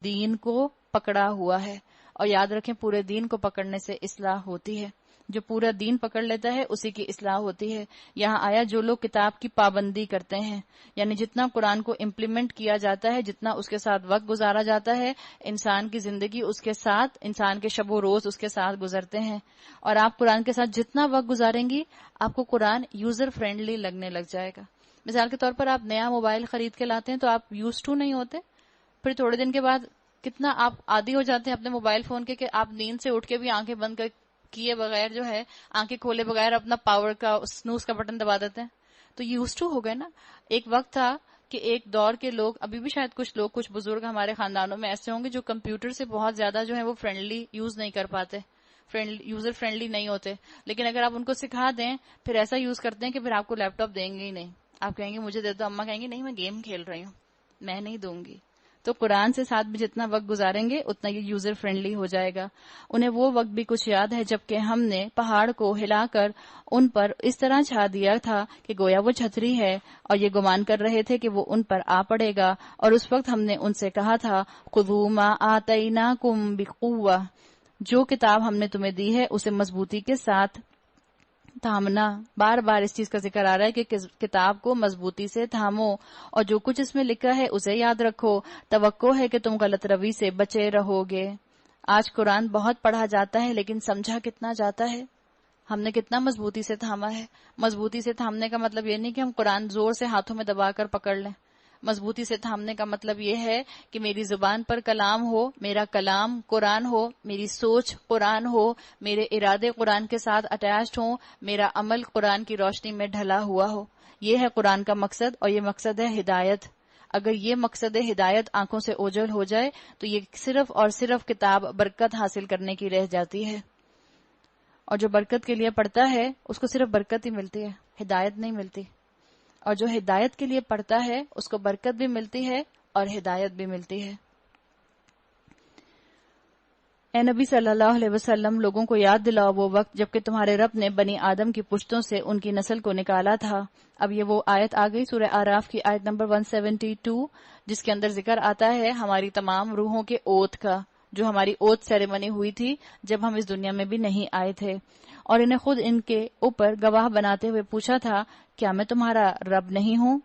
دین کو پکڑا ہوا ہے. اور یاد رکھیں پورے دین کو پکڑنے سے اصلاح ہوتی ہے. جو پورا دین پکڑ لیتا ہے اسی کی اصلاح ہوتی ہے. یہاں آیا جو لوگ کتاب کی پابندی کرتے ہیں، یعنی جتنا قرآن کو امپلیمنٹ کیا جاتا ہے، جتنا اس کے ساتھ وقت گزارا جاتا ہے، انسان کی زندگی اس کے ساتھ، انسان کے شب و روز اس کے ساتھ گزرتے ہیں. اور آپ قرآن کے ساتھ جتنا وقت گزاریں گی آپ کو قرآن یوزر فرینڈلی لگنے لگ جائے گا. مثال کے طور پر آپ نیا موبائل خرید کے لاتے ہیں تو آپ یوز ٹو نہیں ہوتے، پھر تھوڑے دن کے بعد کتنا آپ عادی ہو جاتے ہیں اپنے موبائل فون کے کہ آپ نیند سے اٹھ کے بھی آنکھیں بند کیے بغیر جو ہے، آنکھیں کھولے بغیر اپنا پاور کا سنوز کا بٹن دبا دیتے ہیں. تو یوز ٹو ہو گئے نا. ایک وقت تھا کہ ایک دور کے لوگ، ابھی بھی شاید کچھ لوگ، کچھ بزرگ ہمارے خاندانوں میں ایسے ہوں گے جو کمپیوٹر سے بہت زیادہ جو ہے وہ فرینڈلی یوز نہیں کر پاتے، یوزر فرینڈلی نہیں ہوتے. لیکن اگر آپ ان کو سکھا دیں پھر ایسا یوز کرتے ہیں کہ پھر آپ کو لیپ ٹاپ دیں گے ہی نہیں. آپ کہیں گے مجھے دے دو، اماں کہیں گے نہیں میں گیم کھیل رہی ہوں، میں نہیں دوں گی. تو قرآن سے ساتھ بھی جتنا وقت گزاریں گے اتنا یہ یوزر فرینڈلی ہو جائے گا. انہیں وہ وقت بھی کچھ یاد ہے جبکہ ہم نے پہاڑ کو ہلا کر ان پر اس طرح چھا دیا تھا کہ گویا وہ چھتری ہے، اور یہ گمان کر رہے تھے کہ وہ ان پر آ پڑے گا. اور اس وقت ہم نے ان سے کہا تھا خذوا ما آتیناکم بقوہ، جو کتاب ہم نے تمہیں دی ہے اسے مضبوطی کے ساتھ تھامنا. بار بار اس چیز کا ذکر آ رہا ہے کہ کتاب کو مضبوطی سے تھامو اور جو کچھ اس میں لکھا ہے اسے یاد رکھو. توقع ہے کہ تم غلط روی سے بچے رہو گے. آج قرآن بہت پڑھا جاتا ہے لیکن سمجھا کتنا جاتا ہے؟ ہم نے کتنا مضبوطی سے تھاما ہے؟ مضبوطی سے تھامنے کا مطلب یہ نہیں کہ ہم قرآن زور سے ہاتھوں میں دبا کر پکڑ لیں. مضبوطی سے تھامنے کا مطلب یہ ہے کہ میری زبان پر کلام ہو، میرا کلام قرآن ہو، میری سوچ قرآن ہو، میرے ارادے قرآن کے ساتھ اٹیچڈ ہوں، میرا عمل قرآن کی روشنی میں ڈھلا ہوا ہو. یہ ہے قرآن کا مقصد، اور یہ مقصد ہے ہدایت. اگر یہ مقصد ہدایت آنکھوں سے اوجھل ہو جائے تو یہ صرف اور صرف کتاب برکت حاصل کرنے کی رہ جاتی ہے. اور جو برکت کے لیے پڑھتا ہے اس کو صرف برکت ہی ملتی ہے، ہدایت نہیں ملتی. اور جو ہدایت کے لیے پڑھتا ہے اس کو برکت بھی ملتی ہے اور ہدایت بھی ملتی ہے. اے نبی صلی اللہ علیہ وسلم، لوگوں کو یاد دلاؤ وہ وقت جبکہ تمہارے رب نے بنی آدم کی پشتوں سے ان کی نسل کو نکالا تھا. اب یہ وہ آیت آ گئی سورہ آراف کی آیت نمبر 172 جس کے اندر ذکر آتا ہے ہماری تمام روحوں کے اوت کا، جو ہماری اوت سیریمنی ہوئی تھی جب ہم اس دنیا میں بھی نہیں آئے تھے. اور انہیں خود ان کے اوپر گواہ بناتے ہوئے پوچھا تھا کیا میں تمہارا رب نہیں ہوں؟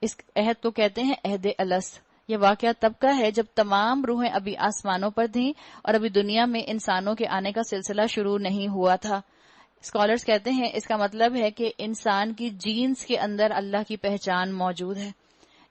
اس عہد کو کہتے ہیں عہد الست. یہ واقعہ تب کا ہے جب تمام روحیں ابھی آسمانوں پر تھیں اور ابھی دنیا میں انسانوں کے آنے کا سلسلہ شروع نہیں ہوا تھا. اسکالرز کہتے ہیں اس کا مطلب ہے کہ انسان کی جینز کے اندر اللہ کی پہچان موجود ہے،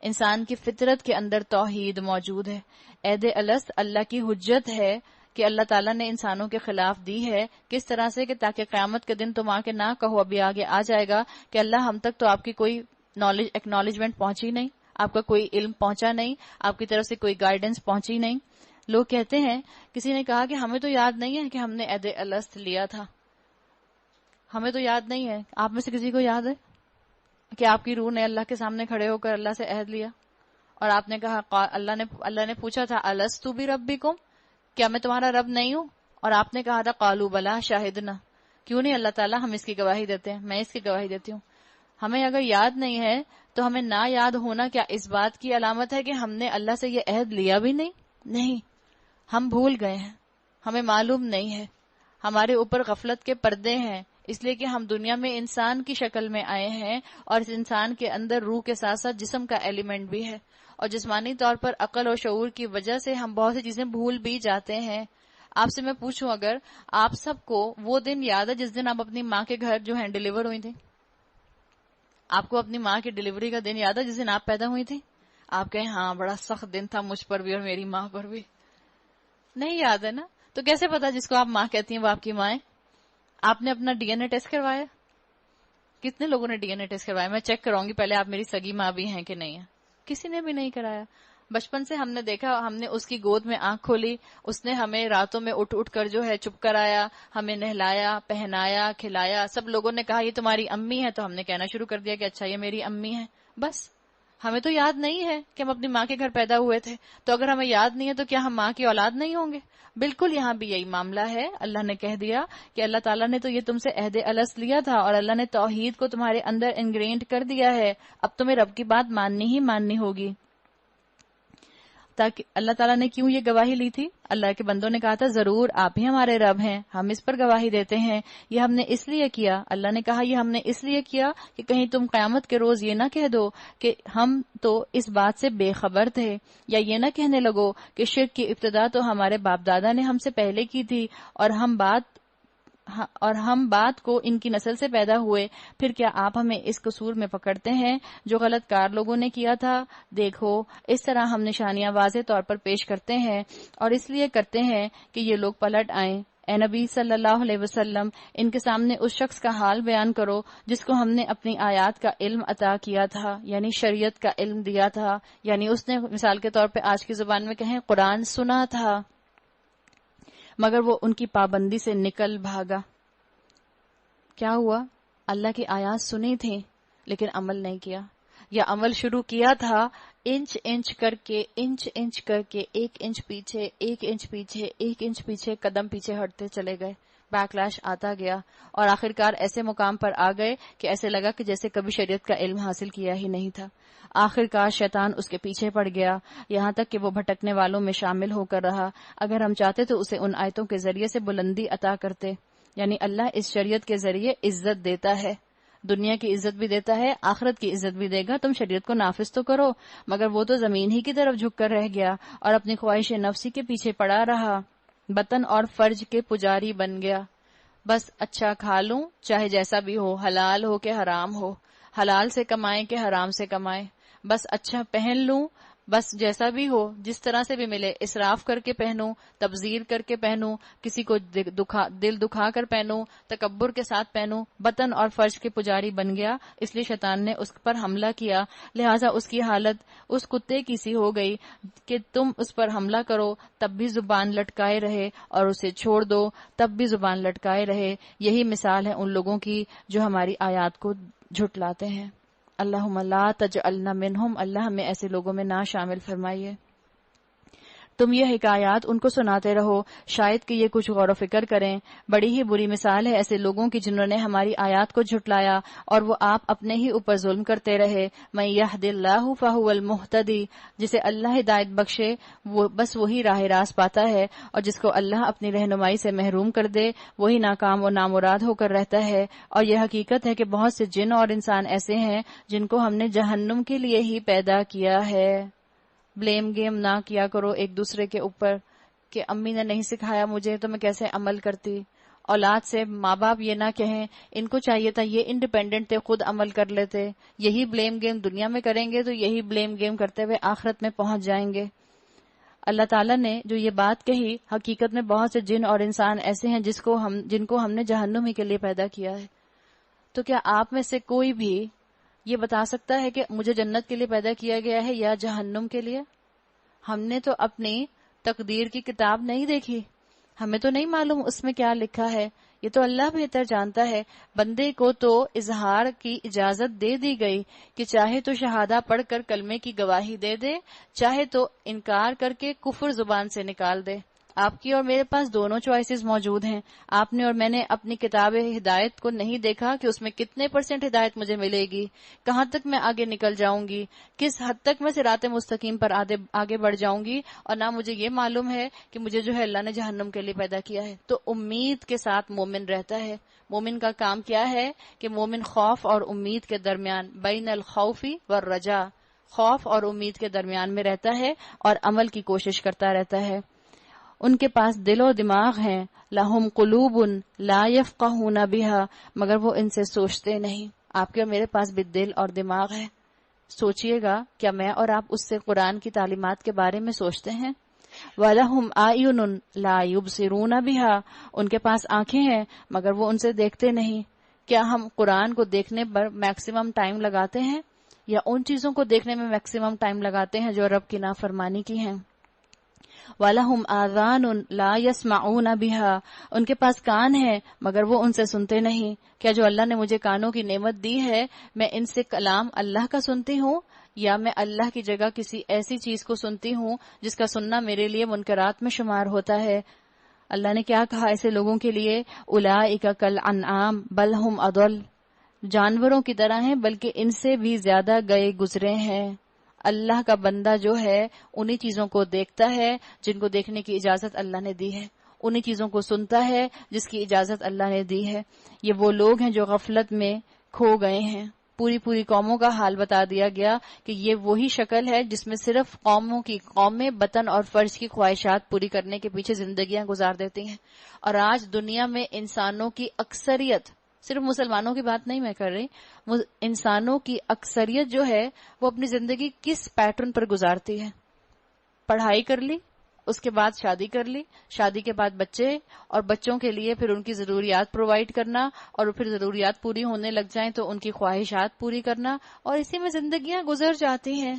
انسان کی فطرت کے اندر توحید موجود ہے. عہد الست اللہ کی حجت ہے کہ اللہ تعالیٰ نے انسانوں کے خلاف دی ہے. کس طرح سے؟ کہ تاکہ قیامت کے دن تم آ کے نہ کہو، ابھی آگے آ جائے گا کہ اللہ ہم تک تو آپ کی کوئی نالج ایکنالجمنٹ پہنچی نہیں، آپ کا کوئی علم پہنچا نہیں، آپ کی طرف سے کوئی گائیڈنس پہنچی نہیں. لوگ کہتے ہیں کسی نے کہا کہ ہمیں تو یاد نہیں ہے کہ ہم نے عہد الست لیا تھا، ہمیں تو یاد نہیں ہے. آپ میں سے کسی کو یاد ہے کہ آپ کی روح نے اللہ کے سامنے کھڑے ہو کر اللہ سے عہد لیا اور آپ نے کہا اللہ نے پوچھا تھا الستو بربکم، کیا میں تمہارا رب نہیں ہوں؟ اور آپ نے کہا تھا قالوا بلا شاہدنا. کیوں نہیں اللہ تعالیٰ، ہم اس کی گواہی دیتے ہیں، میں اس کی گواہی دیتی ہوں. ہمیں اگر یاد نہیں ہے تو ہمیں نہ یاد ہونا کیا اس بات کی علامت ہے کہ ہم نے اللہ سے یہ عہد لیا بھی نہیں. ہم بھول گئے ہیں، ہمیں معلوم نہیں ہے، ہمارے اوپر غفلت کے پردے ہیں، اس لیے کہ ہم دنیا میں انسان کی شکل میں آئے ہیں اور اس انسان کے اندر روح کے ساتھ ساتھ جسم کا ایلیمنٹ بھی ہے، اور جسمانی طور پر عقل اور شعور کی وجہ سے ہم بہت سی چیزیں بھول بھی جاتے ہیں. آپ سے میں پوچھوں اگر آپ سب کو وہ دن یاد ہے جس دن آپ اپنی ماں کے گھر جو ہے ڈیلیور ہوئی تھی؟ آپ کو اپنی ماں کی ڈیلیوری کا دن یاد ہے جس دن آپ پیدا ہوئی تھی؟ آپ کہیں ہاں بڑا سخت دن تھا مجھ پر بھی اور میری ماں پر بھی. نہیں یاد ہے نا؟ تو کیسے پتا جس کو آپ ماں کہتی ہیں وہ آپ کی ماں ہے؟ آپ نے اپنا ڈی این اے ٹیسٹ کروایا؟ کتنے لوگوں نے ڈی این اے ٹیسٹ کروایا؟ میں چیک کراؤں گی پہلے آپ میری سگی ماں بھی ہیں کہ نہیں ہے. کسی نے بھی نہیں کرایا. بچپن سے ہم نے دیکھا، ہم نے اس کی گود میں آنکھ کھولی، اس نے ہمیں راتوں میں اٹھ اٹھ کر جو ہے چپ کرایا، ہمیں نہلایا، پہنایا، کھلایا. سب لوگوں نے کہا یہ تمہاری امی ہے تو ہم نے کہنا شروع کر دیا کہ اچھا یہ میری امی ہے. بس ہمیں تو یاد نہیں ہے کہ ہم اپنی ماں کے گھر پیدا ہوئے تھے. تو اگر ہمیں یاد نہیں ہے تو کیا ہم ماں کی اولاد نہیں ہوں گے؟ بالکل یہاں بھی یہی معاملہ ہے. اللہ نے کہہ دیا کہ اللہ تعالیٰ نے تو یہ تم سے عہد الست لیا تھا اور اللہ نے توحید کو تمہارے اندر انگرینڈ کر دیا ہے، اب تمہیں رب کی بات ماننی ہی ماننی ہوگی. تاکہ اللہ تعالیٰ نے کیوں یہ گواہی لی تھی؟ اللہ کے بندوں نے کہا تھا ضرور آپ ہی ہمارے رب ہیں، ہم اس پر گواہی دیتے ہیں، یہ ہم نے اس لیے کیا۔ اللہ نے کہا یہ ہم نے اس لیے کیا کہ کہیں تم قیامت کے روز یہ نہ کہہ دو کہ ہم تو اس بات سے بے خبر تھے، یا یہ نہ کہنے لگو کہ شرک کی ابتدا تو ہمارے باپ دادا نے ہم سے پہلے کی تھی اور ہم بات کو ان کی نسل سے پیدا ہوئے، پھر کیا آپ ہمیں اس قصور میں پکڑتے ہیں جو غلط کار لوگوں نے کیا تھا؟ دیکھو اس طرح ہم نشانیاں واضح طور پر پیش کرتے ہیں اور اس لیے کرتے ہیں کہ یہ لوگ پلٹ آئیں۔ اے نبی صلی اللہ علیہ وسلم، ان کے سامنے اس شخص کا حال بیان کرو جس کو ہم نے اپنی آیات کا علم عطا کیا تھا، یعنی شریعت کا علم دیا تھا، یعنی اس نے مثال کے طور پہ آج کی زبان میں کہیں قرآن سنا تھا، مگر وہ ان کی پابندی سے نکل بھاگا۔ کیا ہوا؟ اللہ کی آیات سنی تھیں لیکن عمل نہیں کیا، یا عمل شروع کیا تھا انچ انچ کر کے ایک انچ پیچھے قدم پیچھے ہٹتے چلے گئے، بیک لیش آتا گیا اور آخرکار ایسے مقام پر آ گئے کہ ایسے لگا کہ جیسے کبھی شریعت کا علم حاصل کیا ہی نہیں تھا۔ آخرکار شیطان اس کے پیچھے پڑ گیا، یہاں تک کہ وہ بھٹکنے والوں میں شامل ہو کر رہا۔ اگر ہم چاہتے تو اسے ان آیتوں کے ذریعے سے بلندی عطا کرتے، یعنی اللہ اس شریعت کے ذریعے عزت دیتا ہے، دنیا کی عزت بھی دیتا ہے، آخرت کی عزت بھی دے گا۔ تم شریعت کو نافذ تو کرو، مگر وہ تو زمین ہی کی طرف جھک کر رہ گیا اور اپنی خواہش نفسی کے پیچھے پڑا رہا، بطن اور فرج کے پجاری بن گیا۔ بس اچھا کھا لوں چاہے جیسا بھی ہو، حلال ہو کہ حرام ہو، حلال سے کمائے کہ حرام سے کمائے، بس اچھا پہن لوں، بس جیسا بھی ہو، جس طرح سے بھی ملے، اسراف کر کے پہنوں، تبذیر کر کے پہنوں، کسی کو دل دکھا کر پہنوں، تکبر کے ساتھ پہنوں، بطن اور فرج کے پجاری بن گیا۔ اس لیے شیطان نے اس پر حملہ کیا، لہٰذا اس کی حالت اس کتے کی سی ہو گئی کہ تم اس پر حملہ کرو تب بھی زبان لٹکائے رہے اور اسے چھوڑ دو تب بھی زبان لٹکائے رہے۔ یہی مثال ہے ان لوگوں کی جو ہماری آیات کو جھٹلاتے ہیں۔ اللہم لا تجعلنا منہم، اللہ ہمیں ایسے لوگوں میں نہ شامل فرمائیے۔ تم یہ حکایات ان کو سناتے رہو، شاید کہ یہ کچھ غور و فکر کریں۔ بڑی ہی بری مثال ہے ایسے لوگوں کی جنہوں نے ہماری آیات کو جھٹلایا اور وہ آپ اپنے ہی اوپر ظلم کرتے رہے۔ من یہد اللہ فہو المہتدی، جسے اللہ ہدایت بخشے وہ بس وہی راہ راست پاتا ہے، اور جس کو اللہ اپنی رہنمائی سے محروم کر دے وہی ناکام و نامراد ہو کر رہتا ہے۔ اور یہ حقیقت ہے کہ بہت سے جن اور انسان ایسے ہیں جن کو ہم نے جہنم کے لیے ہی پیدا کیا ہے۔ بلیم گیم نہ کیا کرو ایک دوسرے کے اوپر کہ امی نے نہیں سکھایا مجھے تو میں کیسے عمل کرتی۔ اولاد سے ماں باپ یہ نہ کہیں ان کو چاہیے تھا یہ انڈیپینڈنٹ تھے خود عمل کر لیتے۔ یہی بلیم گیم دنیا میں کریں گے تو یہی بلیم گیم کرتے ہوئے آخرت میں پہنچ جائیں گے۔ اللہ تعالیٰ نے جو یہ بات کہی، حقیقت میں بہت سے جن اور انسان ایسے ہیں جن کو ہم نے جہنم ہی کے لیے پیدا کیا ہے۔ تو کیا آپ میں سے کوئی بھی یہ بتا سکتا ہے کہ مجھے جنت کے لیے پیدا کیا گیا ہے یا جہنم کے لیے؟ ہم نے تو اپنی تقدیر کی کتاب نہیں دیکھی، ہمیں تو نہیں معلوم اس میں کیا لکھا ہے، یہ تو اللہ بہتر جانتا ہے۔ بندے کو تو اظہار کی اجازت دے دی گئی کہ چاہے تو شہادہ پڑھ کر کلمے کی گواہی دے دے، چاہے تو انکار کر کے کفر زبان سے نکال دے۔ آپ کی اور میرے پاس دونوں چوائسز موجود ہیں۔ آپ نے اور میں نے اپنی کتاب ہدایت کو نہیں دیکھا کہ اس میں کتنے % ہدایت مجھے ملے گی، کہاں تک میں آگے نکل جاؤں گی، کس حد تک میں صراط مستقیم پر آگے بڑھ جاؤں گی، اور نہ مجھے یہ معلوم ہے کہ مجھے جو ہے اللہ نے جہنم کے لیے پیدا کیا ہے۔ تو امید کے ساتھ مومن رہتا ہے۔ مومن کا کام کیا ہے کہ مومن خوف اور امید کے درمیان، بین الخوف والرجاء، خوف اور امید کے درمیان میں رہتا ہے اور عمل کی کوشش کرتا رہتا ہے۔ ان کے پاس دل و دماغ ہیں، لہم قلوب لا یفقہون بہا، مگر وہ ان سے سوچتے نہیں۔ آپ کے اور میرے پاس بھی دل اور دماغ ہے، سوچئے گا کیا میں اور آپ اس سے قرآن کی تعلیمات کے بارے میں سوچتے ہیں؟ وَلَهُمْ أَعْيُنٌ لَا يُبْصِرُونَ بِهَا، ان کے پاس آنکھیں ہیں مگر وہ ان سے دیکھتے نہیں۔ کیا ہم قرآن کو دیکھنے پر میکسیمم ٹائم لگاتے ہیں یا ان چیزوں کو دیکھنے میں میکسیمم ٹائم لگاتے ہیں جو رب کی نافرمانی کی ہیں؟ وَلَهُمْ آذَانٌ لَا يَسْمَعُونَ بِهَا، ان کے پاس کان ہیں مگر وہ ان سے سنتے نہیں۔ کیا جو اللہ نے مجھے کانوں کی نعمت دی ہے میں ان سے کلام اللہ کا سنتی ہوں، یا میں اللہ کی جگہ کسی ایسی چیز کو سنتی ہوں جس کا سننا میرے لیے منکرات میں شمار ہوتا ہے؟ اللہ نے کیا کہا ایسے لوگوں کے لیے؟ اولئک کالانعام بل ہم اضل، جانوروں کی طرح ہیں بلکہ ان سے بھی زیادہ گئے گزرے ہیں۔ اللہ کا بندہ جو ہے انہی چیزوں کو دیکھتا ہے جن کو دیکھنے کی اجازت اللہ نے دی ہے، انہی چیزوں کو سنتا ہے جس کی اجازت اللہ نے دی ہے۔ یہ وہ لوگ ہیں جو غفلت میں کھو گئے ہیں۔ پوری قوموں کا حال بتا دیا گیا کہ یہ وہی شکل ہے جس میں صرف قومیں بطن اور فرج کی خواہشات پوری کرنے کے پیچھے زندگیاں گزار دیتی ہیں۔ اور آج دنیا میں انسانوں کی اکثریت، صرف مسلمانوں کی بات نہیں میں کر رہی، انسانوں کی اکثریت جو ہے وہ اپنی زندگی کس پیٹرن پر گزارتی ہے؟ پڑھائی کر لی، اس کے بعد شادی کر لی، شادی کے بعد بچے، اور بچوں کے لیے پھر ان کی ضروریات پرووائڈ کرنا، اور پھر ضروریات پوری ہونے لگ جائیں تو ان کی خواہشات پوری کرنا، اور اسی میں زندگیاں گزر جاتی ہیں۔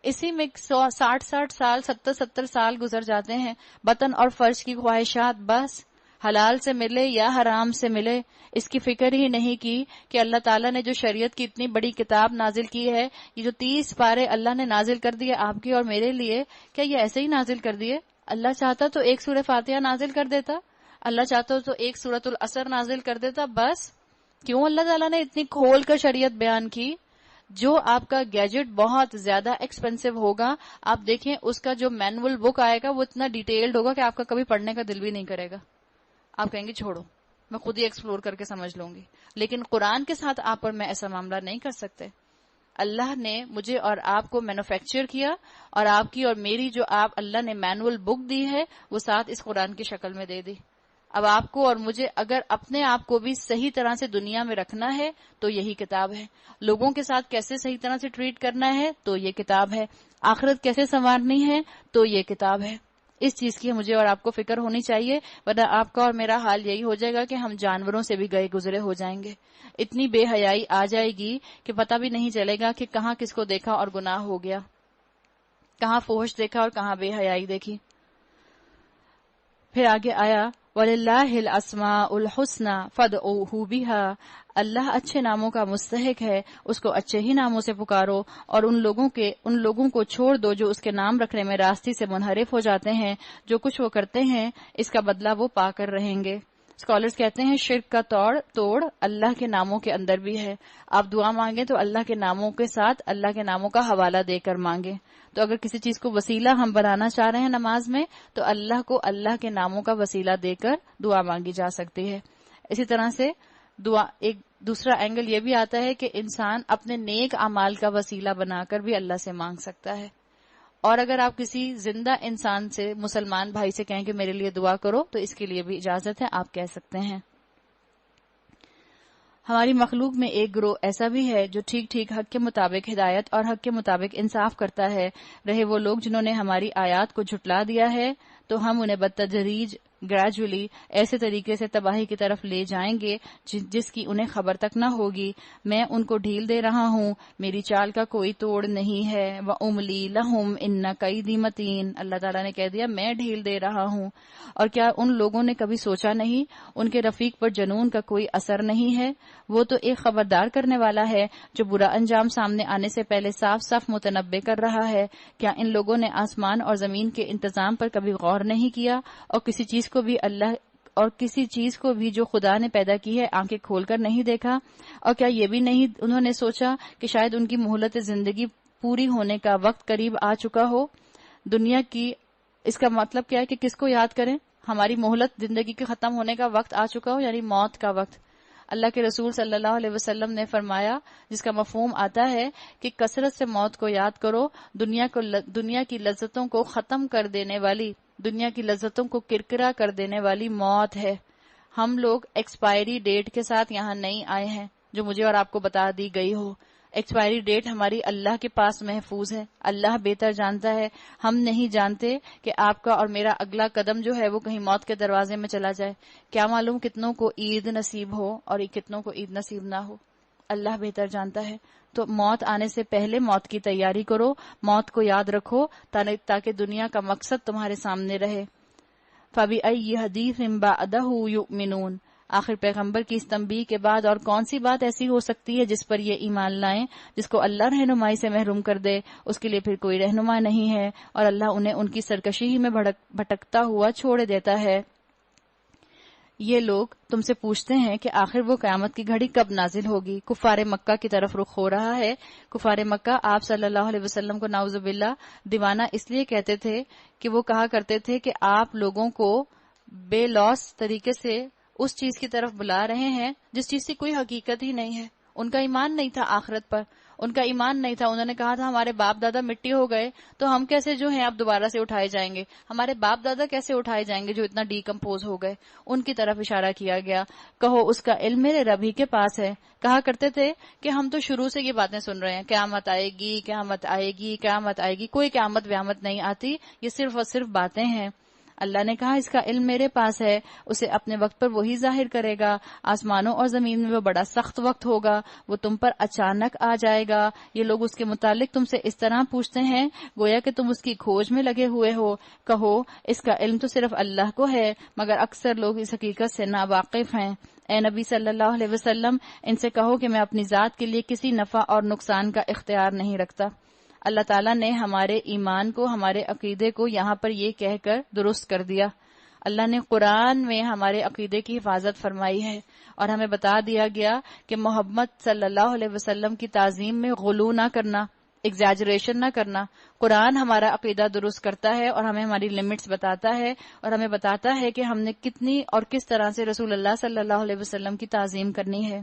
اسی میں 60 سال 70 سال گزر جاتے ہیں۔ بطن اور فرج کی خواہشات، بس حلال سے ملے یا حرام سے ملے، اس کی فکر ہی نہیں کی کہ اللہ تعالیٰ نے جو شریعت کی اتنی بڑی کتاب نازل کی ہے، یہ جو 30 پارے اللہ نے نازل کر دیے آپ کی اور میرے لیے، کیا یہ ایسے ہی نازل کر دیے؟ اللہ چاہتا تو ایک سورہ فاتحہ نازل کر دیتا، اللہ چاہتا تو ایک سورۃ العصر نازل کر دیتا، بس کیوں اللہ تعالیٰ نے اتنی کھول کر شریعت بیان کی؟ جو آپ کا گیجٹ بہت زیادہ ایکسپینسو ہوگا، آپ دیکھیں اس کا جو مینول بک آئے گا وہ اتنا ڈیٹیلڈ ہوگا کہ آپ کا کبھی پڑھنے کا دل بھی نہیں کرے گا، آپ کہیں گے چھوڑو میں خود ہی ایکسپلور کر کے سمجھ لوں گی۔ لیکن قرآن کے ساتھ آپ اور میں ایسا معاملہ نہیں کر سکتے۔ اللہ نے مجھے اور آپ کو مینوفیکچر کیا، اور آپ کی اور میری جو اللہ نے مینول بک دی ہے وہ ساتھ اس قرآن کی شکل میں دے دی۔ اب آپ کو اور مجھے اگر اپنے آپ کو بھی صحیح طرح سے دنیا میں رکھنا ہے تو یہی کتاب ہے، لوگوں کے ساتھ کیسے صحیح طرح سے ٹریٹ کرنا ہے تو یہ کتاب ہے، آخرت کیسے سنوارنی ہے تو یہ کتاب ہے۔ اس چیز کی مجھے اور آپ کو فکر ہونی چاہیے، ورنہ آپ کا اور میرا حال یہی ہو جائے گا کہ ہم جانوروں سے بھی گئے گزرے ہو جائیں گے۔ اتنی بے حیائی آ جائے گی کہ پتہ بھی نہیں چلے گا کہ کہاں کس کو دیکھا اور گناہ ہو گیا، کہاں فحش دیکھا اور کہاں بے حیائی دیکھی۔ پھر آگے آیا وَلِلَّهِ الْأَسْمَاءُ الْحُسْنَى فَادْعُوهُ بِهَا، اللہ اچھے ناموں کا مستحق ہے، اس کو اچھے ہی ناموں سے پکارو، اور ان لوگوں کو چھوڑ دو جو اس کے نام رکھنے میں راستے سے منحرف ہو جاتے ہیں، جو کچھ وہ کرتے ہیں اس کا بدلہ وہ پا کر رہیں گے۔ اسکالرز کہتے ہیں شرک کا توڑ اللہ کے ناموں کے اندر بھی ہے۔ آپ دعا مانگیں تو اللہ کے ناموں کے ساتھ اللہ کے ناموں کا حوالہ دے کر مانگیں۔ تو اگر کسی چیز کو وسیلہ ہم بنانا چاہ رہے ہیں نماز میں تو اللہ کو اللہ کے ناموں کا وسیلہ دے کر دعا مانگی جا سکتی ہے۔ اسی طرح سے دعا ایک دوسرا اینگل یہ بھی آتا ہے کہ انسان اپنے نیک اعمال کا وسیلہ بنا کر بھی اللہ سے مانگ سکتا ہے۔ اور اگر آپ کسی زندہ انسان سے، مسلمان بھائی سے کہیں کہ میرے لیے دعا کرو تو اس کے لیے بھی اجازت ہے، آپ کہہ سکتے ہیں۔ ہماری مخلوق میں ایک گروہ ایسا بھی ہے جو ٹھیک حق کے مطابق ہدایت اور حق کے مطابق انصاف کرتا ہے۔ رہے وہ لوگ جنہوں نے ہماری آیات کو جھٹلا دیا ہے تو ہم انہیں بتدریج گریجولی ایسے طریقے سے تباہی کی طرف لے جائیں گے جس کی انہیں خبر تک نہ ہوگی۔ میں ان کو ڈھیل دے رہا ہوں، میری چال کا کوئی توڑ نہیں ہے۔ وَأُمْلِي لَهُمْ إِنَّ كَيْدِي مَتِينٌ، اللہ تعالیٰ نے کہہ دیا میں ڈھیل دے رہا ہوں۔ اور کیا ان لوگوں نے کبھی سوچا نہیں ان کے رفیق پر جنون کا کوئی اثر نہیں ہے؟ وہ تو ایک خبردار کرنے والا ہے جو برا انجام سامنے آنے سے پہلے صاف متنبع کر رہا ہے۔ کیا ان لوگوں نے آسمان اور زمین کے انتظام پر کبھی غور نہیں کیا، اور کسی چیز کو بھی جو خدا نے پیدا کی ہے آنکھیں کھول کر نہیں دیکھا؟ اور کیا یہ بھی نہیں انہوں نے سوچا کہ شاید ان کی مہلت زندگی پوری ہونے کا وقت قریب آ چکا ہو؟ دنیا کی اس کا مطلب کیا ہے کہ کس کو یاد کریں؟ ہماری مہلت زندگی کے ختم ہونے کا وقت آ چکا ہو، یعنی موت کا وقت۔ اللہ کے رسول صلی اللہ علیہ وسلم نے فرمایا، جس کا مفہوم آتا ہے کہ کثرت سے موت کو یاد کرو، دنیا کی لذتوں کو ختم کر دینے والی، دنیا کی لذتوں کو کرکرا کر دینے والی موت ہے۔ ہم لوگ ایکسپائری ڈیٹ کے ساتھ یہاں نہیں آئے ہیں جو مجھے اور آپ کو بتا دی گئی ہو۔ ایکسپائری ڈیٹ ہماری اللہ کے پاس محفوظ ہے، اللہ بہتر جانتا ہے۔ ہم نہیں جانتے کہ آپ کا اور میرا اگلا قدم جو ہے وہ کہیں موت کے دروازے میں چلا جائے۔ کیا معلوم کتنوں کو عید نصیب ہو اور کتنوں کو عید نصیب نہ ہو، اللہ بہتر جانتا ہے۔ تو موت آنے سے پہلے موت کی تیاری کرو، موت کو یاد رکھو تاکہ دنیا کا مقصد تمہارے سامنے رہے۔ فَبِأَيِّ حَدِيثٍ بَعْدَهُ يُؤْمِنُونَ، آخر پیغمبر کی اس تنبیہ کے بعد اور کون سی بات ایسی ہو سکتی ہے جس پر یہ ایمان لائیں؟ جس کو اللہ رہنمائی سے محروم کر دے اس کے لیے پھر کوئی رہنما نہیں ہے، اور اللہ انہیں ان کی سرکشی ہی میں بھٹکتا ہوا چھوڑ دیتا ہے۔ یہ لوگ تم سے پوچھتے ہیں کہ آخر وہ قیامت کی گھڑی کب نازل ہوگی۔ کفار مکہ کی طرف رخ ہو رہا ہے۔ کفار مکہ آپ صلی اللہ علیہ وسلم کو نعوذ باللہ دیوانہ اس لیے کہتے تھے کہ وہ کہا کرتے تھے کہ آپ لوگوں کو بے لوث طریقے سے اس چیز کی طرف بلا رہے ہیں جس چیز کی کوئی حقیقت ہی نہیں ہے۔ ان کا ایمان نہیں تھا آخرت پر، ان کا ایمان نہیں تھا۔ انہوں نے کہا تھا ہمارے باپ دادا مٹی ہو گئے تو ہم کیسے جو ہیں اب دوبارہ سے اٹھائے جائیں گے، ہمارے باپ دادا کیسے اٹھائے جائیں گے جو اتنا ڈیکمپوز ہو گئے۔ ان کی طرف اشارہ کیا گیا۔ کہو اس کا علم میرے رب ہی کے پاس ہے۔ کہا کرتے تھے کہ ہم تو شروع سے یہ باتیں سن رہے ہیں، قیامت آئے گی، قیامت آئے گی، قیامت آئے گی۔ کوئی قیامت ویامت نہیں آتی، یہ صرف اور صرف باتیں ہیں۔ اللہ نے کہا اس کا علم میرے پاس ہے، اسے اپنے وقت پر وہی ظاہر کرے گا۔ آسمانوں اور زمین میں وہ بڑا سخت وقت ہوگا، وہ تم پر اچانک آ جائے گا۔ یہ لوگ اس کے متعلق تم سے اس طرح پوچھتے ہیں گویا کہ تم اس کی کھوج میں لگے ہوئے ہو۔ کہو اس کا علم تو صرف اللہ کو ہے، مگر اکثر لوگ اس حقیقت سے ناواقف ہیں۔ اے نبی صلی اللہ علیہ وسلم، ان سے کہو کہ میں اپنی ذات کے لیے کسی نفع اور نقصان کا اختیار نہیں رکھتا۔ اللہ تعالیٰ نے ہمارے ایمان کو، ہمارے عقیدے کو یہاں پر یہ کہہ کر درست کر دیا۔ اللہ نے قرآن میں ہمارے عقیدے کی حفاظت فرمائی ہے اور ہمیں بتا دیا گیا کہ محمد صلی اللہ علیہ وسلم کی تعظیم میں غلو نہ کرنا، ایگزیجریشن نہ کرنا۔ قرآن ہمارا عقیدہ درست کرتا ہے اور ہمیں ہماری لمٹس بتاتا ہے اور ہمیں بتاتا ہے کہ ہم نے کتنی اور کس طرح سے رسول اللہ صلی اللہ علیہ وسلم کی تعظیم کرنی ہے۔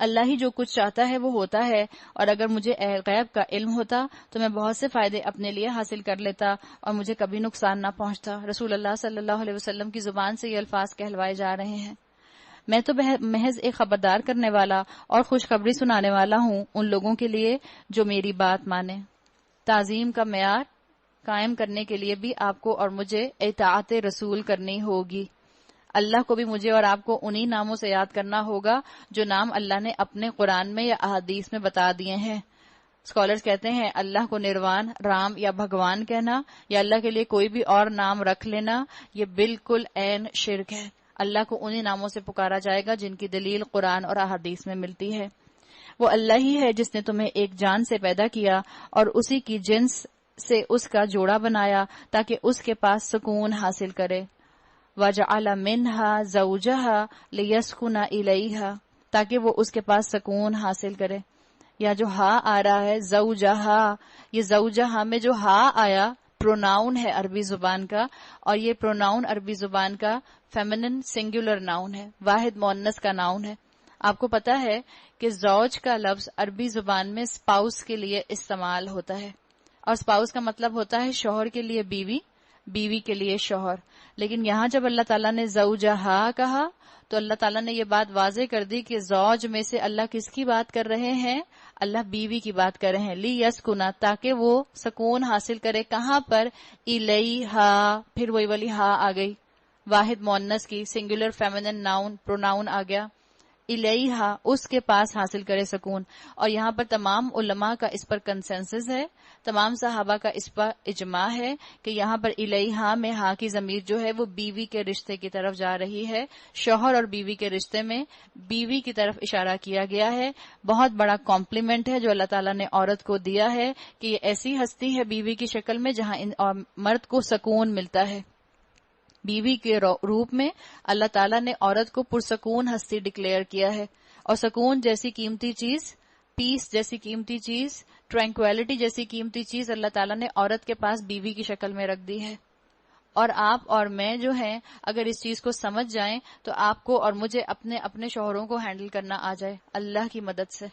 اللہ ہی جو کچھ چاہتا ہے وہ ہوتا ہے، اور اگر مجھے غیب کا علم ہوتا تو میں بہت سے فائدے اپنے لیے حاصل کر لیتا اور مجھے کبھی نقصان نہ پہنچتا۔ رسول اللہ صلی اللہ علیہ وسلم کی زبان سے یہ الفاظ کہلوائے جا رہے ہیں۔ میں تو محض ایک خبردار کرنے والا اور خوشخبری سنانے والا ہوں ان لوگوں کے لیے جو میری بات مانے۔ تعظیم کا معیار قائم کرنے کے لیے بھی آپ کو اور مجھے اطاعت رسول کرنی ہوگی۔ اللہ کو بھی مجھے اور آپ کو انہی ناموں سے یاد کرنا ہوگا جو نام اللہ نے اپنے قرآن میں یا احادیث میں بتا دیے ہیں۔ اسکالرز کہتے ہیں اللہ کو نروان، رام یا بھگوان کہنا یا اللہ کے لیے کوئی بھی اور نام رکھ لینا یہ بالکل عین شرک ہے۔ اللہ کو انہی ناموں سے پکارا جائے گا جن کی دلیل قرآن اور احادیث میں ملتی ہے۔ وہ اللہ ہی ہے جس نے تمہیں ایک جان سے پیدا کیا اور اسی کی جنس سے اس کا جوڑا بنایا تاکہ اس کے پاس سکون حاصل کرے۔ وَجَعَلَ مِنْهَا زَوْجَهَا لِيَسْكُنَ إِلَيْهَا، تاکہ وہ اس کے پاس سکون حاصل کرے۔ یا جو ہا آ رہا ہے زوجہا، یہ زوجہا میں جو ہا آیا پروناؤن ہے عربی زبان کا، اور یہ پروناؤن عربی زبان کا فیمنن سنگولر ناؤن ہے، واحد مؤنث کا ناؤن ہے۔ آپ کو پتا ہے کہ زوج کا لفظ عربی زبان میں اسپاؤس کے لیے استعمال ہوتا ہے، اور اسپاؤس کا مطلب ہوتا ہے شوہر کے لیے بیوی، بیوی کے لیے شوہر۔ لیکن یہاں جب اللہ تعالیٰ نے زوجہا کہا تو اللہ تعالیٰ نے یہ بات واضح کر دی کہ زوج میں سے اللہ کس کی بات کر رہے ہیں؟ اللہ بیوی کی بات کر رہے ہیں، لی یسکنا، تاکہ وہ سکون حاصل کرے۔ کہاں پر؟ الیہا، پھر وہی والی ہا آ گئی، واحد مؤنث کی سنگولر فیمنن ناؤن پروناؤن آ گیا، الیہا، اس کے پاس حاصل کرے سکون۔ اور یہاں پر تمام علماء کا اس پر کنسنسس ہے، تمام صحابہ کا اس پر اجماع ہے کہ یہاں پر الیہا میں ہا کی ضمیر جو ہے وہ بیوی کے رشتے کی طرف جا رہی ہے۔ شوہر اور بیوی کے رشتے میں بیوی کی طرف اشارہ کیا گیا ہے۔ بہت بڑا کمپلیمنٹ ہے جو اللہ تعالیٰ نے عورت کو دیا ہے کہ یہ ایسی ہستی ہے بیوی کی شکل میں جہاں مرد کو سکون ملتا ہے۔ بیوی کے روپ میں اللہ تعالیٰ نے عورت کو پرسکون ہستی ڈکلیئر کیا ہے، اور سکون جیسی قیمتی چیز، پیس جیسی قیمتی چیز، ٹرینکویلٹی جیسی قیمتی چیز اللہ تعالیٰ نے عورت کے پاس بیوی کی شکل میں رکھ دی ہے۔ اور آپ اور میں جو ہیں اگر اس چیز کو سمجھ جائیں تو آپ کو اور مجھے اپنے اپنے شوہروں کو ہینڈل کرنا آ جائے اللہ کی مدد سے۔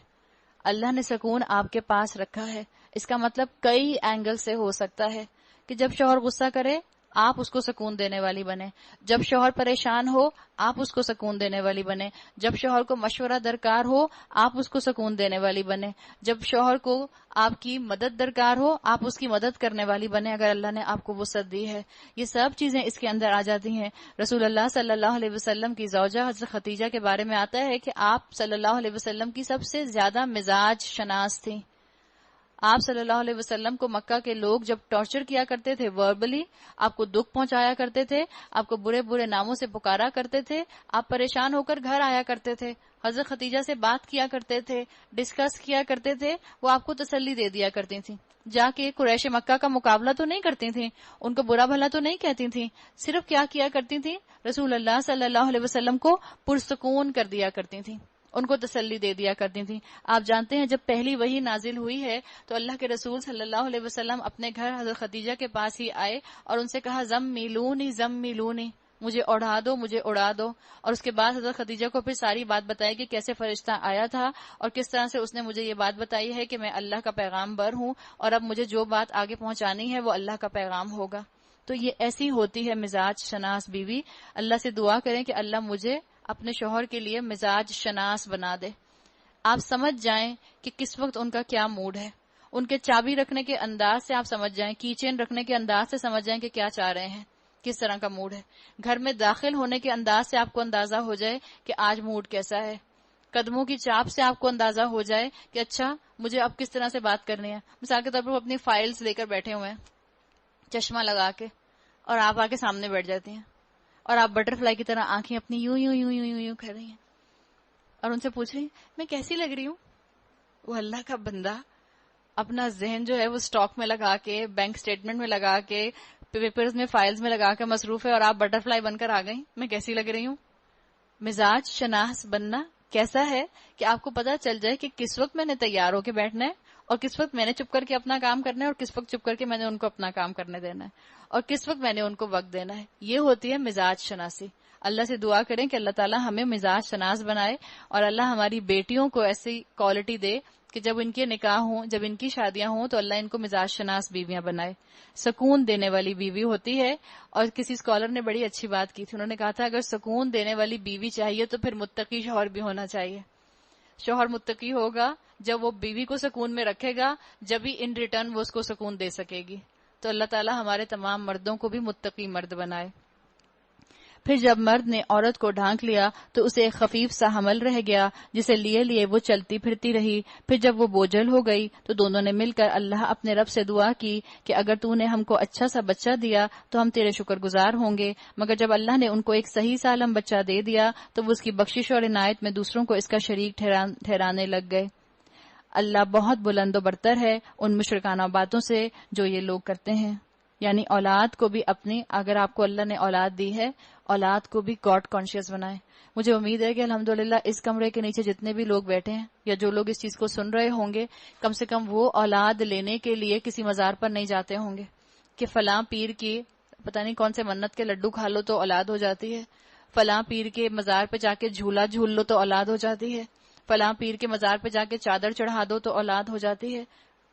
اللہ نے سکون آپ کے پاس رکھا ہے، اس کا مطلب کئی اینگل سے ہو سکتا ہے کہ جب شوہر غصہ کرے آپ اس کو سکون دینے والی بنے، جب شوہر پریشان ہو آپ اس کو سکون دینے والی بنے، جب شوہر کو مشورہ درکار ہو آپ اس کو سکون دینے والی بنے، جب شوہر کو آپ کی مدد درکار ہو آپ اس کی مدد کرنے والی بنے اگر اللہ نے آپ کو وسعت دی ہے۔ یہ سب چیزیں اس کے اندر آ جاتی ہیں۔ رسول اللہ صلی اللہ علیہ وسلم کی زوجہ حضرت خدیجہ کے بارے میں آتا ہے کہ آپ صلی اللہ علیہ وسلم کی سب سے زیادہ مزاج شناس تھیں، آپ صلی اللہ علیہ وسلم کو مکہ کے لوگ جب ٹارچر کیا کرتے تھے وربلی، آپ کو دکھ پہنچایا کرتے تھے، آپ کو برے برے ناموں سے پکارا کرتے تھے، آپ پریشان ہو کر گھر آیا کرتے تھے، حضرت خدیجہ سے بات کیا کرتے تھے، ڈسکس کیا کرتے تھے، وہ آپ کو تسلی دے دیا کرتی تھیں، جا کے قریش مکہ کا مقابلہ تو نہیں کرتی تھیں، ان کو برا بھلا تو نہیں کہتی تھیں، صرف کیا کرتی تھیں، رسول اللہ صلی اللہ علیہ وسلم کو پرسکون کر دیا کرتی تھیں، ان کو تسلی دے دیا کرتی تھیں۔ آپ جانتے ہیں جب پہلی وحی نازل ہوئی ہے تو اللہ کے رسول صلی اللہ علیہ وسلم اپنے گھر حضرت خدیجہ کے پاس ہی آئے اور ان سے کہا زم میلونی مجھے اڑا دو، مجھے اڑا دو، اور اس کے بعد حضرت خدیجہ کو پھر ساری بات بتائی کہ کیسے فرشتہ آیا تھا اور کس طرح سے اس نے مجھے یہ بات بتائی ہے کہ میں اللہ کا پیغام بر ہوں اور اب مجھے جو بات آگے پہنچانی ہے وہ اللہ کا پیغام ہوگا۔ تو یہ ایسی ہوتی ہے مزاج شناس بیوی۔ اللہ سے دعا کریں کہ اللہ مجھے اپنے شوہر کے لیے مزاج شناس بنا دے۔ آپ سمجھ جائیں کہ کس وقت ان کا کیا موڈ ہے، ان کے چابی رکھنے کے انداز سے آپ سمجھ جائیں، کی چین رکھنے کے انداز سے سمجھ جائیں کہ کیا چاہ رہے ہیں، کس طرح کا موڈ ہے۔ گھر میں داخل ہونے کے انداز سے آپ کو اندازہ ہو جائے کہ آج موڈ کیسا ہے۔ قدموں کی چاپ سے آپ کو اندازہ ہو جائے کہ اچھا مجھے اب کس طرح سے بات کرنی ہے۔ مثال کے طور پر وہ اپنی فائلز لے کر بیٹھے ہوئے ہیں چشمہ لگا کے، اور آپ آ کے سامنے بیٹھ جاتی ہیں اور آپ بٹر فلائی کی طرح آنکھیں اپنی یوں یوں یوں یوں یوں یوں کر رہی ہیں اور ان سے پوچھ رہی ہیں میں کیسی لگ رہی ہوں۔ وہ اللہ کا بندہ اپنا ذہن جو ہے وہ سٹاک میں لگا کے، بینک سٹیٹمنٹ میں لگا کے، پیپرز میں، فائلز میں لگا کے مصروف ہے، اور آپ بٹر فلائی بن کر آ گئی میں کیسی لگ رہی ہوں۔ مزاج شناس بننا کیسا ہے کہ آپ کو پتا چل جائے کہ کس وقت میں نے تیار ہو کے بیٹھنا ہے اور کس وقت میں نے چپ کر کے اپنا کام کرنا ہے اور کس وقت چپ کر کے میں نے ان کو اپنا کام کرنے دینا ہے اور کس وقت میں نے ان کو وقت دینا ہے۔ یہ ہوتی ہے مزاج شناسی۔ اللہ سے دعا کریں کہ اللہ تعالیٰ ہمیں مزاج شناس بنائے اور اللہ ہماری بیٹیوں کو ایسی کوالٹی دے کہ جب ان کے نکاح ہوں، جب ان کی شادیاں ہوں تو اللہ ان کو مزاج شناس بیویاں بنائے، سکون دینے والی بیوی ہوتی ہے۔ اور کسی اسکالر نے بڑی اچھی بات کی تھی، انہوں نے کہا تھا اگر سکون دینے والی بیوی چاہیے تو پھر متقی شوہر بھی ہونا چاہیے۔ شوہر متقی ہوگا جب وہ بیوی کو سکون میں رکھے گا، جب ہی ان ریٹرن وہ اس کو سکون دے سکے گی۔ تو اللہ تعالیٰ ہمارے تمام مردوں کو بھی متقی مرد بنائے۔ پھر جب مرد نے عورت کو ڈھانک لیا تو اسے ایک خفیف سا حمل رہ گیا جسے لیے لیے وہ چلتی پھرتی رہی۔ پھر جب وہ بوجھل ہو گئی تو دونوں نے مل کر اللہ اپنے رب سے دعا کی کہ اگر تو نے ہم کو اچھا سا بچہ دیا تو ہم تیرے شکر گزار ہوں گے، مگر جب اللہ نے ان کو ایک صحیح سالم بچہ دے دیا تو وہ اس کی بخشش اور عنایت میں دوسروں کو اس کا شریک ٹھہرانے لگ گئے۔ اللہ بہت بلند و برتر ہے ان مشرکانہ باتوں سے جو یہ لوگ کرتے ہیں۔ یعنی اولاد کو بھی اپنی، اگر آپ کو اللہ نے اولاد دی ہے، اولاد کو بھی گاڈ کانشیس بنائیں۔ مجھے امید ہے کہ الحمدللہ اس کمرے کے نیچے جتنے بھی لوگ بیٹھے ہیں یا جو لوگ اس چیز کو سن رہے ہوں گے، کم سے کم وہ اولاد لینے کے لیے کسی مزار پر نہیں جاتے ہوں گے کہ فلاں پیر کی پتہ نہیں کون سے منت کے لڈو کھا لو تو اولاد ہو جاتی ہے، فلاں پیر کے مزار پہ جا کے جھولا جھول لو تو اولاد ہو جاتی ہے، فلاں پیر کے مزار پہ جا کے چادر چڑھا دو تو اولاد ہو جاتی ہے۔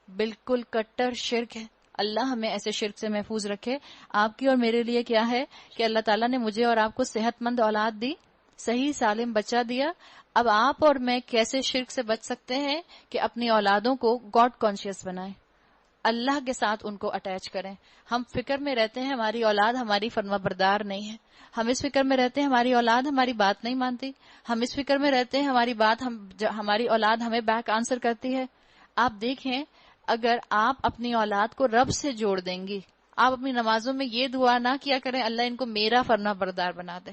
بالکل کٹر شرک ہے۔ اللہ ہمیں ایسے شرک سے محفوظ رکھے۔ آپ کی اور میرے لیے کیا ہے کہ اللہ تعالیٰ نے مجھے اور آپ کو صحت مند اولاد دی، صحیح سالم بچہ دیا۔ اب آپ اور میں کیسے شرک سے بچ سکتے ہیں کہ اپنی اولادوں کو گاڈ کانشیس بنائیں، اللہ کے ساتھ ان کو اٹیچ کریں۔ ہم فکر میں رہتے ہیں ہماری اولاد ہماری فرما بردار نہیں ہے، ہم اس فکر میں رہتے ہیں ہماری اولاد ہماری بات نہیں مانتی، ہم اس فکر میں رہتے ہیں ہماری اولاد ہمیں بیک آنسر کرتی ہے۔ آپ دیکھیں اگر آپ اپنی اولاد کو رب سے جوڑ دیں گی، آپ اپنی نمازوں میں یہ دعا نہ کیا کریں اللہ ان کو میرا فرما بردار بنا دے،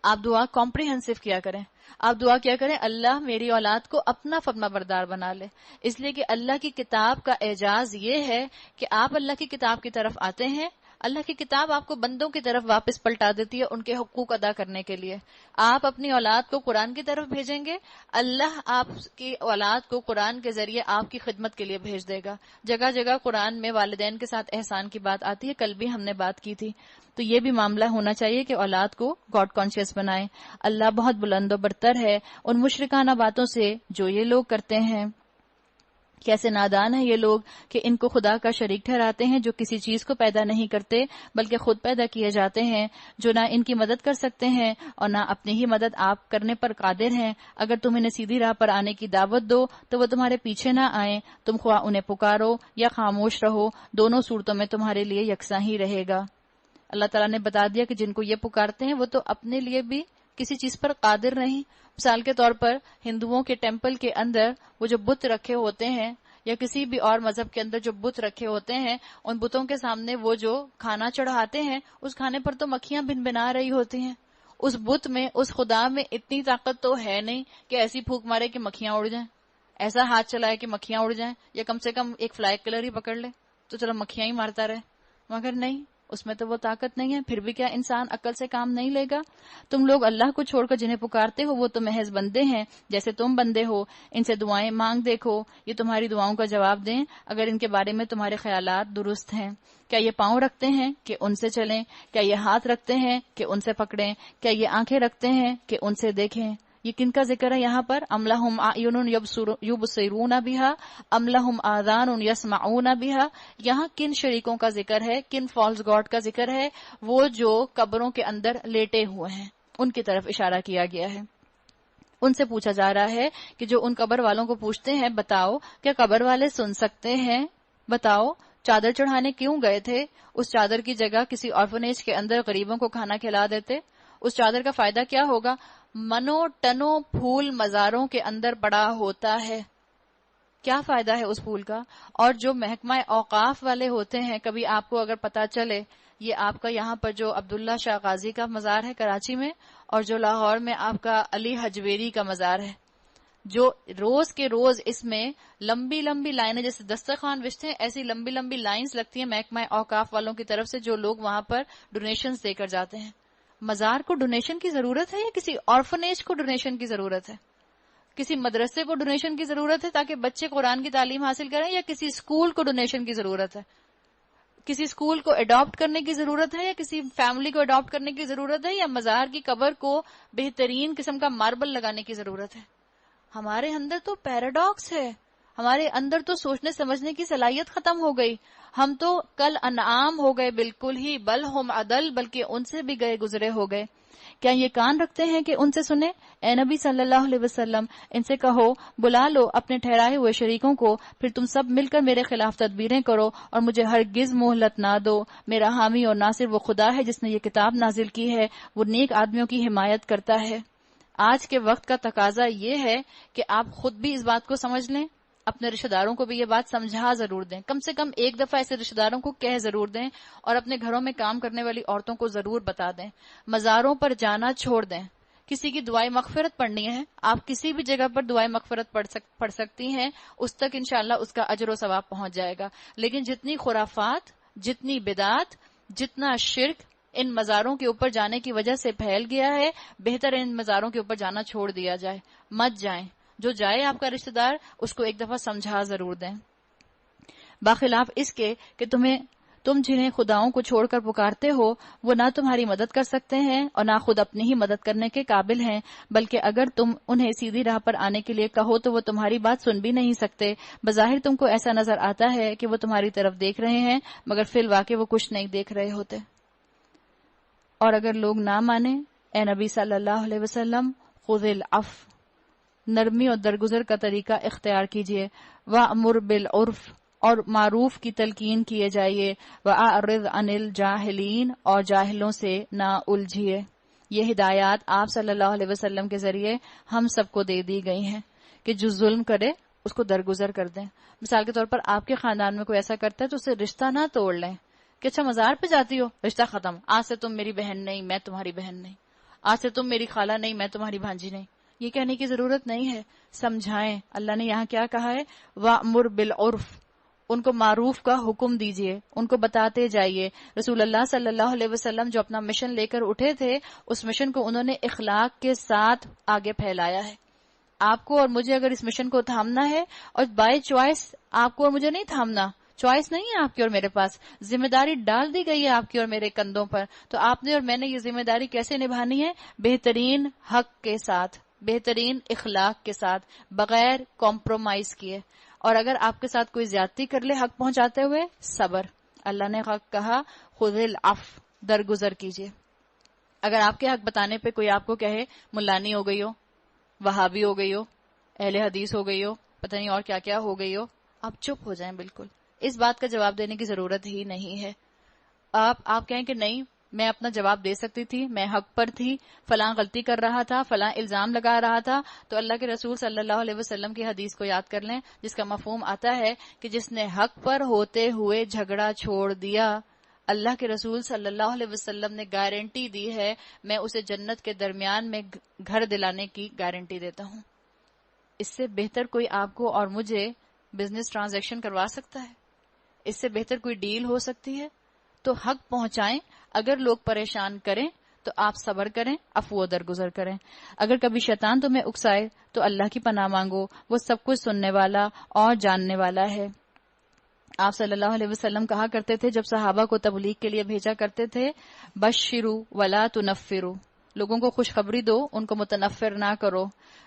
آپ دعا کمپریہنسو کیا کریں، آپ دعا کیا کریں اللہ میری اولاد کو اپنا فرما بردار بنا لے۔ اس لیے کہ اللہ کی کتاب کا اعجاز یہ ہے کہ آپ اللہ کی کتاب کی طرف آتے ہیں، اللہ کی کتاب آپ کو بندوں کی طرف واپس پلٹا دیتی ہے ان کے حقوق ادا کرنے کے لیے۔ آپ اپنی اولاد کو قرآن کی طرف بھیجیں گے، اللہ آپ کی اولاد کو قرآن کے ذریعے آپ کی خدمت کے لیے بھیج دے گا۔ جگہ جگہ قرآن میں والدین کے ساتھ احسان کی بات آتی ہے، کل بھی ہم نے بات کی تھی۔ تو یہ بھی معاملہ ہونا چاہیے کہ اولاد کو گاڈ کانشیس بنائیں۔ اللہ بہت بلند و برتر ہے ان مشرکانہ باتوں سے جو یہ لوگ کرتے ہیں۔ کیسے نادان ہیں یہ لوگ کہ ان کو خدا کا شریک ٹھہراتے ہیں جو کسی چیز کو پیدا نہیں کرتے بلکہ خود پیدا کیے جاتے ہیں، جو نہ ان کی مدد کر سکتے ہیں اور نہ اپنی ہی مدد آپ کرنے پر قادر ہیں۔ اگر تم انہیں سیدھی راہ پر آنے کی دعوت دو تو وہ تمہارے پیچھے نہ آئیں، تم خواہ انہیں پکارو یا خاموش رہو، دونوں صورتوں میں تمہارے لیے یکساں ہی رہے گا۔ اللہ تعالیٰ نے بتا دیا کہ جن کو یہ پکارتے ہیں وہ تو اپنے لیے بھی کسی چیز پر قادر نہیں۔ مثال کے طور پر ہندوؤں کے ٹیمپل کے اندر وہ جو بت رکھے ہوتے ہیں یا کسی بھی اور مذہب کے اندر جو بت رکھے ہوتے ہیں، ان بتوں کے سامنے وہ جو کھانا چڑھاتے ہیں اس کھانے پر تو مکھیاں بن بنا رہی ہوتی ہیں. اس بت میں، اس خدا میں اتنی طاقت تو ہے نہیں کہ ایسی پھونک مارے کہ مکھیاں اڑ جائیں، ایسا ہاتھ چلائے کہ مکھیاں اڑ جائیں، یا کم سے کم ایک فلائی کلر ہی پکڑ لے تو چلو مکھیاں ہی مارتا رہے. مگر نہیں، اس میں تو وہ طاقت نہیں ہے. پھر بھی کیا انسان عقل سے کام نہیں لے گا؟ تم لوگ اللہ کو چھوڑ کر جنہیں پکارتے ہو وہ تو محض بندے ہیں جیسے تم بندے ہو. ان سے دعائیں مانگ دیکھو، یہ تمہاری دعاؤں کا جواب دیں اگر ان کے بارے میں تمہارے خیالات درست ہیں. کیا یہ پاؤں رکھتے ہیں کہ ان سے چلیں؟ کیا یہ ہاتھ رکھتے ہیں کہ ان سے پکڑیں؟ کیا یہ آنکھیں رکھتے ہیں کہ ان سے دیکھیں؟ یہ کن کا ذکر ہے یہاں پر؟ ام لہم اعین یبصرون بہا ام لہم آذان یسمعون بہا. یہاں کن شریکوں کا ذکر ہے، کن فالس گاڈ کا ذکر ہے؟ وہ جو قبروں کے اندر لیٹے ہوئے ہیں ان کی طرف اشارہ کیا گیا ہے. ان سے پوچھا جا رہا ہے کہ جو ان قبر والوں کو پوچھتے ہیں بتاؤ کیا قبر والے سن سکتے ہیں؟ بتاؤ چادر چڑھانے کیوں گئے تھے؟ اس چادر کی جگہ کسی آرفنیج کے اندر غریبوں کو کھانا کھلا دیتے. اس چادر کا فائدہ کیا ہوگا؟ منو ٹنوں پھول مزاروں کے اندر پڑا ہوتا ہے، کیا فائدہ ہے اس پھول کا؟ اور جو محکمہ اوقاف والے ہوتے ہیں، کبھی آپ کو اگر پتا چلے، یہ آپ کا یہاں پر جو عبداللہ شاہ غازی کا مزار ہے کراچی میں، اور جو لاہور میں آپ کا علی حجویری کا مزار ہے، جو روز کے روز اس میں لمبی لمبی لائنیں، جیسے دسترخوان بچتے ہیں ایسی لمبی لمبی لائنز لگتی ہیں محکمہ اوقاف والوں کی طرف سے، جو لوگ وہاں پر ڈونیشنز دے کر جاتے ہیں. مزار کو ڈونیشن کی ضرورت ہے یا کسی آرفنیج کو ڈونیشن کی ضرورت ہے؟ کسی مدرسے کو ڈونیشن کی ضرورت ہے تاکہ بچے قرآن کی تعلیم حاصل کریں، یا کسی اسکول کو ڈونیشن کی ضرورت ہے؟ کسی اسکول کو اڈاپٹ کرنے کی ضرورت ہے، یا کسی فیملی کو اڈاپٹ کرنے کی ضرورت ہے، یا مزار کی قبر کو بہترین قسم کا ماربل لگانے کی ضرورت ہے؟ ہمارے اندر تو پیراڈاکس ہے، ہمارے اندر تو سوچنے سمجھنے کی صلاحیت ختم ہو گئی. ہم تو کل انعام ہو گئے بالکل ہی، بل ہم عدل، بلکہ ان سے بھی گئے گزرے ہو گئے. کیا یہ کان رکھتے ہیں کہ ان سے سنیں؟ اے نبی صلی اللہ علیہ وسلم ان سے کہو بلا لو اپنے ٹھہرائے ہوئے شریکوں کو، پھر تم سب مل کر میرے خلاف تدبیریں کرو اور مجھے ہرگز مہلت نہ دو. میرا حامی اور ناصر وہ خدا ہے جس نے یہ کتاب نازل کی ہے، وہ نیک آدمیوں کی حمایت کرتا ہے. آج کے وقت کا تقاضا یہ ہے کہ آپ خود بھی اس بات کو سمجھ لیں، اپنے رشتہ داروں کو بھی یہ بات سمجھا ضرور دیں، کم سے کم ایک دفعہ ایسے رشتہ داروں کو کہہ ضرور دیں، اور اپنے گھروں میں کام کرنے والی عورتوں کو ضرور بتا دیں. مزاروں پر جانا چھوڑ دیں. کسی کی دعائیں مغفرت پڑھنی ہے، آپ کسی بھی جگہ پر دعائیں مغفرت پڑھ سکتی ہیں، اس تک انشاءاللہ اس کا اجر و ثواب پہنچ جائے گا. لیکن جتنی خرافات، جتنی بدعات، جتنا شرک ان مزاروں کے اوپر جانے کی وجہ سے پھیل گیا ہے، بہتر ان مزاروں کے اوپر جانا چھوڑ دیا جائے. مت جائیں. جو جائے آپ کا رشتہ دار اس کو ایک دفعہ سمجھا ضرور دیں. باخلاف اس کے کہ تم جنہیں خداؤں کو چھوڑ کر پکارتے ہو وہ نہ تمہاری مدد کر سکتے ہیں اور نہ خود اپنی ہی مدد کرنے کے قابل ہیں، بلکہ اگر تم انہیں سیدھی راہ پر آنے کے لیے کہو تو وہ تمہاری بات سن بھی نہیں سکتے. بظاہر تم کو ایسا نظر آتا ہے کہ وہ تمہاری طرف دیکھ رہے ہیں، مگر فی الواقع وہ کچھ نہیں دیکھ رہے ہوتے. اور اگر لوگ نہ مانیں، اے نبی صلی اللہ علیہ وسلم خذ العفو، نرمی اور درگزر کا طریقہ اختیار کیجیے. وَأْمُرْ بِالْعُرْفِ، اور معروف کی تلقین کیے جائیے. وَأَعْرِضْ عَنِ الْجَاهِلِينَ، اور جاہلوں سے نہ الجھیے. یہ ہدایات آپ صلی اللہ علیہ وسلم کے ذریعے ہم سب کو دے دی گئی ہیں کہ جو ظلم کرے اس کو درگزر کر دیں. مثال کے طور پر آپ کے خاندان میں کوئی ایسا کرتا ہے تو اسے رشتہ نہ توڑ لیں کہ اچھا مزار پہ جاتی ہو، رشتہ ختم، آج سے تم میری بہن نہیں، میں تمہاری بہن نہیں، آج سے تم میری خالہ نہیں، میں تمہاری بھانجی نہیں. یہ کہنے کی ضرورت نہیں ہے. سمجھائیں. اللہ نے یہاں کیا کہا ہے؟ وَأْمُرْ بِالْعُرْفِ، ان کو معروف کا حکم دیجئے، ان کو بتاتے جائیے. رسول اللہ صلی اللہ علیہ وسلم جو اپنا مشن لے کر اٹھے تھے، اس مشن کو انہوں نے اخلاق کے ساتھ آگے پھیلایا ہے. آپ کو اور مجھے اگر اس مشن کو تھامنا ہے، اور بائی چوائس آپ کو اور مجھے نہیں تھامنا، چوائس نہیں ہے آپ کی اور میرے پاس، ذمہ داری ڈال دی گئی ہے آپ کی اور میرے کندھوں پر، تو آپ نے اور میں نے یہ ذمہ داری کیسے نبھانی ہے؟ بہترین حق کے ساتھ، بہترین اخلاق کے ساتھ، بغیر کمپرومائز کیے. اور اگر آپ کے ساتھ کوئی زیادتی کر لے حق پہنچاتے ہوئے، صبر. اللہ نے حق کہا خذ العفو، درگزر کیجیے. اگر آپ کے حق بتانے پہ کوئی آپ کو کہے ملانی ہو گئی ہو، وہابی ہو گئی ہو، اہل حدیث ہو گئی ہو، پتہ نہیں اور کیا کیا ہو گئی ہو، آپ چپ ہو جائیں. بالکل اس بات کا جواب دینے کی ضرورت ہی نہیں ہے. آپ کہیں کہ نہیں میں اپنا جواب دے سکتی تھی، میں حق پر تھی، فلاں غلطی کر رہا تھا، فلاں الزام لگا رہا تھا. تو اللہ کے رسول صلی اللہ علیہ وسلم کی حدیث کو یاد کر لیں جس کا مفہوم آتا ہے کہ جس نے حق پر ہوتے ہوئے جھگڑا چھوڑ دیا، اللہ کے رسول صلی اللہ علیہ وسلم نے گارنٹی دی ہے، میں اسے جنت کے درمیان میں گھر دلانے کی گارنٹی دیتا ہوں. اس سے بہتر کوئی آپ کو اور مجھے بزنس ٹرانزیکشن کروا سکتا ہے؟ اس سے بہتر کوئی ڈیل ہو سکتی ہے؟ تو حق پہنچائیں. اگر لوگ پریشان کریں تو آپ صبر کریں، عفو و درگزر کریں. اگر کبھی شیطان تمہیں اکسائے تو اللہ کی پناہ مانگو، وہ سب کچھ سننے والا اور جاننے والا ہے. آپ صلی اللہ علیہ وسلم کہا کرتے تھے جب صحابہ کو تبلیغ کے لیے بھیجا کرتے تھے، بشروا ولا تنفروا، لوگوں کو خوشخبری دو، ان کو متنفر نہ کرو.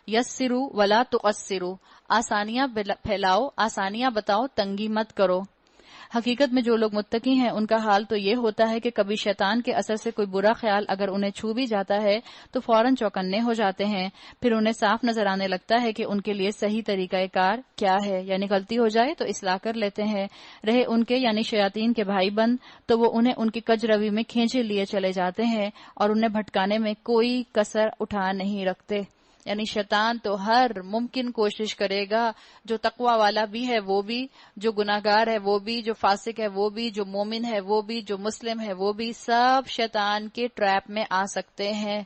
یسروا ولا تقصروا، آسانیاں پھیلاؤ، آسانیاں بتاؤ، تنگی مت کرو. حقیقت میں جو لوگ متقی ہیں ان کا حال تو یہ ہوتا ہے کہ کبھی شیطان کے اثر سے کوئی برا خیال اگر انہیں چھو بھی جاتا ہے تو فوراً چوکنے ہو جاتے ہیں. پھر انہیں صاف نظر آنے لگتا ہے کہ ان کے لیے صحیح طریقہ کار کیا ہے، یعنی غلطی ہو جائے تو اصلاح کر لیتے ہیں. رہے ان کے یعنی شیاطین کے بھائی بند تو وہ انہیں ان کی کج روی میں کھینچے لیے چلے جاتے ہیں اور انہیں بھٹکانے میں کوئی کسر اٹھا نہیں رکھتے. یعنی شیطان تو ہر ممکن کوشش کرے گا، جو تقوی والا بھی ہے وہ بھی، جو گناہگار ہے وہ بھی، جو فاسق ہے وہ بھی، جو مومن ہے وہ بھی، جو مسلم ہے وہ بھی، سب شیطان کے ٹریپ میں آ سکتے ہیں.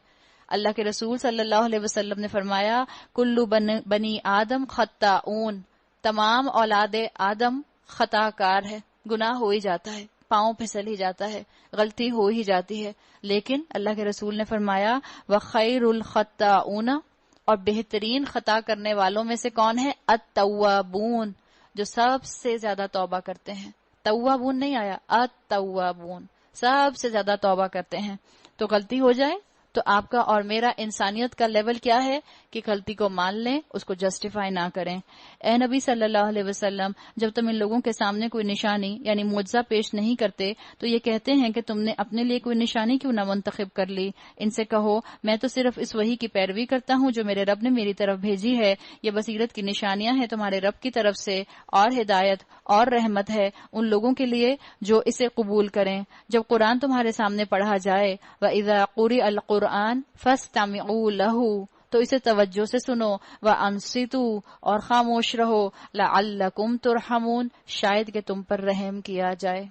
اللہ کے رسول صلی اللہ علیہ وسلم نے فرمایا، کلو بنی آدم خطاؤن، تمام اولاد آدم خطا کار ہے، گناہ ہو ہی جاتا ہے، پاؤں پھسل ہی جاتا ہے، غلطی ہو ہی جاتی ہے. لیکن اللہ کے رسول نے فرمایا وَخَيْرُ الْخَطَّاؤُونَ، اور بہترین خطا کرنے والوں میں سے کون ہے؟ التوابون، جو سب سے زیادہ توبہ کرتے ہیں. توابون نہیں آیا، التوابون، سب سے زیادہ توبہ کرتے ہیں. تو غلطی ہو جائے تو آپ کا اور میرا انسانیت کا لیول کیا ہے کہ غلطی کو مان لیں، اس کو جسٹیفائی نہ کریں. اے نبی صلی اللہ علیہ وسلم، جب تم ان لوگوں کے سامنے کوئی نشانی یعنی معجزہ پیش نہیں کرتے تو یہ کہتے ہیں کہ تم نے اپنے لیے کوئی نشانی کیوں نہ منتخب کر لی. ان سے کہو میں تو صرف اس وحی کی پیروی کرتا ہوں جو میرے رب نے میری طرف بھیجی ہے. یہ بصیرت کی نشانیاں ہیں تمہارے رب کی طرف سے، اور ہدایت اور رحمت ہے ان لوگوں کے لیے جو اسے قبول کریں. جب قرآن تمہارے سامنے پڑھا جائے وَإِذَا قُرِئَ الْقُرْآنُ فَاسْتَمِعُوا لَهُ، تو اسے توجہ سے سنو، وَأَنصِتُوا، اور خاموش رہو، لَعَلَّكُمْ تُرْحَمُونَ، شاید کہ تم پر رحم کیا جائے.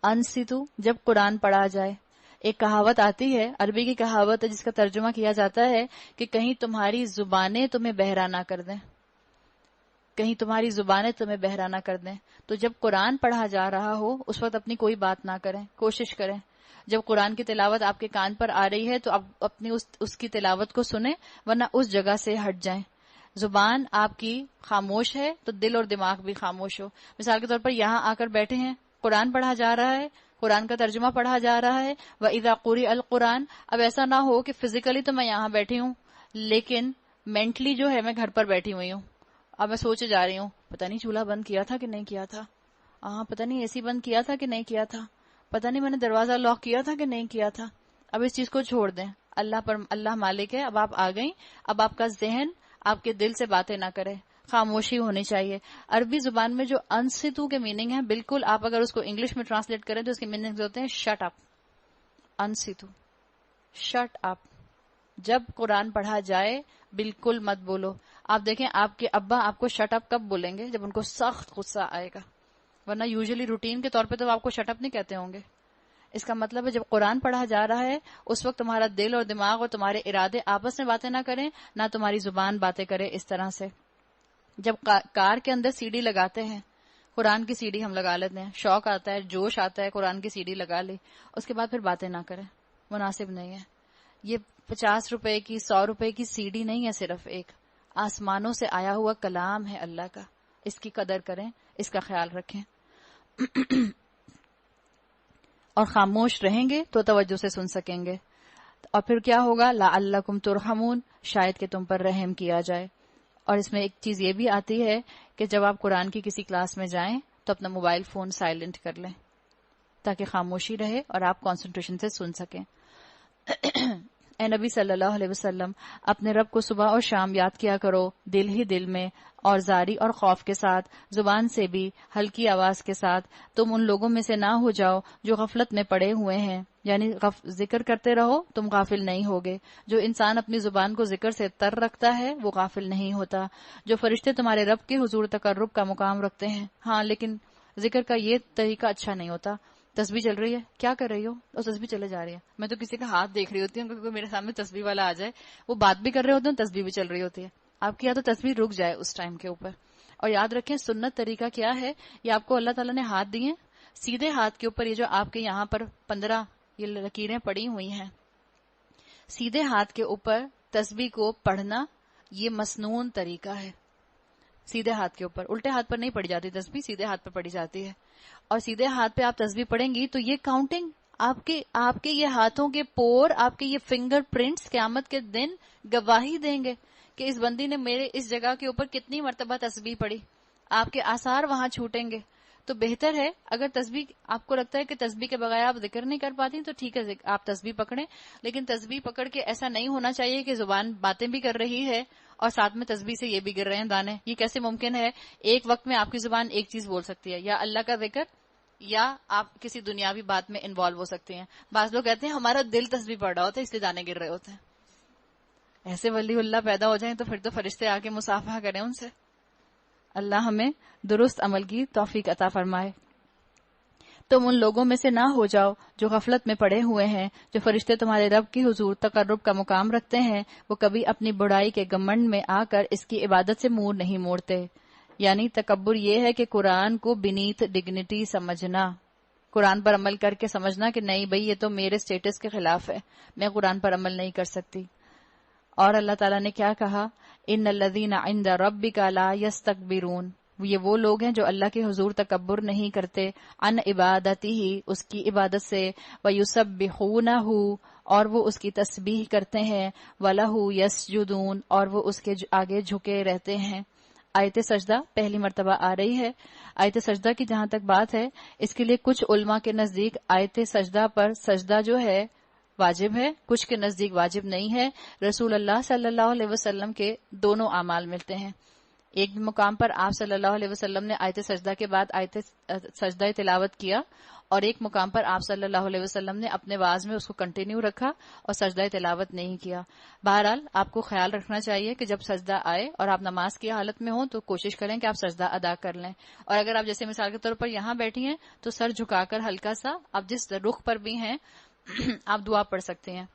انصتو، جب قرآن پڑھا جائے. ایک کہاوت آتی ہے، عربی کی کہاوت ہے جس کا ترجمہ کیا جاتا ہے کہ کہیں تمہاری زبانیں تمہیں بہرا نہ کر دیں، کہیں تمہاری زبانیں تمہیں بہرا نہ کر دیں. تو جب قرآن پڑھا جا رہا ہو اس وقت اپنی کوئی بات نہ کریں، کوشش کریں جب قرآن کی تلاوت آپ کے کان پر آ رہی ہے تو آپ اپنی اس کی تلاوت کو سنیں، ورنہ اس جگہ سے ہٹ جائیں. زبان آپ کی خاموش ہے تو دل اور دماغ بھی خاموش ہو. مثال کے طور پر یہاں آ کر بیٹھے ہیں، قرآن پڑھا جا رہا ہے، قرآن کا ترجمہ پڑھا جا رہا ہے، وَإِذَا قُرِئَ الْقُرْآنُ. اب ایسا نہ ہو کہ فزیکلی تو میں یہاں بیٹھی ہوں لیکن مینٹلی جو ہے میں گھر پر بیٹھی ہوئی ہوں. اب میں سوچے جا رہی ہوں پتہ نہیں چولہا بند کیا تھا کہ نہیں کیا تھا، پتہ نہیں اے سی بند کیا تھا کہ نہیں کیا تھا، پتہ نہیں میں نے دروازہ لاک کیا تھا کہ نہیں کیا تھا. اب اس چیز کو چھوڑ دیں، اللہ مالک ہے. اب آپ آ گئیں، اب آپ کا ذہن آپ کے دل سے باتیں نہ کرے، خاموشی ہونی چاہیے. عربی زبان میں جو انصتو کے میننگ ہے، بالکل آپ اگر اس کو انگلش میں ٹرانسلیٹ کریں تو اس کے میننگ ہوتے ہیں شٹ اپ. انصتو، shut up. جب قرآن پڑھا جائے بالکل مت بولو. آپ دیکھیں آپ کے ابا آپ کو شٹ اپ کب بولیں گے؟ جب ان کو سخت غصہ آئے گا، ورنہ یوزلی روٹین کے طور پہ تو آپ کو شٹ اپ نہیں کہتے ہوں گے. اس کا مطلب ہے جب قرآن پڑھا جا رہا ہے اس وقت تمہارا دل اور دماغ اور تمہارے ارادے آپس میں باتیں نہ کریں، نہ تمہاری زبان باتیں کرے اس طرح سے. جب کار کے اندر سی ڈی لگاتے ہیں، قرآن کی سی ڈی ہم لگا لیتے ہیں، شوق آتا ہے، جوش آتا ہے، قرآن کی سی ڈی لگا لی، اس کے بعد پھر باتیں نہ کریں، مناسب نہیں ہے. یہ 50 روپے کی 100 روپے کی سی ڈی نہیں ہے، صرف ایک آسمانوں سے آیا ہوا کلام ہے اللہ کا. اس کی قدر کریں، اس کا خیال رکھیں. اور خاموش رہیں گے تو توجہ سے سن سکیں گے. اور پھر کیا ہوگا؟ لعلکم ترحمون، شاید کہ تم پر رحم کیا جائے. اور اس میں ایک چیز یہ بھی آتی ہے کہ جب آپ قرآن کی کسی کلاس میں جائیں تو اپنا موبائل فون سائلنٹ کر لیں تاکہ خاموشی رہے اور آپ کنسنٹریشن سے سن سکیں. اے نبی صلی اللہ علیہ وسلم، اپنے رب کو صبح اور شام یاد کیا کرو، دل ہی دل میں، اور زاری اور خوف کے ساتھ، زبان سے بھی ہلکی آواز کے ساتھ. تم ان لوگوں میں سے نہ ہو جاؤ جو غفلت میں پڑے ہوئے ہیں. یعنی ذکر کرتے رہو تم غافل نہیں ہوگے. جو انسان اپنی زبان کو ذکر سے تر رکھتا ہے وہ غافل نہیں ہوتا. جو فرشتے تمہارے رب کے حضور تقرب کا مقام رکھتے ہیں. ہاں لیکن ذکر کا یہ طریقہ اچھا نہیں ہوتا. تسبیح چل رہی ہے، کیا کر رہی ہو؟ اور تسبیح چلے جا رہی ہے. میں تو کسی کا ہاتھ دیکھ رہی ہوتی ہوں کیونکہ میرے سامنے تسبیح والا آ جائے، وہ بات بھی کر رہے ہوتے ہیں، تسبیح بھی چل رہی ہوتی ہے. آپ کی یا تو تسبیح رک جائے اس ٹائم کے اوپر. اور یاد رکھیں سنت طریقہ کیا ہے. یہ آپ کو اللہ تعالیٰ نے ہاتھ دیے، سیدھے ہاتھ کے اوپر یہ جو آپ کے یہاں پر 15 یہ لکیریں پڑی ہوئی ہیں، سیدھے ہاتھ کے اوپر تسبیح کو پڑھنا یہ مسنون طریقہ ہے. سیدھے ہاتھ کے اوپر، الٹے ہاتھ پر نہیں پڑھی جاتی تسبیح، سیدھے ہاتھ پر پڑھی جاتی ہے. اور سیدھے ہاتھ پہ آپ تسبیح پڑھیں گی تو یہ کاؤنٹنگ آپ کے یہ ہاتھوں کے پور، آپ کے یہ فنگر پرنٹس قیامت کے دن گواہی دیں گے کہ اس بندی نے میرے اس جگہ کے اوپر کتنی مرتبہ تسبیح پڑھی. آپ کے آثار وہاں چھوٹیں گے. تو بہتر ہے اگر تسبیح آپ کو لگتا ہے کہ تسبیح کے بغیر آپ ذکر نہیں کر پاتی تو ٹھیک ہے آپ تسبیح پکڑیں، لیکن تسبیح پکڑ کے ایسا نہیں ہونا چاہیے کہ زبان باتیں بھی کر رہی ہے اور ساتھ میں تسبیح سے یہ بھی گر رہے ہیں دانے. یہ کیسے ممکن ہے؟ ایک وقت میں آپ کی زبان ایک چیز بول سکتی ہے، یا اللہ کا ذکر یا آپ کسی دنیاوی بات میں انوالو ہو سکتے ہیں. بعض لوگ کہتے ہیں ہمارا دل تسبیح پڑھ رہا ہوتا ہے اس لیے دانے گر رہے ہوتے ہیں. ایسے ولی اللہ پیدا ہو جائیں تو پھر تو فرشتے آ کے مصافحہ کریں ان سے. اللہ ہمیں درست عمل کی توفیق عطا فرمائے. تم ان لوگوں میں سے نہ ہو جاؤ جو غفلت میں پڑے ہوئے ہیں. جو فرشتے تمہارے رب کی حضور تقرب کا مقام رکھتے ہیں وہ کبھی اپنی بڑائی کے گمنڈ میں آ کر اس کی عبادت سے منہ نہیں موڑتے. یعنی تکبر یہ ہے کہ قرآن کو بنیت ڈگنیٹی سمجھنا، قرآن پر عمل کر کے سمجھنا کہ نہیں بھئی یہ تو میرے سٹیٹس کے خلاف ہے، میں قرآن پر عمل نہیں کر سکتی. اور اللہ تعالیٰ نے کیا کہا؟ ان الذین عند ربک لا یستکبرون. یہ وہ لوگ ہیں جو اللہ کے حضور تکبر نہیں کرتے، عن عبادتہ اس کی عبادت سے، ویسبحونہ اور وہ اس کی تسبیح کرتے ہیں، ولہ یسجدون اور وہ اس کے آگے جھکے رہتے ہیں. آیت سجدہ پہلی مرتبہ آ رہی ہے. آیت سجدہ کی جہاں تک بات ہے اس کے لیے کچھ علماء کے نزدیک آیت سجدہ پر سجدہ جو ہے واجب ہے، کچھ کے نزدیک واجب نہیں ہے. رسول اللہ صلی اللہ علیہ وسلم کے دونوں اعمال ملتے ہیں. ایک مقام پر آپ صلی اللہ علیہ وسلم نے آیت سجدہ کے بعد آیت سجدہ تلاوت کیا، اور ایک مقام پر آپ صلی اللہ علیہ وسلم نے اپنے واز میں اس کو کنٹینیو رکھا اور سجدہ تلاوت نہیں کیا. بہرحال آپ کو خیال رکھنا چاہیے کہ جب سجدہ آئے اور آپ نماز کی حالت میں ہوں تو کوشش کریں کہ آپ سجدہ ادا کر لیں. اور اگر آپ جیسے مثال کے طور پر یہاں بیٹھی ہیں تو سر جھکا کر ہلکا سا آپ جس رخ پر بھی ہیں آپ دعا پڑھ سکتے ہیں.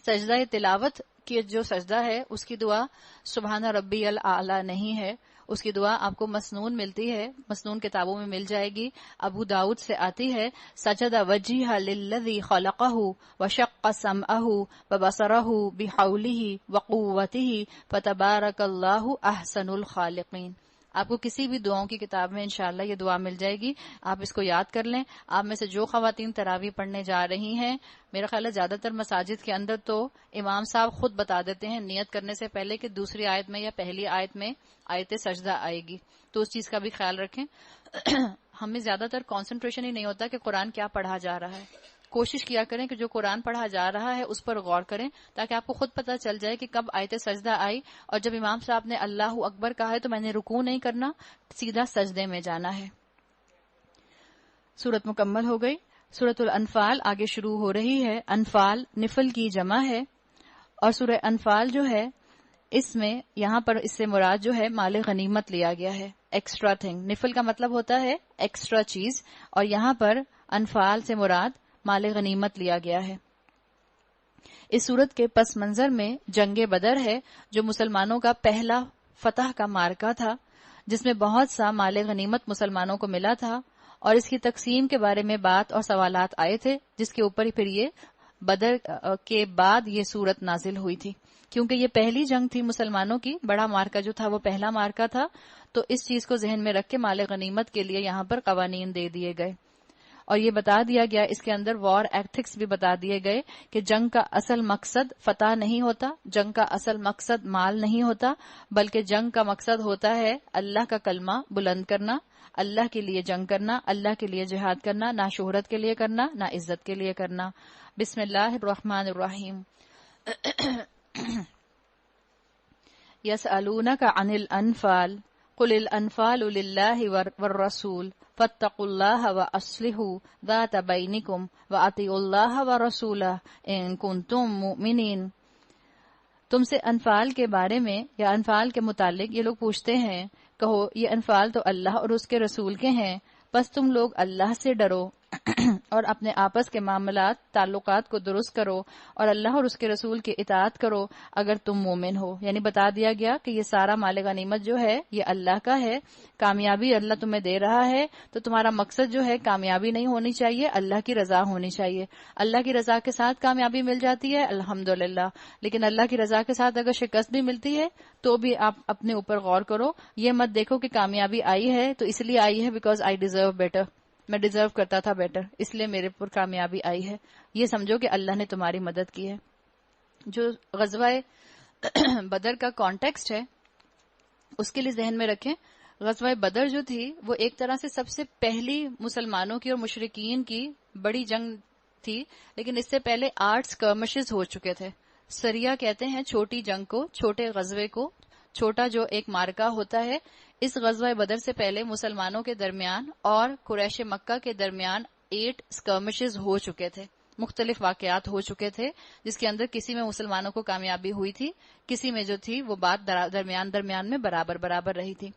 سجدہ تلاوت کی جو سجدہ ہے اس کی دعا سبحان ربی الاعلی نہیں ہے، اس کی دعا آپ کو مسنون ملتی ہے، مسنون کتابوں میں مل جائے گی. ابو داؤد سے آتی ہے سجد وجیہ للذی خلقہ وشق سمعہ وبصرہ بحولہ وقوتہ فتبارک اللہ احسن الخالقین. آپ کو کسی بھی دعاؤں کی کتاب میں انشاءاللہ یہ دعا مل جائے گی. آپ اس کو یاد کر لیں. آپ میں سے جو خواتین تراویح پڑھنے جا رہی ہیں، میرا خیال ہے زیادہ تر مساجد کے اندر تو امام صاحب خود بتا دیتے ہیں نیت کرنے سے پہلے کہ دوسری آیت میں یا پہلی آیت میں آیت سجدہ آئے گی، تو اس چیز کا بھی خیال رکھیں. ہمیں زیادہ تر کنسنٹریشن ہی نہیں ہوتا کہ قرآن کیا پڑھا جا رہا ہے. کوشش کیا کریں کہ جو قرآن پڑھا جا رہا ہے اس پر غور کریں تاکہ آپ کو خود پتہ چل جائے کہ کب آیت سجدہ آئی، اور جب امام صاحب نے اللہ اکبر کہا ہے تو میں نے رکوع نہیں کرنا، سیدھا سجدے میں جانا ہے. سورت مکمل ہو گئی. سورت الانفال آگے شروع ہو رہی ہے. انفال نفل کی جمع ہے، اور سورہ انفال جو ہے اس میں یہاں پر اس سے مراد جو ہے مال غنیمت لیا گیا ہے، ایکسٹرا تھنگ. نفل کا مطلب ہوتا ہے ایکسٹرا چیز، اور یہاں پر انفال سے مراد مال غنیمت لیا گیا ہے. اس صورت کے پس منظر میں جنگ بدر ہے جو مسلمانوں کا پہلا فتح کا مارکہ تھا، جس میں بہت سا مال غنیمت مسلمانوں کو ملا تھا، اور اس کی تقسیم کے بارے میں بات اور سوالات آئے تھے، جس کے اوپر پھر یہ بدر کے بعد یہ صورت نازل ہوئی تھی. کیونکہ یہ پہلی جنگ تھی مسلمانوں کی، بڑا مارکہ جو تھا وہ پہلا مارکہ تھا، تو اس چیز کو ذہن میں رکھ کے مال غنیمت کے لیے یہاں پر قوانین دے دیے گئے. اور یہ بتا دیا گیا اس کے اندر وار ایتھکس بھی بتا دیے گئے کہ جنگ کا اصل مقصد فتح نہیں ہوتا، جنگ کا اصل مقصد مال نہیں ہوتا، بلکہ جنگ کا مقصد ہوتا ہے اللہ کا کلمہ بلند کرنا، اللہ کے لیے جنگ کرنا، اللہ کے لیے جہاد کرنا، نہ شہرت کے لیے کرنا نہ عزت کے لیے کرنا. بسم اللہ الرحمن الرحیم. یسألونک عن الانفال قل الانفال للہ والرسول فاتقوا اللہ واصلحوا ذات بینکم واطیعوا اللہ ورسولہ ان کنتم مؤمنین. تم سے انفال کے بارے میں یا انفال کے متعلق یہ لوگ پوچھتے ہیں، کہو یہ انفال تو اللہ اور اس کے رسول کے ہیں، بس تم لوگ اللہ سے ڈرو اور اپنے آپس کے معاملات تعلقات کو درست کرو اور اللہ اور اس کے رسول کی اطاعت کرو اگر تم مومن ہو. یعنی بتا دیا گیا کہ یہ سارا مال غنیمت جو ہے یہ اللہ کا ہے، کامیابی اللہ تمہیں دے رہا ہے، تو تمہارا مقصد جو ہے کامیابی نہیں ہونی چاہیے، اللہ کی رضا ہونی چاہیے. اللہ کی رضا کے ساتھ کامیابی مل جاتی ہے الحمدللہ، لیکن اللہ کی رضا کے ساتھ اگر شکست بھی ملتی ہے تو بھی آپ اپنے اوپر غور کرو. یہ مت دیکھو کہ کامیابی آئی ہے تو اس لیے آئی ہے بیکاز آئی ڈیزرو بیٹر، میں ڈیزرو کرتا تھا بیٹر اس لیے میرے پر کامیابی آئی ہے. یہ سمجھو کہ اللہ نے تمہاری مدد کی ہے. جو غزوہ بدر کا کانٹیکسٹ ہے اس کے لیے ذہن میں رکھیں. غزوہ بدر جو تھی وہ ایک طرح سے سب سے پہلی مسلمانوں کی اور مشرکین کی بڑی جنگ تھی، لیکن اس سے پہلے 8 سکرمشز ہو چکے تھے. سریہ کہتے ہیں چھوٹی جنگ کو، چھوٹے غزوے کو، چھوٹا جو ایک مارکا ہوتا ہے. اس غزوہ بدر سے پہلے مسلمانوں کے درمیان اور قریش مکہ کے درمیان 8 سکرمشز ہو چکے تھے، مختلف واقعات ہو چکے تھے جس کے اندر کسی میں مسلمانوں کو کامیابی ہوئی تھی، کسی میں جو تھی وہ بات درمیان میں برابر رہی تھی.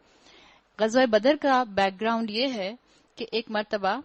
غزوہ بدر کا بیک گراؤنڈ یہ ہے کہ ایک مرتبہ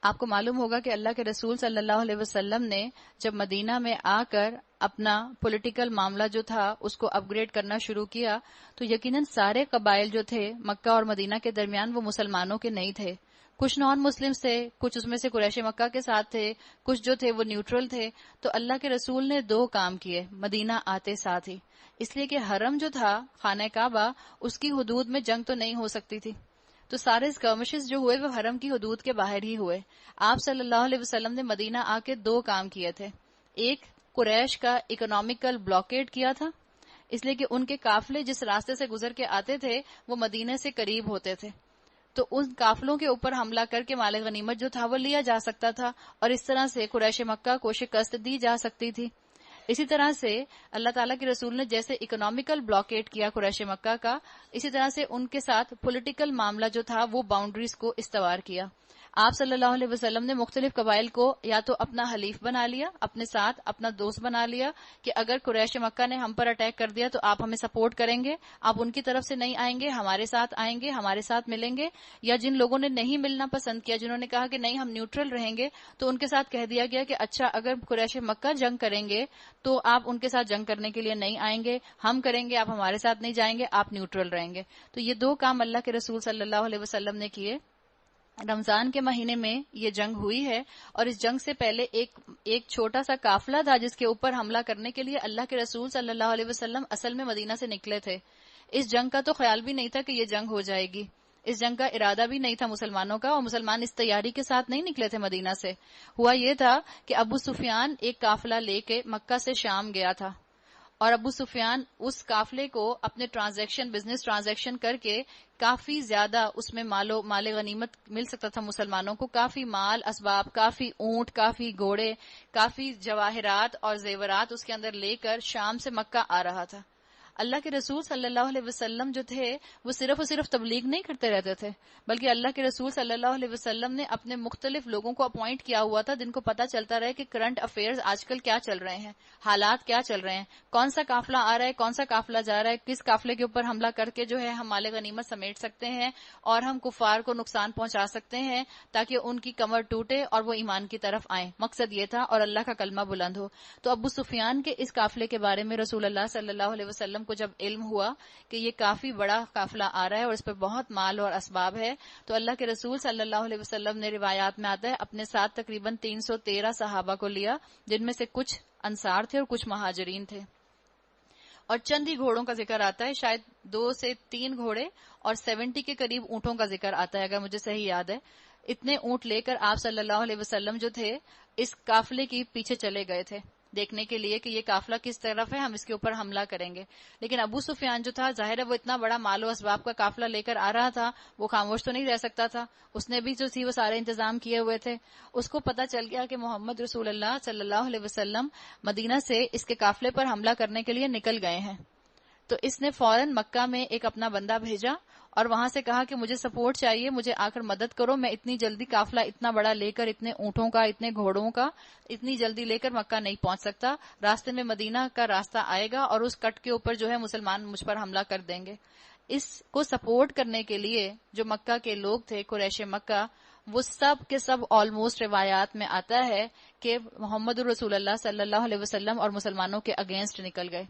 آپ کو معلوم ہوگا کہ اللہ کے رسول صلی اللہ علیہ وسلم نے جب مدینہ میں آ کر اپنا پولیٹیکل معاملہ جو تھا اس کو اپ گریڈ کرنا شروع کیا تو یقیناً سارے قبائل جو تھے مکہ اور مدینہ کے درمیان وہ مسلمانوں کے نہیں تھے. کچھ نان مسلم تھے، کچھ اس میں سے قریش مکہ کے ساتھ تھے، کچھ جو تھے وہ نیوٹرل تھے. تو اللہ کے رسول نے 2 کام کیے مدینہ آتے ساتھ ہی، اس لیے کہ حرم جو تھا خانہ کعبہ اس کی حدود میں جنگ تو نہیں ہو سکتی تھی، تو سارے اسکرمشز جو ہوئے وہ حرم کی حدود کے باہر ہی ہوئے. آپ صلی اللہ علیہ وسلم نے مدینہ آ کے 2 کام کیے تھے. ایک، قریش کا اکنامیکل بلاکیڈ کیا تھا، اس لیے کہ ان کے قافلے جس راستے سے گزر کے آتے تھے وہ مدینے سے قریب ہوتے تھے، تو ان قافلوں کے اوپر حملہ کر کے مال غنیمت جو تھا وہ لیا جا سکتا تھا اور اس طرح سے قریش مکہ کو شکست دی جا سکتی تھی. اسی طرح سے اللہ تعالیٰ کے رسول نے جیسے اکنامیکل بلاکیڈ کیا قریش مکہ کا، اسی طرح سے ان کے ساتھ پولیٹیکل معاملہ جو تھا وہ باؤنڈریز کو استوار کیا. آپ صلی اللہ علیہ وسلم نے مختلف قبائل کو یا تو اپنا حلیف بنا لیا، اپنے ساتھ اپنا دوست بنا لیا کہ اگر قریش مکہ نے ہم پر اٹیک کر دیا تو آپ ہمیں سپورٹ کریں گے، آپ ان کی طرف سے نہیں آئیں گے، ہمارے ساتھ آئیں گے، ہمارے ساتھ ملیں گے. یا جن لوگوں نے نہیں ملنا پسند کیا، جنہوں نے کہا کہ نہیں ہم نیوٹرل رہیں گے، تو ان کے ساتھ کہہ دیا گیا کہ اچھا اگر قریش مکہ جنگ کریں گے تو آپ ان کے ساتھ جنگ کرنے کے لیے نہیں آئیں گے، ہم کریں گے، آپ ہمارے ساتھ نہیں جائیں گے، آپ نیوٹرل رہیں گے. تو یہ 2 کام اللہ کے رسول صلی اللہ علیہ وسلم نے کیے. رمضان کے مہینے میں یہ جنگ ہوئی ہے اور اس جنگ سے پہلے ایک چھوٹا سا قافلہ تھا جس کے اوپر حملہ کرنے کے لیے اللہ کے رسول صلی اللہ علیہ وسلم اصل میں مدینہ سے نکلے تھے. اس جنگ کا تو خیال بھی نہیں تھا کہ یہ جنگ ہو جائے گی، اس جنگ کا ارادہ بھی نہیں تھا مسلمانوں کا، اور مسلمان اس تیاری کے ساتھ نہیں نکلے تھے مدینہ سے. ہوا یہ تھا کہ ابو سفیان ایک قافلہ لے کے مکہ سے شام گیا تھا اور ابو سفیان اس قافلے کو اپنے بزنس ٹرانزیکشن کر کے کافی زیادہ اس میں مال غنیمت مل سکتا تھا مسلمانوں کو، کافی مال اسباب، کافی اونٹ، کافی گھوڑے، کافی جواہرات اور زیورات اس کے اندر لے کر شام سے مکہ آ رہا تھا. اللہ کے رسول صلی اللہ علیہ وسلم جو تھے وہ صرف اور صرف تبلیغ نہیں کرتے رہتے تھے، بلکہ اللہ کے رسول صلی اللہ علیہ وسلم نے اپنے مختلف لوگوں کو اپوائنٹ کیا ہوا تھا جن کو پتا چلتا رہے کہ کرنٹ افیئرز آج کل کیا چل رہے ہیں، حالات کیا چل رہے ہیں، کون سا قافلہ آ رہا ہے، کون سا قافلہ جا رہا ہے، کس قافلے کے اوپر حملہ کر کے جو ہے ہم مال غنیمت سمیٹ سکتے ہیں اور ہم کفار کو نقصان پہنچا سکتے ہیں تاکہ ان کی کمر ٹوٹے اور وہ ایمان کی طرف آئیں. مقصد یہ تھا اور اللہ کا کلمہ بلند ہو. تو ابو سفیان کے اس قافلے کے بارے میں رسول اللہ صلی اللہ علیہ وسلم کو جب علم ہوا کہ یہ کافی بڑا قافلہ آ رہا ہے اور اس پہ بہت مال اور اسباب ہے، تو اللہ کے رسول صلی اللہ علیہ وسلم نے روایات میں آتا ہے اپنے ساتھ تقریباً 313 صحابہ کو لیا، جن میں سے کچھ انصار تھے اور کچھ مہاجرین تھے، اور چند ہی گھوڑوں کا ذکر آتا ہے، شاید 2 سے 3 گھوڑے اور 70 کے قریب اونٹوں کا ذکر آتا ہے اگر مجھے صحیح یاد ہے. اتنے اونٹ لے کر آپ صلی اللہ علیہ وسلم جو تھے اس قافلے کی پیچھے چلے گئے تھے دیکھنے کے لیے کہ یہ قافلہ کس طرف ہے، ہم اس کے اوپر حملہ کریں گے. لیکن ابو سفیان جو تھا، ظاہر ہے وہ اتنا بڑا مال و اسباب کا قافلہ لے کر آ رہا تھا، وہ خاموش تو نہیں رہ سکتا تھا، اس نے بھی جو تھی وہ سارے انتظام کیے ہوئے تھے. اس کو پتا چل گیا کہ محمد رسول اللہ صلی اللہ علیہ وسلم مدینہ سے اس کے قافلے پر حملہ کرنے کے لیے نکل گئے ہیں. تو اس نے فوراً مکہ میں ایک اپنا بندہ بھیجا اور وہاں سے کہا کہ مجھے سپورٹ چاہیے، مجھے آ کر مدد کرو، میں اتنی جلدی قافلہ اتنا بڑا لے کر، اتنے اونٹوں کا، اتنے گھوڑوں کا اتنی جلدی لے کر مکہ نہیں پہنچ سکتا، راستے میں مدینہ کا راستہ آئے گا اور اس کٹ کے اوپر جو ہے مسلمان مجھ پر حملہ کر دیں گے۔ اس کو سپورٹ کرنے کے لیے جو مکہ کے لوگ تھے، قریش مکہ، وہ سب کے سب آلموسٹ روایات میں آتا ہے کہ محمد رسول اللہ صلی اللہ علیہ وسلم اور مسلمانوں کے اگینسٹ نکل گئے،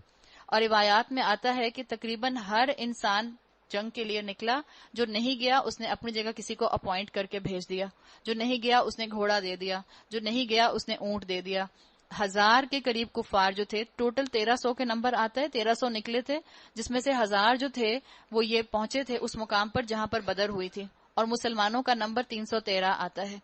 اور روایات میں آتا ہے کہ تقریباً ہر انسان جنگ کے لیے نکلا، جو نہیں گیا اس نے اپنی جگہ کسی کو اپوائنٹ کر کے بھیج دیا، جو نہیں گیا اس نے گھوڑا دے دیا، جو نہیں گیا اس نے اونٹ دے دیا۔ 1000 کے قریب کفار جو تھے، ٹوٹل 1300 کے نمبر آتا ہے، 1300 نکلے تھے، جس میں سے 1000 جو تھے وہ یہ پہنچے تھے اس مقام پر جہاں پر بدر ہوئی تھی، اور مسلمانوں کا نمبر 313 آتا ہے۔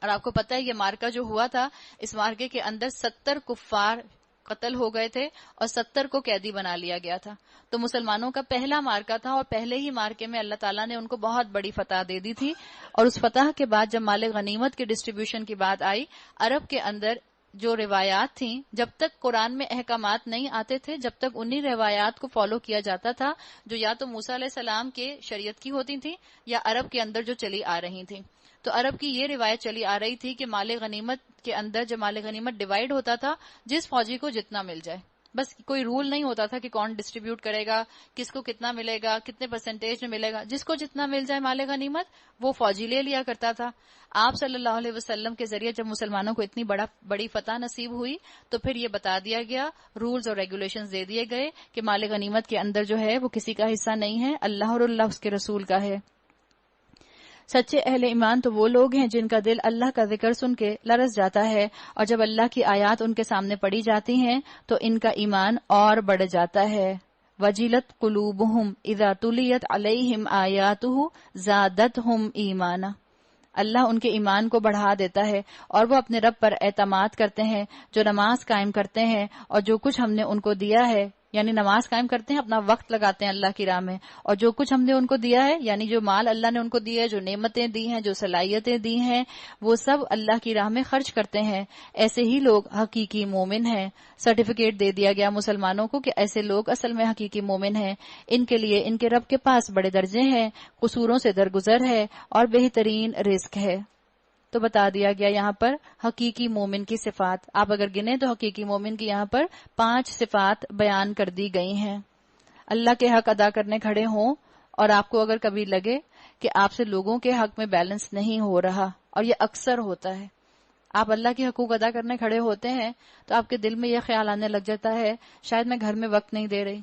اور آپ کو پتہ ہے یہ مارکا جو ہوا تھا، اس مارکے کے اندر 70 کفار قتل ہو گئے تھے اور 70 کو قیدی بنا لیا گیا تھا۔ تو مسلمانوں کا پہلا مارکا تھا، اور پہلے ہی مارکے میں اللہ تعالیٰ نے ان کو بہت بڑی فتح دے دی تھی۔ اور اس فتح کے بعد جب مال غنیمت کے ڈسٹریبیوشن کی بات آئی، عرب کے اندر جو روایات تھیں، جب تک قرآن میں احکامات نہیں آتے تھے، جب تک انہی روایات کو فالو کیا جاتا تھا جو یا تو موسیٰ علیہ السلام کے شریعت کی ہوتی تھیں یا عرب کے اندر جو چلی آ رہی تھیں۔ تو عرب کی یہ روایت چلی آ رہی تھی کہ مال غنیمت کے اندر جب مال غنیمت ڈیوائیڈ ہوتا تھا، جس فوجی کو جتنا مل جائے، بس کوئی رول نہیں ہوتا تھا کہ کون ڈسٹریبیوٹ کرے گا، کس کو کتنا ملے گا، کتنے پرسنٹیج میں ملے گا، جس کو جتنا مل جائے مال غنیمت وہ فوجی لے لیا کرتا تھا۔ آپ صلی اللہ علیہ وسلم کے ذریعے جب مسلمانوں کو اتنی بڑی فتح نصیب ہوئی تو پھر یہ بتا دیا گیا، رولز اور ریگولیشنز دے دیے گئے کہ مال غنیمت کے اندر جو ہے وہ کسی کا حصہ نہیں ہے، اللہ اور اللہ اس کے رسول کا ہے۔ سچے اہل ایمان تو وہ لوگ ہیں جن کا دل اللہ کا ذکر سن کے لرز جاتا ہے، اور جب اللہ کی آیات ان کے سامنے پڑھی جاتی ہیں تو ان کا ایمان اور بڑھ جاتا ہے۔ وجلت قلوبہم اذا تلیت علیہم آیاتہ زادتہم ایمانا، اللہ ان کے ایمان کو بڑھا دیتا ہے اور وہ اپنے رب پر اعتماد کرتے ہیں، جو نماز قائم کرتے ہیں اور جو کچھ ہم نے ان کو دیا ہے، یعنی نماز قائم کرتے ہیں، اپنا وقت لگاتے ہیں اللہ کی راہ میں، اور جو کچھ ہم نے ان کو دیا ہے، یعنی جو مال اللہ نے ان کو دیا ہے، جو نعمتیں دی ہیں، جو صلاحیتیں دی ہیں، وہ سب اللہ کی راہ میں خرچ کرتے ہیں۔ ایسے ہی لوگ حقیقی مومن ہیں۔ سرٹیفکیٹ دے دیا گیا مسلمانوں کو کہ ایسے لوگ اصل میں حقیقی مومن ہیں، ان کے لیے ان کے رب کے پاس بڑے درجے ہیں، قصوروں سے درگزر ہے اور بہترین رزق ہے۔ تو بتا دیا گیا یہاں پر حقیقی مومن کی صفات، آپ اگر گنے تو حقیقی مومن کی یہاں پر 5 صفات بیان کر دی گئی ہیں۔ اللہ کے حق ادا کرنے کھڑے ہوں اور آپ کو اگر کبھی لگے کہ آپ سے لوگوں کے حق میں بیلنس نہیں ہو رہا، اور یہ اکثر ہوتا ہے، آپ اللہ کے حقوق ادا کرنے کھڑے ہوتے ہیں تو آپ کے دل میں یہ خیال آنے لگ جاتا ہے شاید میں گھر میں وقت نہیں دے رہی،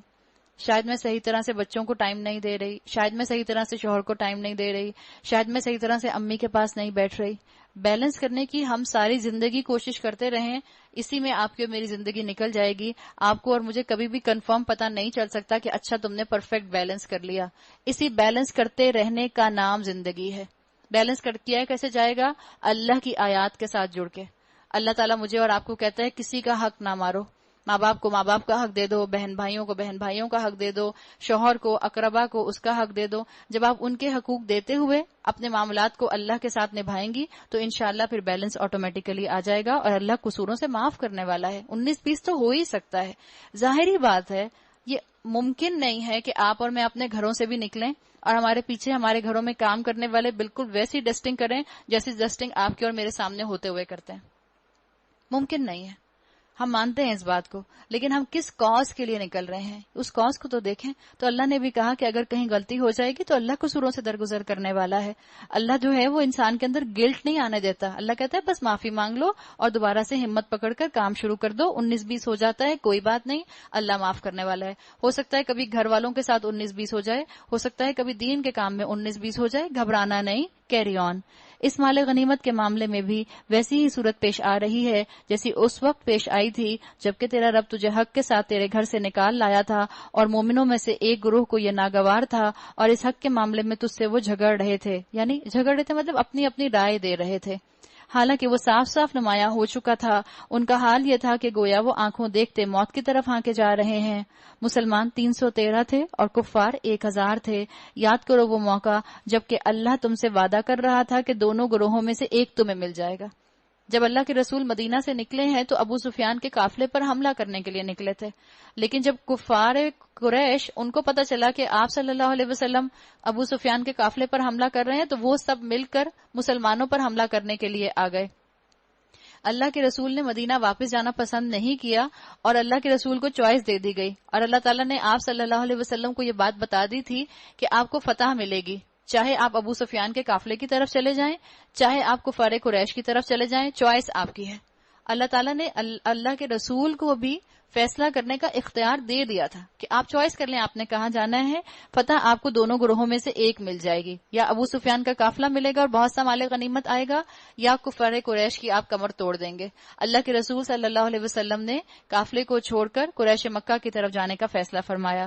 شاید میں صحیح طرح سے بچوں کو ٹائم نہیں دے رہی، شاید میں صحیح طرح سے شوہر کو ٹائم نہیں دے رہی، شاید میں صحیح طرح سے امی کے پاس نہیں بیٹھ رہی۔ بیلنس کرنے کی ہم ساری زندگی کوشش کرتے رہیں، اسی میں آپ کی اور میری زندگی نکل جائے گی، آپ کو اور مجھے کبھی بھی کنفرم پتہ نہیں چل سکتا کہ اچھا تم نے پرفیکٹ بیلنس کر لیا۔ اسی بیلنس کرتے رہنے کا نام زندگی ہے۔ بیلنس کیا کیسے جائے گا؟ اللہ کی آیات کے ساتھ جڑ کے۔ اللہ تعالیٰ مجھے اور آپ کو کہتا ہے کسی کا حق نہ مارو، ماں باپ کو ماں باپ کا حق دے دو، بہن بھائیوں کو بہن بھائیوں کا حق دے دو، شوہر کو، اقربا کو اس کا حق دے دو۔ جب آپ ان کے حقوق دیتے ہوئے اپنے معاملات کو اللہ کے ساتھ نبھائیں گی تو انشاءاللہ پھر بیلنس آٹومیٹیکلی آ جائے گا، اور اللہ قصوروں سے معاف کرنے والا ہے۔ 19-20 تو ہو ہی سکتا ہے، ظاہری بات ہے، یہ ممکن نہیں ہے کہ آپ اور میں اپنے گھروں سے بھی نکلیں اور ہمارے پیچھے ہمارے گھروں میں کام کرنے والے بالکل ویسی ڈسٹنگ کریں جیسی ڈسٹنگ آپ کے اور میرے سامنے ہوتے ہوئے کرتے ہیں۔ ممکن نہیں ہے، ہم مانتے ہیں اس بات کو، لیکن ہم کس کاز کے لیے نکل رہے ہیں اس کاز کو تو دیکھیں۔ تو اللہ نے بھی کہا کہ اگر کہیں غلطی ہو جائے گی تو اللہ قصوروں سے درگزر کرنے والا ہے۔ اللہ جو ہے وہ انسان کے اندر گلٹ نہیں آنے دیتا، اللہ کہتا ہے بس معافی مانگ لو اور دوبارہ سے ہمت پکڑ کر کام شروع کر دو۔ 19-20 ہو جاتا ہے کوئی بات نہیں، اللہ معاف کرنے والا ہے۔ ہو سکتا ہے کبھی گھر والوں کے ساتھ 19-20 ہو جائے، ہو سکتا ہے کبھی دین کے کام میں 19-20 ہو جائے، گھبرانا نہیں، کیری آن۔ اس مال غنیمت کے معاملے میں بھی ویسی ہی صورت پیش آ رہی ہے جیسی اس وقت پیش آئی تھی جبکہ تیرا رب تجھے حق کے ساتھ تیرے گھر سے نکال لایا تھا، اور مومنوں میں سے ایک گروہ کو یہ ناگوار تھا اور اس حق کے معاملے میں تجھ سے وہ جھگڑ رہے تھے، یعنی جھگڑ رہے تھے مطلب اپنی اپنی رائے دے رہے تھے، حالانکہ وہ صاف صاف نمایاں ہو چکا تھا۔ ان کا حال یہ تھا کہ گویا وہ آنکھوں دیکھتے موت کی طرف ہانکے جا رہے ہیں۔ مسلمان 313 تھے اور کفار 1000 تھے۔ یاد کرو وہ موقع جبکہ اللہ تم سے وعدہ کر رہا تھا کہ دونوں گروہوں میں سے ایک تمہیں مل جائے گا۔ جب اللہ کے رسول مدینہ سے نکلے ہیں تو ابو سفیان کے قافلے پر حملہ کرنے کے لیے نکلے تھے، لیکن جب کفار قریش ان کو پتہ چلا کہ آپ صلی اللہ علیہ وسلم ابو سفیان کے قافلے پر حملہ کر رہے ہیں تو وہ سب مل کر مسلمانوں پر حملہ کرنے کے لیے آ گئے۔ اللہ کے رسول نے مدینہ واپس جانا پسند نہیں کیا اور اللہ کے رسول کو چوائس دے دی گئی، اور اللہ تعالیٰ نے آپ صلی اللہ علیہ وسلم کو یہ بات بتا دی تھی کہ آپ کو فتح ملے گی، چاہے آپ ابو سفیان کے قافلے کی طرف چلے جائیں، چاہے آپ کفار قریش کی طرف چلے جائیں، چوائس آپ کی ہے۔ اللہ تعالیٰ نے اللہ کے رسول کو بھی فیصلہ کرنے کا اختیار دے دیا تھا کہ آپ چوائس کر لیں آپ نے کہاں جانا ہے، فتح آپ کو دونوں گروہوں میں سے ایک مل جائے گی، یا ابو سفیان کا قافلہ ملے گا اور بہت سا مال غنیمت آئے گا، یا کفار قریش کی آپ کمر توڑ دیں گے۔ اللہ کے رسول صلی اللہ علیہ وسلم نے قافلے کو چھوڑ کر قریش مکہ کی طرف جانے کا فیصلہ فرمایا۔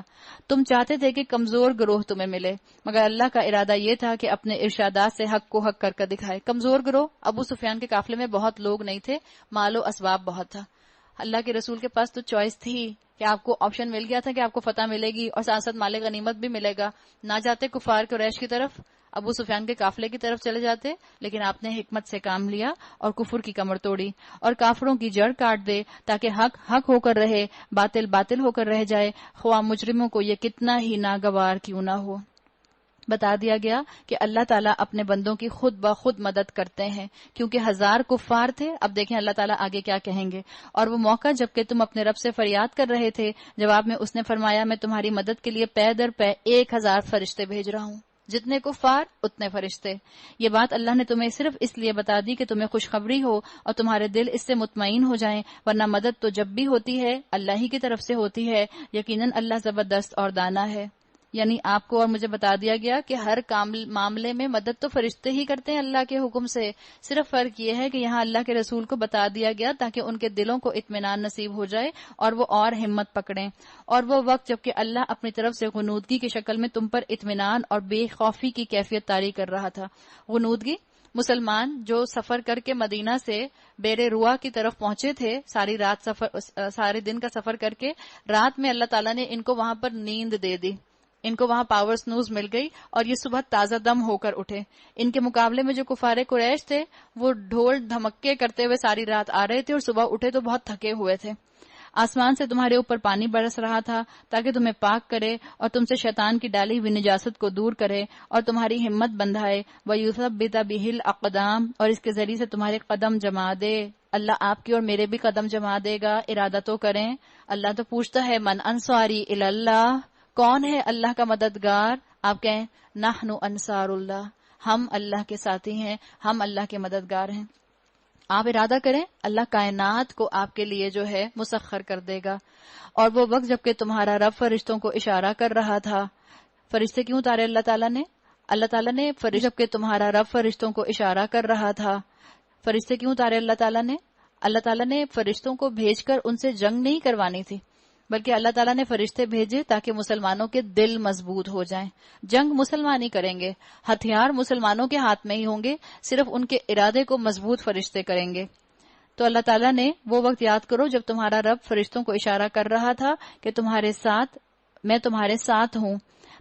تم چاہتے تھے کہ کمزور گروہ تمہیں ملے، مگر اللہ کا ارادہ یہ تھا کہ اپنے ارشادات سے حق کو حق کر کے دکھائے۔ کمزور گروہ، ابو سفیان کے قافلے میں بہت لوگ نہیں تھے، مال و اسباب بہت تھا۔ اللہ کے رسول کے پاس تو چوائس تھی کہ آپ کو آپشن مل گیا تھا کہ آپ کو فتح ملے گی اور ساتھ ساتھ مال غنیمت بھی ملے گا۔ نہ جاتے کفار قریش کی طرف، ابو سفیان کے قافلے کی طرف چلے جاتے، لیکن آپ نے حکمت سے کام لیا اور کفر کی کمر توڑی اور کافروں کی جڑ کاٹ دے تاکہ حق حق ہو کر رہے، باطل باطل ہو کر رہ جائے، خواہ مجرموں کو یہ کتنا ہی ناگوار کیوں نہ ہو۔ بتا دیا گیا کہ اللہ تعالیٰ اپنے بندوں کی خود بخود مدد کرتے ہیں، کیونکہ 1000 کفار تھے۔ اب دیکھیں اللہ تعالیٰ آگے کیا کہیں گے۔ اور وہ موقع جبکہ تم اپنے رب سے فریاد کر رہے تھے، جواب میں اس نے فرمایا میں تمہاری مدد کے لیے پے در پے 1000 فرشتے بھیج رہا ہوں، جتنے کفار اتنے فرشتے۔ یہ بات اللہ نے تمہیں صرف اس لیے بتا دی کہ تمہیں خوشخبری ہو اور تمہارے دل اس سے مطمئن ہو جائیں، ورنہ مدد تو جب بھی ہوتی ہے اللہ ہی کی طرف سے ہوتی ہے، یقیناً اللہ زبردست اور دانا ہے۔ یعنی آپ کو اور مجھے بتا دیا گیا کہ ہر معاملے میں مدد تو فرشتے ہی کرتے ہیں اللہ کے حکم سے، صرف فرق یہ ہے کہ یہاں اللہ کے رسول کو بتا دیا گیا تاکہ ان کے دلوں کو اطمینان نصیب ہو جائے اور وہ اور ہمت پکڑیں۔ اور وہ وقت جبکہ اللہ اپنی طرف سے غنودگی کی شکل میں تم پر اطمینان اور بے خوفی کی کیفیت طاری کر رہا تھا۔ غنودگی، مسلمان جو سفر کر کے مدینہ سے بیر روا کی طرف پہنچے تھے، سارے دن کا سفر کر کے، رات میں اللہ تعالیٰ نے ان کو وہاں پر نیند دے دی، ان کو وہاں پاور سنوز مل گئی اور یہ صبح تازہ دم ہو کر اٹھے۔ ان کے مقابلے میں جو کفار قریش تھے وہ ڈھول دھمکے کرتے ہوئے ساری رات آ رہے تھے اور صبح اٹھے تو بہت تھکے ہوئے تھے۔ آسمان سے تمہارے اوپر پانی برس رہا تھا تاکہ تمہیں پاک کرے اور تم سے شیطان کی ڈالی ہوئی نجاست کو دور کرے اور تمہاری ہمت بندھائے، وَيُثَبِّتَ بِهِ الْأَقْدَامَ، اور اس کے ذریعے سے تمہارے قدم جما دے۔ اللہ آپ کی اور میرے بھی قدم جما دے گا، ارادہ تو کریں۔ اللہ تو پوچھتا ہے من انصاری الی اللہ، کون ہے اللہ کا مددگار؟ آپ کہیں نحن انصار اللہ، ہم اللہ کے ساتھی ہیں، ہم اللہ کے مددگار ہیں۔ آپ ارادہ کریں، اللہ کائنات کو آپ کے لیے جو ہے مسخر کر دے گا۔ اور وہ وقت جب کہ تمہارا رب فرشتوں کو اشارہ کر رہا تھا، فرشتے کیوں اتارے اللہ تعالیٰ نے جب کہ تمہارا رب فرشتوں کو اشارہ کر رہا تھا، فرشتے کیوں اتارے اللہ تعالیٰ نے فرشتوں کو بھیج کر ان سے جنگ نہیں کروانی تھی، بلکہ اللہ تعالیٰ نے فرشتے بھیجے تاکہ مسلمانوں کے دل مضبوط ہو جائیں۔ جنگ مسلمان ہی کریں گے، ہتھیار مسلمانوں کے ہاتھ میں ہی ہوں گے، صرف ان کے ارادے کو مضبوط فرشتے کریں گے۔ تو اللہ تعالیٰ نے وہ وقت یاد کرو جب تمہارا رب فرشتوں کو اشارہ کر رہا تھا کہ میں تمہارے ساتھ ہوں،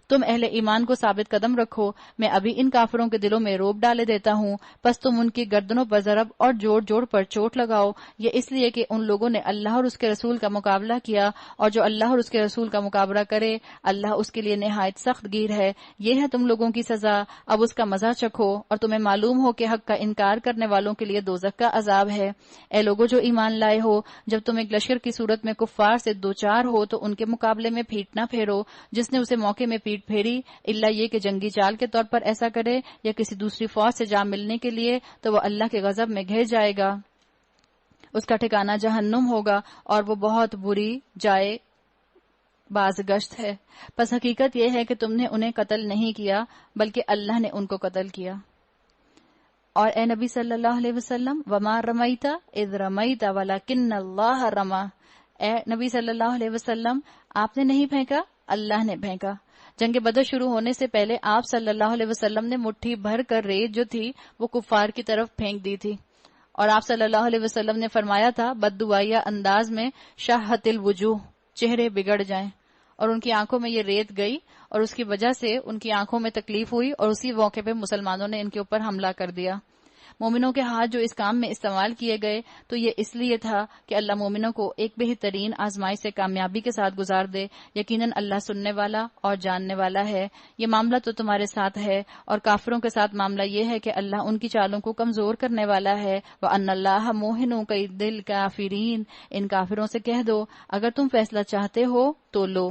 تم اہل ایمان کو ثابت قدم رکھو، میں ابھی ان کافروں کے دلوں میں روب ڈالے دیتا ہوں، پس تم ان کی گردنوں پر ضرب اور جوڑ جوڑ پر چوٹ لگاؤ، یہ اس لیے کہ ان لوگوں نے اللہ اور اس کے رسول کا مقابلہ کیا، اور جو اللہ اور اس کے رسول کا مقابلہ کرے اللہ اس کے لیے نہایت سخت گیر ہے۔ یہ ہے تم لوگوں کی سزا، اب اس کا مزہ چکھو، اور تمہیں معلوم ہو کہ حق کا انکار کرنے والوں کے لیے دوزخ کا عذاب ہے۔ اے لوگوں جو ایمان لائے ہو، جب تم ایک لشکر کی صورت میں کفار سے دوچار ہو تو ان کے مقابلے میں پھیٹ نہ پھیرو، جس نے اسے موقع میں پیٹ پھیری الا یہ کہ جنگی چال کے طور پر ایسا کرے یا کسی دوسری فوج سے جا ملنے کے لیے، تو وہ اللہ کے غضب میں گھر جائے گا، اس کا ٹھکانہ جہنم ہوگا اور وہ بہت بری جائے بازگشت ہے۔ پس حقیقت یہ ہے کہ تم نے انہیں قتل نہیں کیا بلکہ اللہ نے ان کو قتل کیا۔ اور اے نبی صلی اللہ علیہ وسلم وما رمیت اذ رمیت ولکن اللہ رما، اے نبی صلی اللہ علیہ وسلم آپ نے نہیں پھینکا، اللہ نے پھینکا۔ جنگ بدر شروع ہونے سے پہلے آپ صلی اللہ علیہ وسلم نے مٹھی بھر کر ریت جو تھی وہ کفار کی طرف پھینک دی تھی، اور آپ صلی اللہ علیہ وسلم نے فرمایا تھا بددعائیہ انداز میں شاہت الوجوہ، چہرے بگڑ جائیں، اور ان کی آنکھوں میں یہ ریت گئی اور اس کی وجہ سے ان کی آنکھوں میں تکلیف ہوئی اور اسی موقع پہ مسلمانوں نے ان کے اوپر حملہ کر دیا۔ مومنوں کے ہاتھ جو اس کام میں استعمال کیے گئے تو یہ اس لیے تھا کہ اللہ مومنوں کو ایک بہترین آزمائش سے کامیابی کے ساتھ گزار دے. یقیناً اللہ سننے والا اور جاننے والا ہے. یہ معاملہ تو تمہارے ساتھ ہے اور کافروں کے ساتھ معاملہ یہ ہے کہ اللہ ان کی چالوں کو کمزور کرنے والا ہے. وَأَنَّ اللَّهَ مُوهِنُ كَيْدِ الْكَافِرِينَ. ان کافروں سے کہہ دو اگر تم فیصلہ چاہتے ہو تو لو.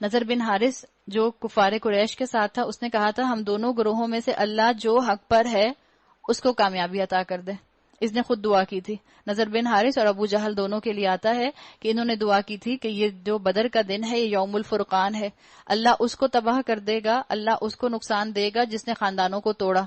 نضر بن حارث جو کفار قریش کے ساتھ تھا اس نے کہا تھا ہم دونوں گروہوں میں سے اللہ جو حق پر ہے اس کو کامیابی عطا کر دے. اس نے خود دعا کی تھی. نضر بن حارث اور ابو جہل دونوں کے لیے آتا ہے کہ انہوں نے دعا کی تھی کہ یہ جو بدر کا دن ہے یہ یوم الفرقان ہے. اللہ اس کو تباہ کر دے گا, اللہ اس کو نقصان دے گا جس نے خاندانوں کو توڑا,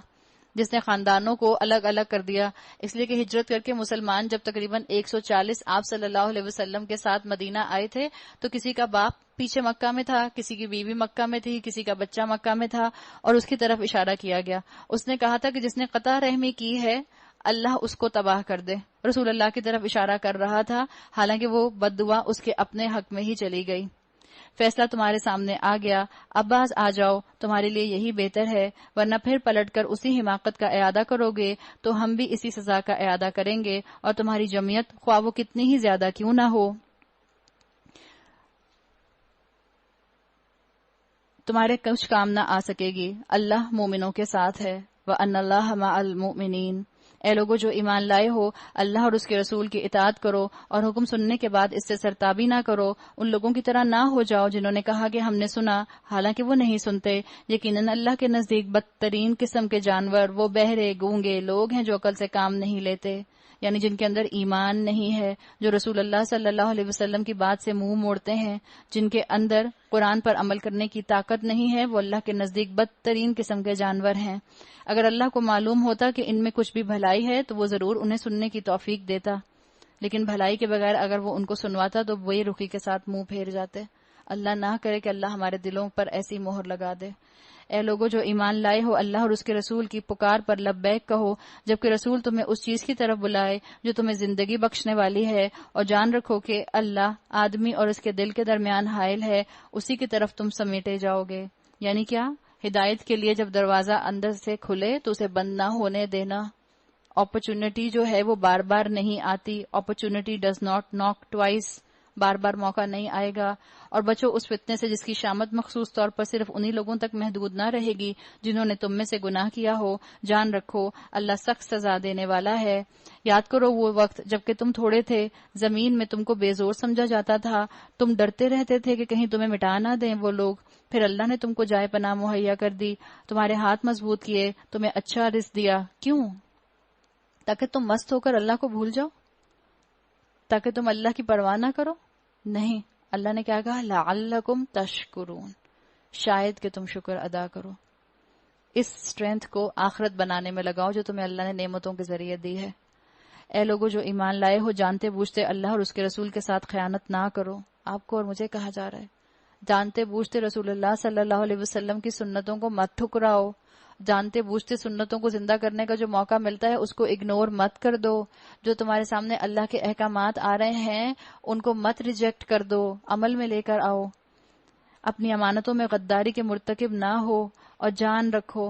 جس نے خاندانوں کو الگ الگ کر دیا. اس لیے کہ ہجرت کر کے مسلمان جب تقریباً 140 آپ صلی اللہ علیہ وسلم کے ساتھ مدینہ آئے تھے تو کسی کا باپ پیچھے مکہ میں تھا, کسی کی بیوی مکہ میں تھی, کسی کا بچہ مکہ میں تھا اور اس کی طرف اشارہ کیا گیا. اس نے کہا تھا کہ جس نے قطع رحمی کی ہے اللہ اس کو تباہ کر دے. رسول اللہ کی طرف اشارہ کر رہا تھا حالانکہ وہ بد دعا اس کے اپنے حق میں ہی چلی گئی. فیصلہ تمہارے سامنے آ گیا, اب باز آ جاؤ, تمہارے لیے یہی بہتر ہے, ورنہ پھر پلٹ کر اسی حماقت کا اعادہ کرو گے تو ہم بھی اسی سزا کا اعادہ کریں گے اور تمہاری جمعیت خواہ وہ کتنی ہی زیادہ کیوں نہ ہو تمہارے کچھ کام نہ آ سکے گی. اللہ مومنوں کے ساتھ ہے. وَأَنَّ اللَّهَ مَعَ الْمُؤْمِنِينَ. اے لوگو جو ایمان لائے ہو اللہ اور اس کے رسول کی اطاعت کرو اور حکم سننے کے بعد اس سے سرتابی نہ کرو. ان لوگوں کی طرح نہ ہو جاؤ جنہوں نے کہا کہ ہم نے سنا حالانکہ وہ نہیں سنتے. یقیناً اللہ کے نزدیک بدترین قسم کے جانور وہ بہرے گونگے لوگ ہیں جو عقل سے کام نہیں لیتے, یعنی جن کے اندر ایمان نہیں ہے, جو رسول اللہ صلی اللہ علیہ وسلم کی بات سے منہ موڑتے ہیں, جن کے اندر قرآن پر عمل کرنے کی طاقت نہیں ہے, وہ اللہ کے نزدیک بدترین قسم کے جانور ہیں. اگر اللہ کو معلوم ہوتا کہ ان میں کچھ بھی بھلائی ہے تو وہ ضرور انہیں سننے کی توفیق دیتا, لیکن بھلائی کے بغیر اگر وہ ان کو سنواتا تو وہ رخی کے ساتھ منہ پھیر جاتے. اللہ نہ کرے کہ اللہ ہمارے دلوں پر ایسی مہر لگا دے. اے لوگو جو ایمان لائے ہو اللہ اور اس کے رسول کی پکار پر لبیک کہو جبکہ رسول تمہیں اس چیز کی طرف بلائے جو تمہیں زندگی بخشنے والی ہے, اور جان رکھو کہ اللہ آدمی اور اس کے دل کے درمیان حائل ہے, اسی کی طرف تم سمیٹے جاؤ گے. یعنی کیا؟ ہدایت کے لیے جب دروازہ اندر سے کھلے تو اسے بند نہ ہونے دینا. اپرچونٹی جو ہے وہ بار بار نہیں آتی. اپرچونٹی ڈز ناٹ ناک ٹوائس. بار بار موقع نہیں آئے گا. اور بچو اس فتنے سے جس کی شامت مخصوص طور پر صرف انہی لوگوں تک محدود نہ رہے گی جنہوں نے تم میں سے گناہ کیا ہو. جان رکھو اللہ سخت سزا دینے والا ہے. یاد کرو وہ وقت جبکہ تم تھوڑے تھے, زمین میں تم کو بے زور سمجھا جاتا تھا, تم ڈرتے رہتے تھے کہ کہیں تمہیں مٹا نہ دیں وہ لوگ. پھر اللہ نے تم کو جائے پناہ مہیا کر دی, تمہارے ہاتھ مضبوط کیے, تمہیں اچھا رزق دیا. کیوں؟ تاکہ تم مست ہو کر اللہ کو بھول جاؤ, تاکہ تم اللہ کی پرواہ نہ کرو. نہیں, اللہ نے کیا کہا؟ لعلکم تشکرون, شاید کہ تم شکر ادا کرو. اس اسٹرینتھ کو آخرت بنانے میں لگاؤ جو تمہیں اللہ نے نعمتوں کے ذریعے دی ہے. اے لوگوں جو ایمان لائے ہو جانتے بوجھتے اللہ اور اس کے رسول کے ساتھ خیانت نہ کرو. آپ کو اور مجھے کہا جا رہا ہے جانتے بوجھتے رسول اللہ صلی اللہ علیہ وسلم کی سنتوں کو مت ٹھکراؤ. جانتے بوجھتے سنتوں کو زندہ کرنے کا جو موقع ملتا ہے اس کو اگنور مت کر دو. جو تمہارے سامنے اللہ کے احکامات آ رہے ہیں ان کو مت ریجیکٹ کر دو, عمل میں لے کر آؤ. اپنی امانتوں میں غداری کے مرتکب نہ ہو, اور جان رکھو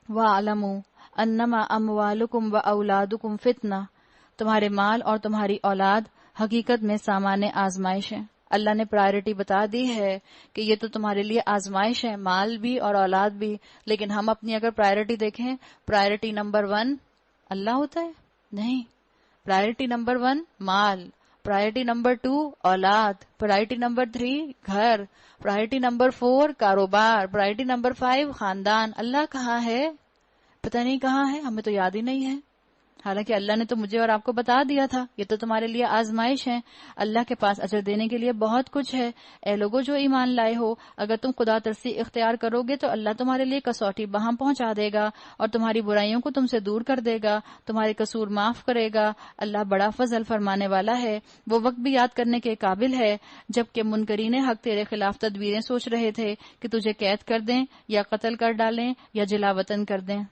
وَاعْلَمُوا أَنَّمَا أَمْوَالُكُمْ وَأَوْلَادُكُمْ فِتْنَةٌ. تمہارے مال اور تمہاری اولاد حقیقت میں سامان آزمائش ہے. اللہ نے پرائرٹی بتا دی ہے کہ یہ تو تمہارے لیے آزمائش ہے, مال بھی اور اولاد بھی. لیکن ہم اپنی اگر پرائرٹی دیکھیں, پرائرٹی نمبر 1 اللہ ہوتا ہے؟ نہیں. پرائرٹی نمبر 1 مال, پرائرٹی نمبر 2 اولاد, پرائرٹی نمبر 3 گھر, پرائرٹی نمبر 4 کاروبار, پرائرٹی نمبر 5 خاندان. اللہ کہاں ہے؟ پتہ نہیں کہاں ہے, ہمیں تو یاد ہی نہیں ہے. حالانکہ اللہ نے تو مجھے اور آپ کو بتا دیا تھا یہ تو تمہارے لیے آزمائش ہے. اللہ کے پاس اجر دینے کے لیے بہت کچھ ہے. اے لوگوں جو ایمان لائے ہو اگر تم خدا ترسی اختیار کرو گے تو اللہ تمہارے لیے کسوٹی بہم پہنچا دے گا اور تمہاری برائیوں کو تم سے دور کر دے گا, تمہارے قصور معاف کرے گا. اللہ بڑا فضل فرمانے والا ہے. وہ وقت بھی یاد کرنے کے قابل ہے جبکہ منکرین حق تیرے خلاف تدبیریں سوچ رہے تھے کہ تجھے قید کر دیں یا قتل کر ڈالیں یا جلا وطن کر دیں.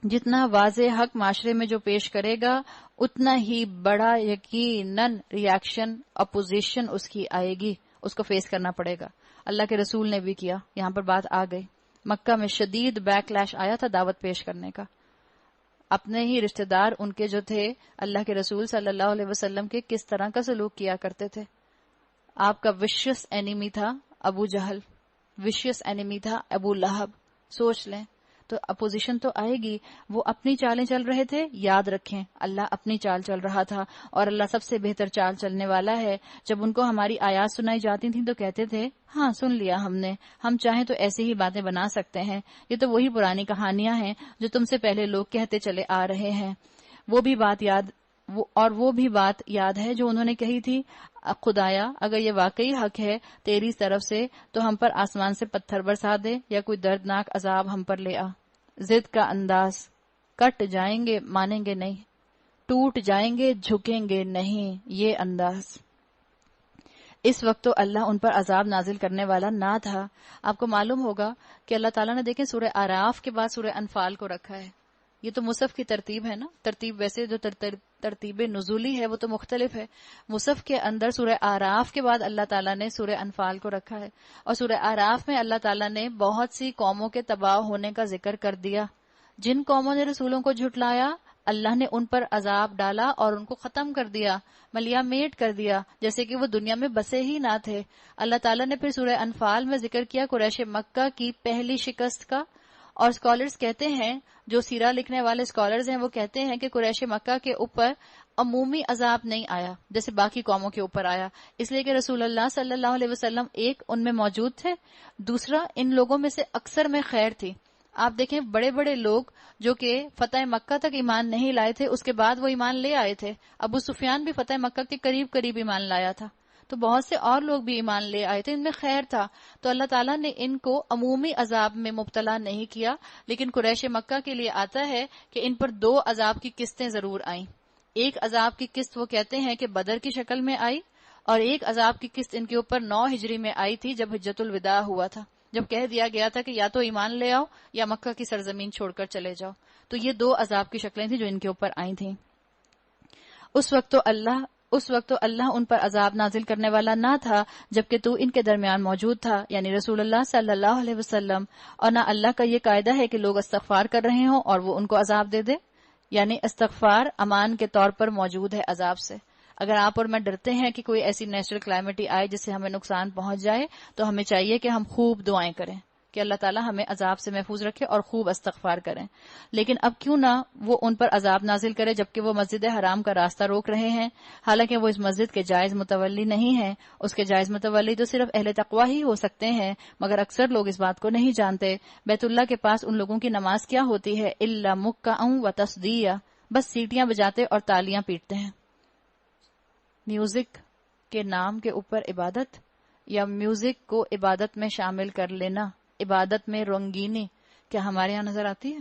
جتنا واضح حق معاشرے میں جو پیش کرے گا اتنا ہی بڑا یقیناً ریاکشن اپوزیشن اس کی آئے گی, اس کو فیس کرنا پڑے گا. اللہ کے رسول نے بھی کیا. یہاں پر بات آ گئی. مکہ میں شدید بیک لیش آیا تھا دعوت پیش کرنے کا. اپنے ہی رشتہ دار ان کے جو تھے اللہ کے رسول صلی اللہ علیہ وسلم کے کس طرح کا سلوک کیا کرتے تھے. آپ کا وشیس اینیمی تھا ابو جہل، وشیس اینیمی تھا ابو لہب. سوچ لیں، تو اپوزیشن تو آئے گی. وہ اپنی چالیں چل رہے تھے، یاد رکھیں اللہ اپنی چال چل رہا تھا، اور اللہ سب سے بہتر چال چلنے والا ہے. جب ان کو ہماری آیات سنائی جاتی تھیں تو کہتے تھے ہاں سن لیا ہم نے، ہم چاہیں تو ایسی ہی باتیں بنا سکتے ہیں، یہ تو وہی پرانی کہانیاں ہیں جو تم سے پہلے لوگ کہتے چلے آ رہے ہیں. وہ بھی بات یاد ہے جو انہوں نے کہی تھی، خدایا اگر یہ واقعی حق ہے تیری طرف سے تو ہم پر آسمان سے پتھر برسا دے یا کوئی دردناک عذاب ہم پر لے آ. ضد کا انداز، کٹ جائیں گے مانیں گے نہیں، ٹوٹ جائیں گے جھکیں گے نہیں، یہ انداز. اس وقت تو اللہ ان پر عذاب نازل کرنے والا نہ تھا. آپ کو معلوم ہوگا کہ اللہ تعالیٰ نے دیکھیں سورہ اعراف کے بعد سورہ انفال کو رکھا ہے. یہ تو مصحف کی ترتیب ہے نا، ترتیب ویسے جو ترتیب نزولی ہے وہ تو مختلف ہے. مصحف کے اندر سورہ اعراف کے بعد اللہ تعالیٰ نے سورہ انفال کو رکھا ہے، اور سورہ اعراف میں اللہ تعالیٰ نے بہت سی قوموں کے تباہ ہونے کا ذکر کر دیا. جن قوموں نے رسولوں کو جھٹلایا اللہ نے ان پر عذاب ڈالا اور ان کو ختم کر دیا، ملیا میٹ کر دیا، جیسے کہ وہ دنیا میں بسے ہی نہ تھے. اللہ تعالیٰ نے پھر سورہ انفال میں ذکر کیا قریش مکہ کی پہلی شکست کا. اور اسکالرز کہتے ہیں، جو سیرہ لکھنے والے اسکالرز ہیں وہ کہتے ہیں کہ قریش مکہ کے اوپر عمومی عذاب نہیں آیا جیسے باقی قوموں کے اوپر آیا، اس لیے کہ رسول اللہ صلی اللہ علیہ وسلم ایک ان میں موجود تھے، دوسرا ان لوگوں میں سے اکثر میں خیر تھی. آپ دیکھیں بڑے بڑے لوگ جو کہ فتح مکہ تک ایمان نہیں لائے تھے اس کے بعد وہ ایمان لے آئے تھے. ابو سفیان بھی فتح مکہ کے قریب ایمان لایا تھا، تو بہت سے اور لوگ بھی ایمان لے آئے تھے، ان میں خیر تھا. تو اللہ تعالیٰ نے ان کو عمومی عذاب میں مبتلا نہیں کیا، لیکن قریش مکہ کے لیے آتا ہے کہ ان پر 2 عذاب کی قسطیں ضرور آئیں. ایک عذاب کی قسط وہ کہتے ہیں کہ بدر کی شکل میں آئی، اور ایک عذاب کی قسط ان کے اوپر 9 ہجری میں آئی تھی جب حجۃ الوداع ہوا تھا، جب کہہ دیا گیا تھا کہ یا تو ایمان لے آؤ یا مکہ کی سرزمین چھوڑ کر چلے جاؤ. تو یہ 2 عذاب کی شکلیں تھیں جو ان کے اوپر آئی تھیں. اس وقت تو اللہ ان پر عذاب نازل کرنے والا نہ تھا جبکہ تو ان کے درمیان موجود تھا، یعنی رسول اللہ صلی اللہ علیہ وسلم. اور نہ اللہ کا یہ قاعدہ ہے کہ لوگ استغفار کر رہے ہوں اور وہ ان کو عذاب دے دے، یعنی استغفار امان کے طور پر موجود ہے عذاب سے. اگر آپ اور میں ڈرتے ہیں کہ کوئی ایسی نیچرل کلائمیٹی آئے جس سے ہمیں نقصان پہنچ جائے تو ہمیں چاہیے کہ ہم خوب دعائیں کریں کہ اللہ تعالیٰ ہمیں عذاب سے محفوظ رکھے اور خوب استغفار کریں. لیکن اب کیوں نہ وہ ان پر عذاب نازل کرے جبکہ وہ مسجد حرام کا راستہ روک رہے ہیں، حالانکہ وہ اس مسجد کے جائز متولی نہیں ہیں. اس کے جائز متولی تو صرف اہل تقوی ہی ہو سکتے ہیں، مگر اکثر لوگ اس بات کو نہیں جانتے. بیت اللہ کے پاس ان لوگوں کی نماز کیا ہوتی ہے؟ الا مکعا و تصدیہ، بس سیٹیاں بجاتے اور تالیاں پیٹتے ہیں. میوزک کے نام کے اوپر عبادت، یا میوزک کو عبادت میں شامل کر لینا، عبادت میں رنگینی کیا ہمارے یہاں نظر آتی ہے؟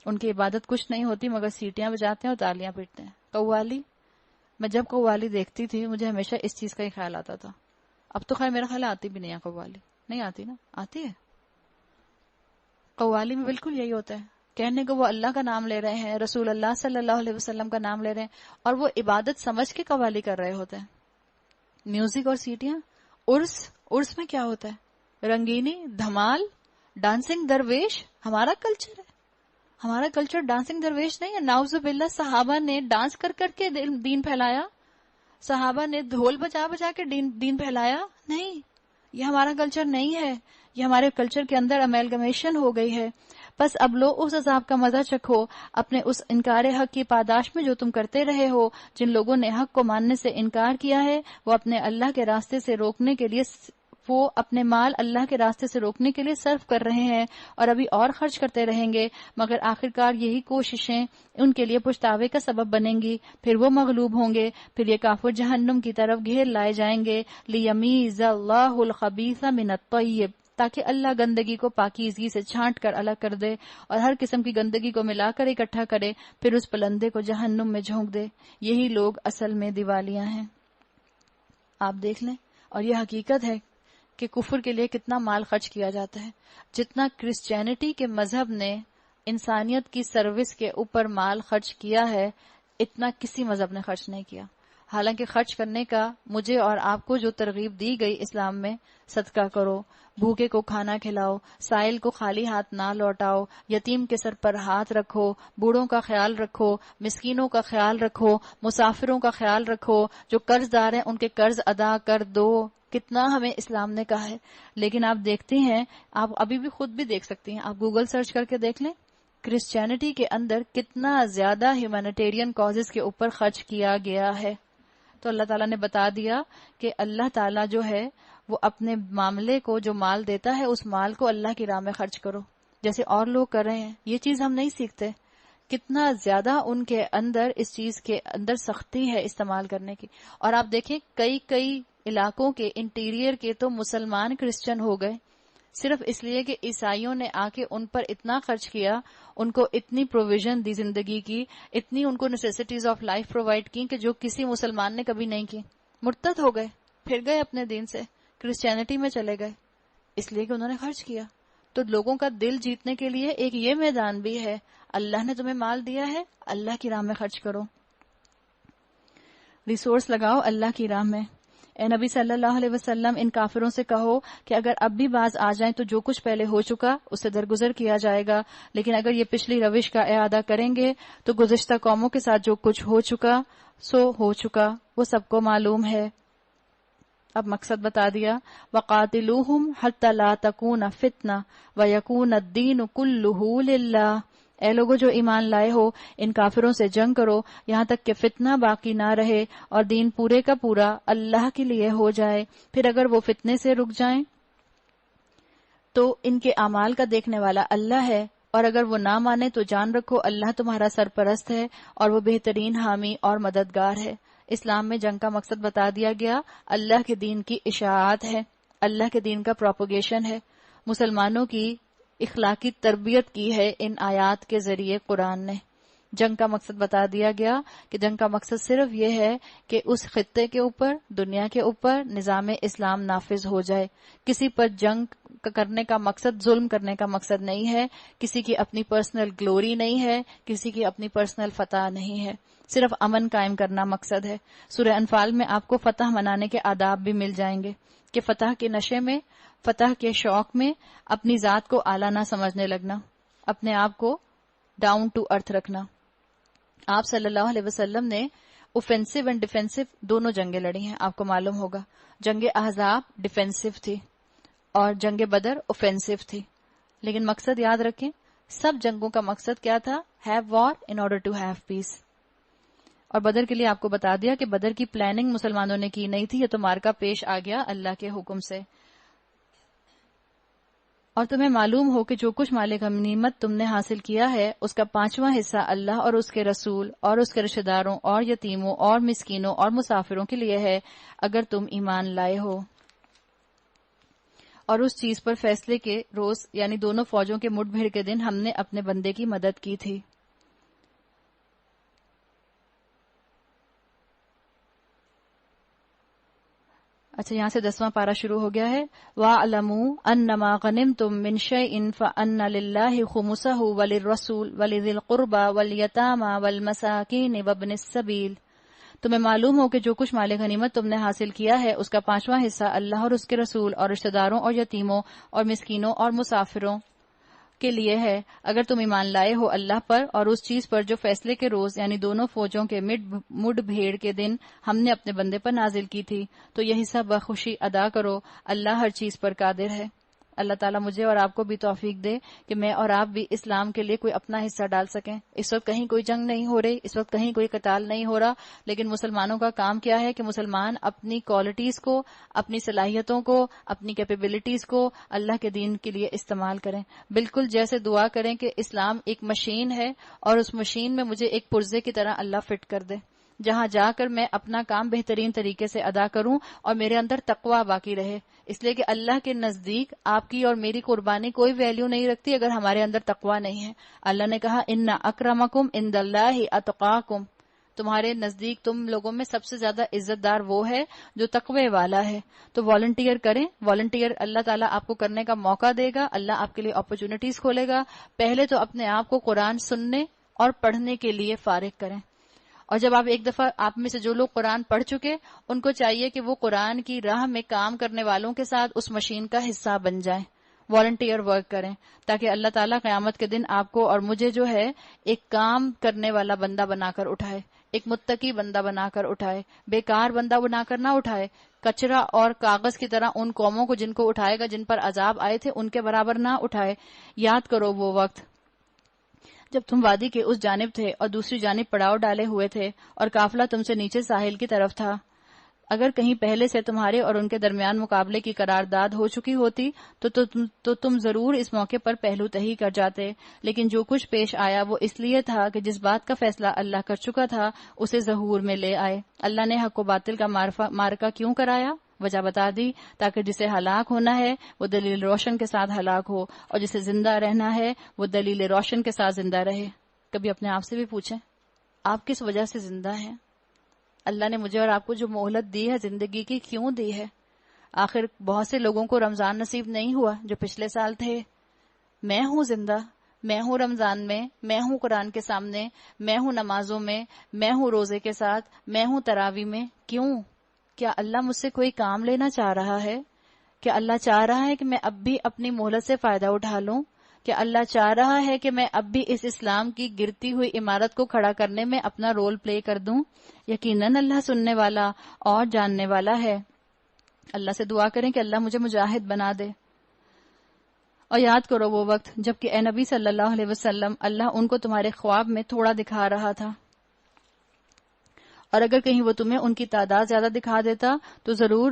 ان کی عبادت کچھ نہیں ہوتی مگر سیٹیاں بجاتے ہیں اور تالیاں پیٹتے ہیں. قوالی، میں جب قوالی دیکھتی تھی مجھے ہمیشہ اس چیز کا ہی خیال آتا تھا. اب تو خیر میرا خیال آتی بھی نہیں ہے قوالی، نہیں آتی نا؟ آتی ہے. قوالی میں بالکل یہی ہوتا ہے، کہنے کو وہ اللہ کا نام لے رہے ہیں، رسول اللہ صلی اللہ علیہ وسلم کا نام لے رہے ہیں، اور وہ عبادت سمجھ کے قوالی کر رہے ہوتے ہیں. میوزک اور سیٹیاں. عرس میں کیا ہوتا ہے؟ رنگینی، دھمال، ڈانسنگ درویش. ہمارا کلچر ہے، ہمارا کلچر ڈانسنگ درویش نہیں ہے. نعوذ باللہ، صحابہ نے ڈانس کر کر کے دین پھیلایا، صحابہ نے ڈھول بجا بجا کے دین پھیلایا. نہیں، یہ ہمارا کلچر نہیں ہے، یہ ہمارے کلچر کے اندر امیلگمیشن ہو گئی ہے. بس اب لو اس عذاب کا مزہ چکھو اپنے اس انکار حق کی پاداش میں جو تم کرتے رہے ہو. جن لوگوں نے حق کو ماننے سے انکار کیا ہے وہ اپنے اللہ کے راستے سے روکنے کے لیے، وہ اپنے مال اللہ کے راستے سے روکنے کے لیے صرف کر رہے ہیں اور ابھی اور خرچ کرتے رہیں گے، مگر آخرکار یہی کوششیں ان کے لیے پچھتاوے کا سبب بنیں گی. پھر وہ مغلوب ہوں گے، پھر یہ کافر جہنم کی طرف گھیر لائے جائیں گے. لیمیز اللہ الخبیث من الطیب، تاکہ اللہ گندگی کو پاکیزگی سے چھانٹ کر الگ کر دے اور ہر قسم کی گندگی کو ملا کر اکٹھا کرے، پھر اس پلندے کو جہنم میں جھونک دے. یہی لوگ اصل میں دیوالیاں ہیں. آپ دیکھ لیں، اور یہ حقیقت ہے کہ کفر کے لیے کتنا مال خرچ کیا جاتا ہے. جتنا کرسچینٹی کے مذہب نے انسانیت کی سروس کے اوپر مال خرچ کیا ہے اتنا کسی مذہب نے خرچ نہیں کیا. حالانکہ خرچ کرنے کا مجھے اور آپ کو جو ترغیب دی گئی اسلام میں، صدقہ کرو، بھوکے کو کھانا کھلاؤ، سائل کو خالی ہاتھ نہ لوٹاؤ، یتیم کے سر پر ہاتھ رکھو، بوڑھوں کا خیال رکھو، مسکینوں کا خیال رکھو، مسافروں کا خیال رکھو، جو قرض دار ہیں ان کے قرض ادا کر دو. کتنا ہمیں اسلام نے کہا ہے. لیکن آپ دیکھتے ہیں، آپ ابھی بھی خود بھی دیکھ سکتی ہیں، آپ گوگل سرچ کر کے دیکھ لیں، کرسچینٹی کے اندر کتنا زیادہ ہیومینیٹیرین کازز کے اوپر خرچ کیا گیا ہے. تو اللہ تعالیٰ نے بتا دیا کہ اللہ تعالیٰ جو ہے وہ اپنے معاملے کو، جو مال دیتا ہے اس مال کو اللہ کی راہ میں خرچ کرو، جیسے اور لوگ کر رہے ہیں. یہ چیز ہم نہیں سیکھتے. کتنا زیادہ ان کے اندر اس چیز کے اندر سختی ہے استعمال کرنے کی. اور آپ دیکھیں کئی علاقوں کے انٹیریئر کے تو مسلمان کرسچن ہو گئے، صرف اس لیے کہ عیسائیوں نے آ کے ان پر اتنا خرچ کیا، ان کو اتنی پروویژن دی زندگی کی، اتنی ان کو نیسیسٹیز آف لائف پرووائڈ کی کہ جو کسی مسلمان نے کبھی نہیں کی. مرتد ہو گئے، پھر گئے اپنے دین سے، کرسچینٹی میں چلے گئے، اس لیے کہ انہوں نے خرچ کیا. تو لوگوں کا دل جیتنے کے لیے ایک یہ میدان بھی ہے. اللہ نے تمہیں مال دیا ہے، اللہ کی راہ میں خرچ کرو، ریسورس لگاؤ اللہ کی راہ میں. اے نبی صلی اللہ علیہ وسلم، ان کافروں سے کہو کہ اگر اب بھی باز آ جائیں تو جو کچھ پہلے ہو چکا اس سے درگزر کیا جائے گا، لیکن اگر یہ پچھلی روش کا اعادہ کریں گے تو گزشتہ قوموں کے ساتھ جو کچھ ہو چکا سو ہو چکا، وہ سب کو معلوم ہے. اب مقصد بتا دیا، وَقَاتِلُوهُمْ حَتَّى لَا تَكُونَ فِتْنَةٌ وَيَكُونَ الدِّينُ كُلُّهُ لِلَّهِ. اے لوگو جو ایمان لائے ہو، ان کافروں سے جنگ کرو یہاں تک کہ فتنہ باقی نہ رہے اور دین پورے کا پورا اللہ کے لیے ہو جائے. پھر اگر وہ فتنے سے رک جائیں تو ان کے اعمال کا دیکھنے والا اللہ ہے، اور اگر وہ نہ مانے تو جان رکھو اللہ تمہارا سرپرست ہے اور وہ بہترین حامی اور مددگار ہے. اسلام میں جنگ کا مقصد بتا دیا گیا، اللہ کے دین کی اشاعت ہے، اللہ کے دین کا پروپیگیشن ہے، مسلمانوں کی اخلاقی تربیت کی ہے ان آیات کے ذریعے قرآن نے. جنگ کا مقصد بتا دیا گیا کہ جنگ کا مقصد صرف یہ ہے کہ اس خطے کے اوپر، دنیا کے اوپر نظام اسلام نافذ ہو جائے. کسی پر جنگ کرنے کا مقصد ظلم کرنے کا مقصد نہیں ہے، کسی کی اپنی پرسنل گلوری نہیں ہے، کسی کی اپنی پرسنل فتح نہیں ہے، صرف امن قائم کرنا مقصد ہے. سورہ انفال میں آپ کو فتح منانے کے آداب بھی مل جائیں گے کہ فتح کے نشے میں، فتح کے شوق میں اپنی ذات کو اعلیٰ نہ سمجھنے لگنا، اپنے آپ کو ڈاؤن ٹو ارتھ رکھنا. آپ صلی اللہ علیہ وسلم نے اوفینسو اینڈ ڈیفینسو دونوں جنگیں لڑی ہیں. آپ کو معلوم ہوگا جنگ احزاب ڈیفینسو تھی اور جنگ بدر اوفینسو تھی، لیکن مقصد یاد رکھیں، سب جنگوں کا مقصد کیا تھا؟ Have war in order to have peace. اور بدر کے لیے آپ کو بتا دیا کہ بدر کی پلاننگ مسلمانوں نے کی نہیں تھی، یہ تو مارکا پیش آ گیا اللہ کے حکم سے. اور تمہیں معلوم ہو کہ جو کچھ مال غنیمت تم نے حاصل کیا ہے اس کا 5واں حصہ اللہ اور اس کے رسول اور اس کے رشتہ داروں اور یتیموں اور مسکینوں اور مسافروں کے لیے ہے اگر تم ایمان لائے ہو. اور اس چیز پر فیصلے کے روز یعنی دونوں فوجوں کے مٹ بھیڑ کے دن ہم نے اپنے بندے کی مدد کی تھی. اچھا، یہاں سے 10واں پارہ شروع ہو گیا ہے. وَاعْلَمُوا أَنَّمَا غَنِمْتُم مِّن شَيْءٍ فَأَنَّ لِلَّهِ خُمُسَهُ وَلِلرَّسُولِ وَلِذِي الْقُرْبَى وَالْيَتَامَى وَالْمَسَاكِينِ وَابْنِ السَّبِيلِ. تمہیں معلوم ہو کہ جو کچھ مال غنیمت تم نے حاصل کیا ہے اس کا 5واں حصہ اللہ اور اس کے رسول اور رشتہ داروں اور یتیموں اور مسکینوں اور مسافروں کے لیے ہے اگر تم ایمان لائے ہو اللہ پر اور اس چیز پر جو فیصلے کے روز یعنی دونوں فوجوں کے مڈ بھیڑ کے دن ہم نے اپنے بندے پر نازل کی تھی، تو یہ حصہ بخوشی ادا کرو، اللہ ہر چیز پر قادر ہے. اللہ تعالیٰ مجھے اور آپ کو بھی توفیق دے کہ میں اور آپ بھی اسلام کے لیے کوئی اپنا حصہ ڈال سکیں. اس وقت کہیں کوئی جنگ نہیں ہو رہی، اس وقت کہیں کوئی قتال نہیں ہو رہا، لیکن مسلمانوں کا کام کیا ہے کہ مسلمان اپنی کوالٹیز کو، اپنی صلاحیتوں کو، اپنی کیپیبلٹیز کو اللہ کے دین کے لیے استعمال کریں. بالکل جیسے دعا کریں کہ اسلام ایک مشین ہے اور اس مشین میں مجھے ایک پرزے کی طرح اللہ فٹ کر دے، جہاں جا کر میں اپنا کام بہترین طریقے سے ادا کروں اور میرے اندر تقوی باقی رہے. اس لیے کہ اللہ کے نزدیک آپ کی اور میری قربانی کوئی ویلیو نہیں رکھتی اگر ہمارے اندر تقوی نہیں ہے. اللہ نے کہا ان اکرمکم عند اللہ اتقاکم، تمہارے نزدیک تم لوگوں میں سب سے زیادہ عزت دار وہ ہے جو تقوی والا ہے. تو والنٹیئر کریں، والنٹیئر اللہ تعالیٰ آپ کو کرنے کا موقع دے گا، اللہ آپ کے لیے اپرچونٹیز کھولے گا. پہلے تو اپنے آپ کو قرآن سننے اور پڑھنے کے لیے فارغ کریں. اور جب آپ ایک دفعہ آپ میں سے جو لوگ قرآن پڑھ چکے ان کو چاہیے کہ وہ قرآن کی راہ میں کام کرنے والوں کے ساتھ اس مشین کا حصہ بن جائیں، والنٹیئر ورک کریں، تاکہ اللہ تعالیٰ قیامت کے دن آپ کو اور مجھے جو ہے ایک کام کرنے والا بندہ بنا کر اٹھائے، ایک متقی بندہ بنا کر اٹھائے، بیکار بندہ بنا کر نہ اٹھائے، کچرا اور کاغذ کی طرح ان قوموں کو جن کو اٹھائے گا جن پر عذاب آئے تھے ان کے برابر نہ اٹھائے۔ یاد کرو وہ وقت جب تم وادی کے اس جانب تھے اور دوسری جانب پڑاؤ ڈالے ہوئے تھے اور قافلہ تم سے نیچے ساحل کی طرف تھا۔ اگر کہیں پہلے سے تمہارے اور ان کے درمیان مقابلے کی قرارداد ہو چکی ہوتی تو تم ضرور اس موقع پر پہلو تہی کر جاتے، لیکن جو کچھ پیش آیا وہ اس لیے تھا کہ جس بات کا فیصلہ اللہ کر چکا تھا اسے ظہور میں لے آئے۔ اللہ نے حق و باطل کا معرکہ کیوں کرایا؟ وجہ بتا دی، تاکہ جسے ہلاک ہونا ہے وہ دلیل روشن کے ساتھ ہلاک ہو، اور جسے زندہ رہنا ہے وہ دلیل روشن کے ساتھ زندہ رہے۔ کبھی اپنے آپ سے بھی پوچھیں، آپ کس وجہ سے زندہ ہیں؟ اللہ نے مجھے اور آپ کو جو مہلت دی ہے زندگی کی، کیوں دی ہے؟ آخر بہت سے لوگوں کو رمضان نصیب نہیں ہوا جو پچھلے سال تھے۔ میں ہوں زندہ، میں ہوں رمضان میں، میں ہوں قرآن کے سامنے، میں ہوں نمازوں میں، میں ہوں روزے کے ساتھ، میں ہوں تراویح میں۔ کیوں؟ کیا اللہ مجھ سے کوئی کام لینا چاہ رہا ہے؟ کیا اللہ چاہ رہا ہے کہ میں اب بھی اپنی مہلت سے فائدہ اٹھا لوں؟ کیا اللہ چاہ رہا ہے کہ میں اب بھی اس اسلام کی گرتی ہوئی عمارت کو کھڑا کرنے میں اپنا رول پلے کر دوں؟ یقیناً اللہ سننے والا اور جاننے والا ہے۔ اللہ سے دعا کریں کہ اللہ مجھے مجاہد بنا دے۔ اور یاد کرو وہ وقت جب کہ اے نبی صلی اللہ علیہ وسلم اللہ ان کو تمہارے خواب میں تھوڑا دکھا رہا تھا، اور اگر کہیں وہ تمہیں ان کی تعداد زیادہ دکھا دیتا تو ضرور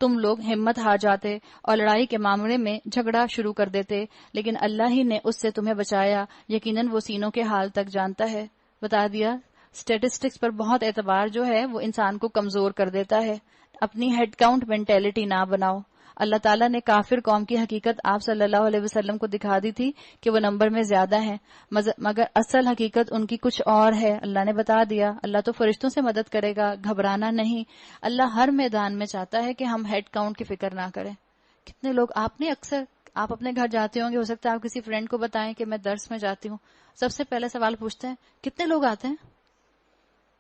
تم لوگ ہمت ہار جاتے اور لڑائی کے معاملے میں جھگڑا شروع کر دیتے، لیکن اللہ ہی نے اس سے تمہیں بچایا، یقیناً وہ سینوں کے حال تک جانتا ہے۔ بتا دیا، اسٹیٹسٹکس پر بہت اعتبار جو ہے وہ انسان کو کمزور کر دیتا ہے۔ اپنی ہیڈ کاؤنٹ مینٹیلٹی نہ بناؤ۔ اللہ تعالیٰ نے کافر قوم کی حقیقت آپ صلی اللہ علیہ وسلم کو دکھا دی تھی کہ وہ نمبر میں زیادہ ہیں، مگر اصل حقیقت ان کی کچھ اور ہے۔ اللہ نے بتا دیا، اللہ تو فرشتوں سے مدد کرے گا، گھبرانا نہیں۔ اللہ ہر میدان میں چاہتا ہے کہ ہم ہیڈ کاؤنٹ کی فکر نہ کریں۔ کتنے لوگ اکثر آپ اپنے گھر جاتے ہوں گے، ہو سکتا ہے آپ کسی فرینڈ کو بتائیں کہ میں درس میں جاتی ہوں، سب سے پہلے سوال پوچھتے ہیں کتنے لوگ آتے ہیں؟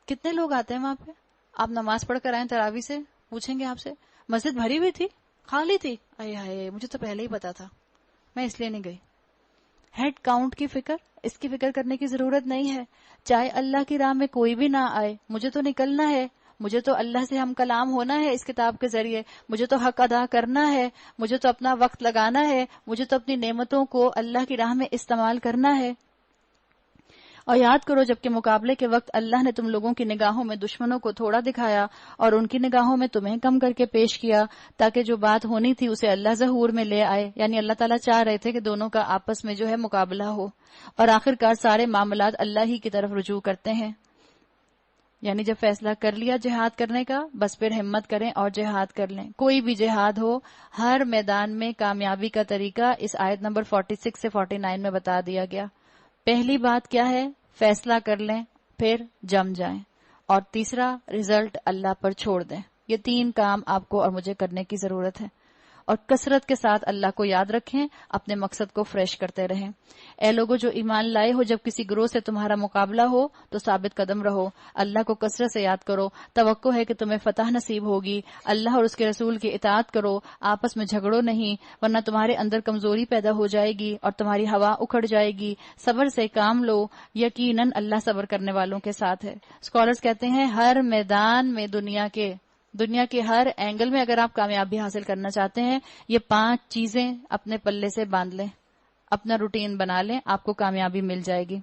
کتنے لوگ آتے ہیں وہاں پہ؟ آپ نماز پڑھ کر آئیں تراویح سے، پوچھیں گے آپ سے مسجد بھری ہوئی تھی خالی تھی؟ آئے ہائے، مجھے تو پہلے ہی پتا تھا، میں اس لیے نہیں گئی۔ ہیڈ کاؤنٹ کی فکر، اس کی فکر کرنے کی ضرورت نہیں ہے۔ چاہے اللہ کی راہ میں کوئی بھی نہ آئے، مجھے تو نکلنا ہے، مجھے تو اللہ سے ہم کلام ہونا ہے اس کتاب کے ذریعے، مجھے تو حق ادا کرنا ہے، مجھے تو اپنا وقت لگانا ہے، مجھے تو اپنی نعمتوں کو اللہ کی راہ میں استعمال کرنا ہے۔ اور یاد کرو جب کہ مقابلے کے وقت اللہ نے تم لوگوں کی نگاہوں میں دشمنوں کو تھوڑا دکھایا اور ان کی نگاہوں میں تمہیں کم کر کے پیش کیا، تاکہ جو بات ہونی تھی اسے اللہ ظہور میں لے آئے۔ یعنی اللہ تعالیٰ چاہ رہے تھے کہ دونوں کا آپس میں جو ہے مقابلہ ہو، اور آخرکار سارے معاملات اللہ ہی کی طرف رجوع کرتے ہیں۔ یعنی جب فیصلہ کر لیا جہاد کرنے کا، بس پھر ہمت کریں اور جہاد کر لیں۔ کوئی بھی جہاد ہو، ہر میدان میں کامیابی کا طریقہ اس آیت نمبر 46 سے 49 میں بتا دیا گیا۔ پہلی بات کیا ہے؟ فیصلہ کر لیں، پھر جم جائیں، اور تیسرا رزلٹ اللہ پر چھوڑ دیں۔ یہ تین کام آپ کو اور مجھے کرنے کی ضرورت ہے، اور کثرت کے ساتھ اللہ کو یاد رکھیں، اپنے مقصد کو فریش کرتے رہیں۔ اے لوگو جو ایمان لائے ہو، جب کسی گروہ سے تمہارا مقابلہ ہو تو ثابت قدم رہو، اللہ کو کثرت سے یاد کرو، توقع ہے کہ تمہیں فتح نصیب ہوگی۔ اللہ اور اس کے رسول کی اطاعت کرو، آپس میں جھگڑو نہیں، ورنہ تمہارے اندر کمزوری پیدا ہو جائے گی اور تمہاری ہوا اکھڑ جائے گی۔ صبر سے کام لو، یقیناً اللہ صبر کرنے والوں کے ساتھ ہے۔ اسکالرز کہتے ہیں ہر میدان میں دنیا کے ہر اینگل میں اگر آپ کامیابی حاصل کرنا چاہتے ہیں، یہ 5 چیزیں اپنے پلے سے باندھ لیں، اپنا روٹین بنا لیں، آپ کو کامیابی مل جائے گی۔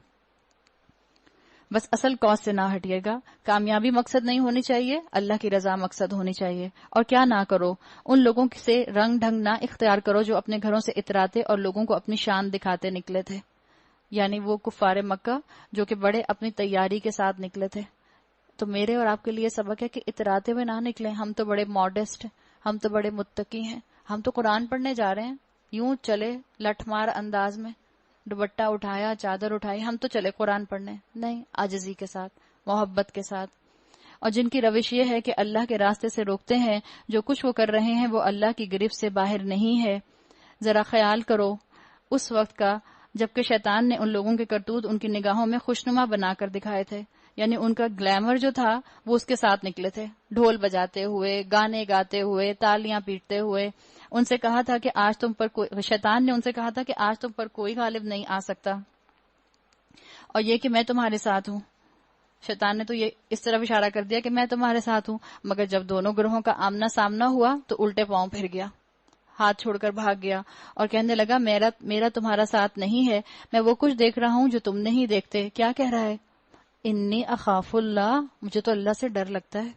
بس اصل کاز سے نہ ہٹیے گا۔ کامیابی مقصد نہیں ہونی چاہیے، اللہ کی رضا مقصد ہونی چاہیے۔ اور کیا نہ کرو، ان لوگوں سے رنگ ڈھنگ نہ اختیار کرو جو اپنے گھروں سے اتراتے اور لوگوں کو اپنی شان دکھاتے نکلے تھے، یعنی وہ کفار مکہ جو کہ بڑے اپنی تیاری کے ساتھ نکلے تھے۔ تو میرے اور آپ کے لیے سبق ہے کہ اتراتے ہوئے نہ نکلیں، ہم تو بڑے ماڈسٹ، ہم تو بڑے متقی ہیں، ہم تو قرآن پڑھنے جا رہے ہیں، یوں چلے لٹھ مار انداز میں، دوپٹہ اٹھایا، چادر اٹھائی، ہم تو چلے قرآن پڑھنے، نہیں، عاجزی کے ساتھ، محبت کے ساتھ۔ اور جن کی روش یہ ہے کہ اللہ کے راستے سے روکتے ہیں، جو کچھ وہ کر رہے ہیں وہ اللہ کی گرفت سے باہر نہیں ہے۔ ذرا خیال کرو اس وقت کا جبکہ شیطان نے ان لوگوں کے کرتوت ان کی نگاہوں میں خوشنما بنا کر دکھائے تھے، یعنی ان کا گلیمر جو تھا وہ اس کے ساتھ نکلے تھے، ڈھول بجاتے ہوئے، گانے گاتے ہوئے، تالیاں پیٹتے ہوئے. ان سے کہا تھا کہ آج تم پر شیطان نے ان سے کہا تھا کہ آج تم پر کوئی غالب نہیں آ سکتا، اور یہ کہ میں تمہارے ساتھ ہوں. شیطان نے تو یہ اس طرف اشارہ کر دیا کہ میں تمہارے ساتھ ہوں، مگر جب دونوں گروہوں کا آمنا سامنا ہوا تو الٹے پاؤں پھر گیا، ہاتھ چھوڑ کر بھاگ گیا اور کہنے لگا میرا تمہارا ساتھ نہیں ہے، میں وہ کچھ دیکھ رہا ہوں جو تم نہیں دیکھتے. کیا کہہ رہا ہے؟ انی اخاف اللہ، مجھے تو اللہ سے ڈر لگتا ہے.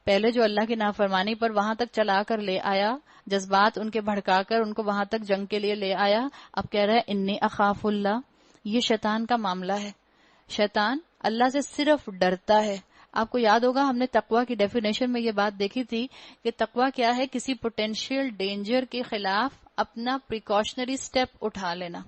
پہلے جو اللہ کی نافرمانی پر وہاں تک چلا کر لے آیا، جذبات ان کے بھڑکا کر ان کو وہاں تک جنگ کے لیے لے آیا، اب کہہ رہا ہے انی اخاف اللہ. یہ شیطان کا معاملہ ہے. شیطان اللہ سے صرف ڈرتا ہے. آپ کو یاد ہوگا ہم نے تقوی کی ڈیفینیشن میں یہ بات دیکھی تھی کہ تقوی کیا ہے؟ کسی پوٹینشیل ڈینجر کے خلاف اپنا پریکاشنری سٹیپ اٹھا لینا.